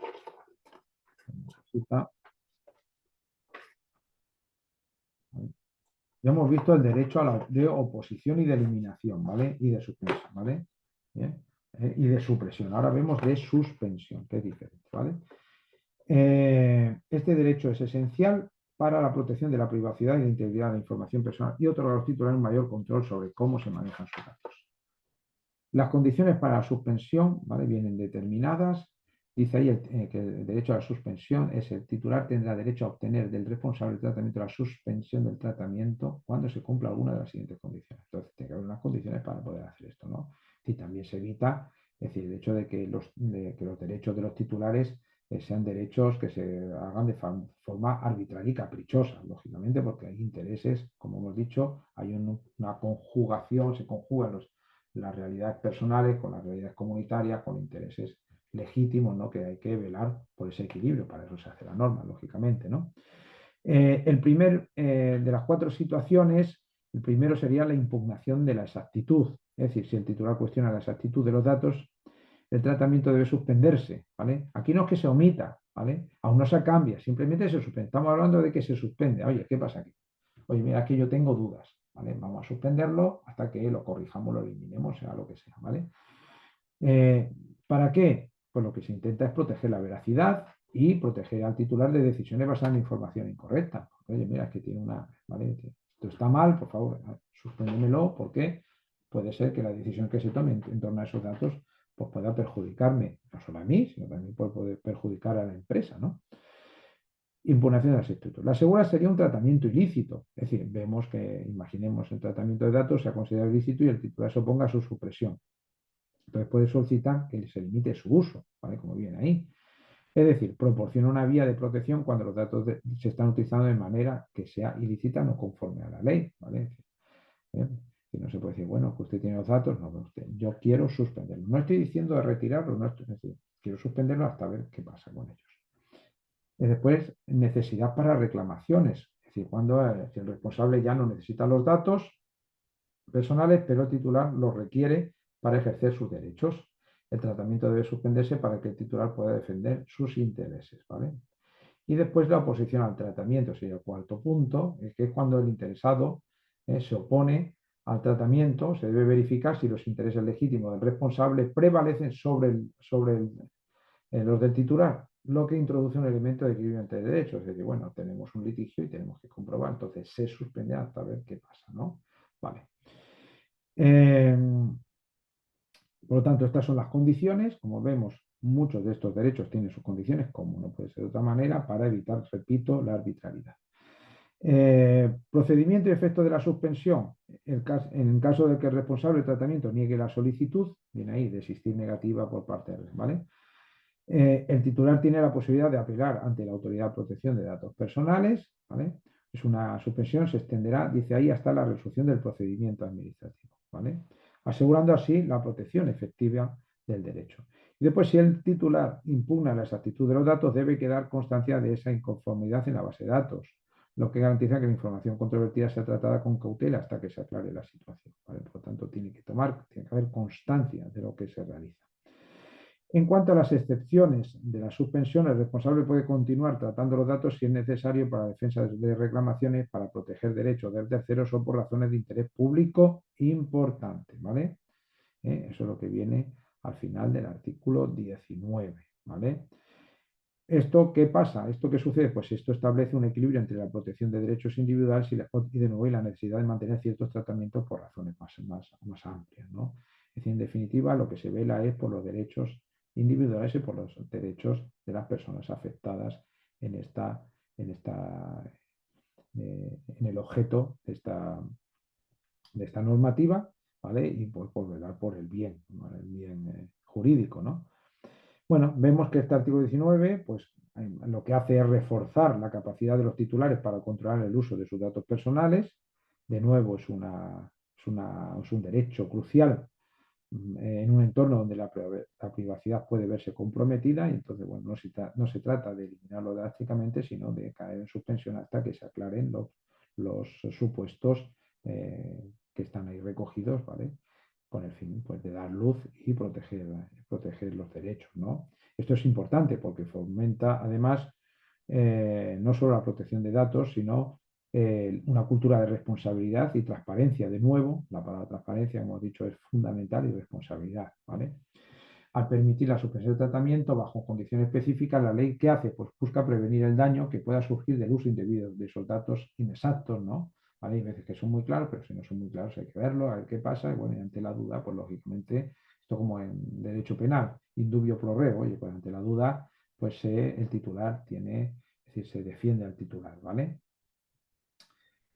[SPEAKER 1] Ya hemos visto el derecho de oposición y de eliminación, ¿vale? Y de suspensión, ¿vale? Bien. Y de supresión. Ahora vemos de suspensión, que es diferente, ¿vale? Este derecho es esencial para la protección de la privacidad y la integridad de la información personal y otorga a los titulares un mayor control sobre cómo se manejan sus datos. Las condiciones para la suspensión, ¿vale?, vienen determinadas. Dice ahí que el derecho a la suspensión es: el titular tendrá derecho a obtener del responsable del tratamiento la suspensión del tratamiento cuando se cumpla alguna de las siguientes condiciones. Entonces, tiene que haber unas condiciones para poder hacer esto, ¿no? Y también se evita, es decir, el hecho de que los derechos de los titulares sean derechos que se hagan de forma arbitraria y caprichosa, lógicamente, porque hay intereses, como hemos dicho, hay una conjugación, se conjugan las realidades personales con las realidades comunitarias, con intereses legítimos, ¿no?, que hay que velar por ese equilibrio. Para eso se hace la norma, lógicamente, ¿no? El primer de las 4 situaciones, el primero sería la impugnación de la exactitud. Es decir, si el titular cuestiona la exactitud de los datos, el tratamiento debe suspenderse, ¿vale? Aquí no es que se omita, ¿vale? Aún no se cambia, simplemente se suspende. Estamos hablando de que se suspende. Oye, ¿qué pasa aquí? Oye, mira, aquí yo tengo dudas, ¿vale? Vamos a suspenderlo hasta que lo corrijamos, lo eliminemos, sea lo que sea, ¿vale? ¿Para qué? Pues lo que se intenta es proteger la veracidad y proteger al titular de decisiones basadas en información incorrecta. Oye, mira, es que tiene una, ¿vale?, esto está mal, por favor, suspéndemelo, porque puede ser que la decisión que se tome en torno a esos datos pues pueda perjudicarme, no solo a mí, sino también puede poder perjudicar a la empresa, ¿no? Impugnación del estatuto. La segunda sería un tratamiento ilícito. Es decir, vemos que, imaginemos, el tratamiento de datos se ha considerado ilícito y el titular se oponga a su supresión. Entonces puede solicitar que se limite su uso, ¿vale?, como viene ahí. Es decir, proporciona una vía de protección cuando los datos se están utilizando de manera que sea ilícita, no conforme a la ley, ¿vale? Y no se puede decir, bueno, que usted tiene los datos, no, yo quiero suspenderlo. No estoy diciendo de retirarlo, no estoy, es decir, quiero suspenderlo hasta ver qué pasa con ellos. Y después, necesidad para reclamaciones. Es decir, cuando si el responsable ya no necesita los datos personales, pero el titular los requiere para ejercer sus derechos. El tratamiento debe suspenderse para que el titular pueda defender sus intereses, ¿vale? Y después la oposición al tratamiento, sería el cuarto punto, es que es cuando el interesado se opone al tratamiento, se debe verificar si los intereses legítimos del responsable prevalecen sobre los del titular, lo que introduce un elemento de equilibrio entre derechos. Es decir, bueno, tenemos un litigio y tenemos que comprobar, entonces se suspende hasta ver qué pasa, ¿no? Vale. Por lo tanto, estas son las condiciones. Como vemos, muchos de estos derechos tienen sus condiciones, como no puede ser de otra manera, para evitar, repito, la arbitrariedad. Procedimiento y efecto de la suspensión. En caso de que el responsable del tratamiento niegue la solicitud, viene ahí, desistir negativa por parte del, ¿vale? El titular tiene la posibilidad de apelar ante la Autoridad de Protección de Datos Personales, ¿vale? Es una suspensión, se extenderá, dice ahí, hasta la resolución del procedimiento administrativo, ¿vale?, asegurando así la protección efectiva del derecho. Y después, si el titular impugna la exactitud de los datos, debe quedar constancia de esa inconformidad en la base de datos, lo que garantiza que la información controvertida sea tratada con cautela hasta que se aclare la situación, ¿vale? Por lo tanto, tiene que haber constancia de lo que se realiza. En cuanto a las excepciones de la suspensión, el responsable puede continuar tratando los datos si es necesario para la defensa de reclamaciones, para proteger derechos de terceros o por razones de interés público importante, ¿vale? Eso es lo que viene al final del artículo 19, ¿vale? ¿Esto qué pasa? ¿Esto qué sucede? Pues esto establece un equilibrio entre la protección de derechos individuales y de nuevo, y la necesidad de mantener ciertos tratamientos por razones más amplias, ¿no? Es decir, en definitiva, lo que se vela es por los derechos individuales y por los derechos de las personas afectadas en el objeto de esta normativa, ¿vale? Y por velar por el bien, ¿no?, el bien jurídico, ¿no? Bueno, vemos que este artículo 19, pues, lo que hace es reforzar la capacidad de los titulares para controlar el uso de sus datos personales. De nuevo, es un derecho crucial en un entorno donde la privacidad puede verse comprometida, y entonces, bueno, no se trata de eliminarlo drásticamente, sino de caer en suspensión hasta que se aclaren los supuestos que están ahí recogidos, ¿vale?, con el fin, pues, de dar luz y proteger los derechos, ¿no? Esto es importante porque fomenta, además, no solo la protección de datos, sino una cultura de responsabilidad y transparencia. De nuevo, la palabra transparencia, como hemos dicho, es fundamental, y responsabilidad, ¿vale? Al permitir la suspensión de tratamiento bajo condiciones específicas, la ley, ¿qué hace? Pues busca prevenir el daño que pueda surgir del uso indebido de esos datos inexactos, ¿no? ¿Vale? Hay veces que son muy claros, pero si no son muy claros hay que verlo, a ver qué pasa, y bueno, y ante la duda, pues lógicamente, esto como en derecho penal, indubio pro reo, oye, pues ante la duda, pues el titular tiene, es decir, se defiende al titular, ¿vale?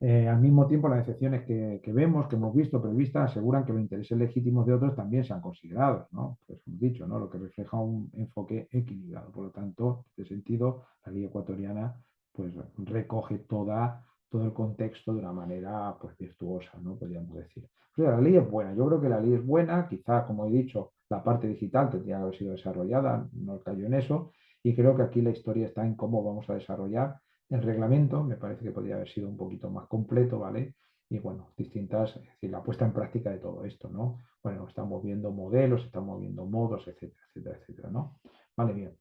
[SPEAKER 1] Al mismo tiempo, las excepciones que vemos, que hemos visto previstas, aseguran que los intereses legítimos de otros también sean considerados, ¿no? Pues hemos dicho, ¿no? Lo que refleja un enfoque equilibrado. Por lo tanto, en este sentido, la ley ecuatoriana pues recoge todo el contexto de una manera pues virtuosa, ¿no? Podríamos decir. O sea, la ley es buena, yo creo que la ley es buena, quizá, como he dicho, la parte digital tendría que haber sido desarrollada, no cayó en eso, y creo que aquí la historia está en cómo vamos a desarrollar el reglamento. Me parece que podría haber sido un poquito más completo, ¿vale? Y bueno, distintas, es decir, la puesta en práctica de todo esto, ¿no? Bueno, estamos viendo modelos, estamos viendo modos, etcétera, etcétera, etcétera, ¿no? Vale, bien.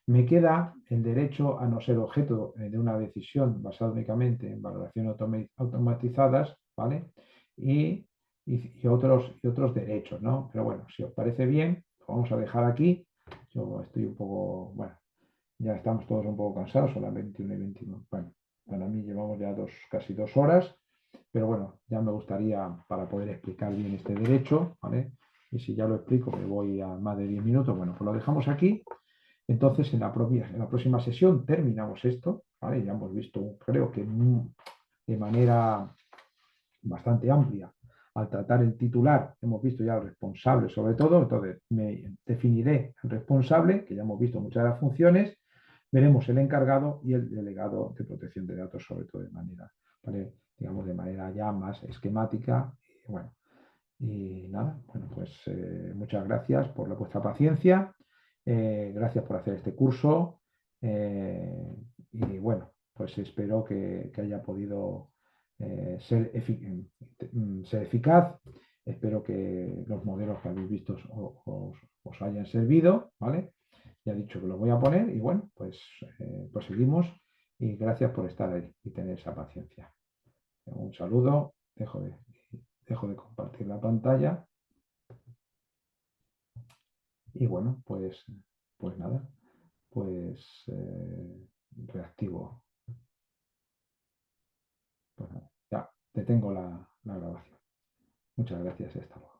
[SPEAKER 1] Me queda el derecho a no ser objeto de una decisión basada únicamente en valoraciones automatizadas, ¿vale? Y otros derechos, ¿no? Pero bueno, si os parece bien, lo vamos a dejar aquí. Yo estoy un poco, bueno, ya estamos todos un poco cansados, son las 21 y 21. Bueno, para mí llevamos ya casi 2 horas, pero bueno, ya me gustaría para poder explicar bien este derecho, ¿vale? Y si ya lo explico, me voy a más de 10 minutos. Bueno, pues lo dejamos aquí. Entonces, en la próxima sesión terminamos esto, ¿vale? Ya hemos visto, creo que de manera bastante amplia, al tratar el titular, hemos visto ya el responsable sobre todo, entonces me definiré el responsable, que ya hemos visto muchas de las funciones, veremos el encargado y el delegado de protección de datos, sobre todo de manera, ¿vale? Digamos, de manera ya más esquemática. Y bueno, y nada, bueno, pues muchas gracias por vuestra paciencia, gracias por hacer este curso, y bueno, pues espero que haya podido ser eficaz. Espero que los modelos que habéis visto os hayan servido, ¿vale? Ya he dicho que los voy a poner y bueno, pues proseguimos y gracias por estar ahí y tener esa paciencia. Un saludo, dejo de compartir la pantalla y bueno, pues nada, pues reactivo. Pues nada, ya detengo la grabación. Muchas gracias y hasta luego.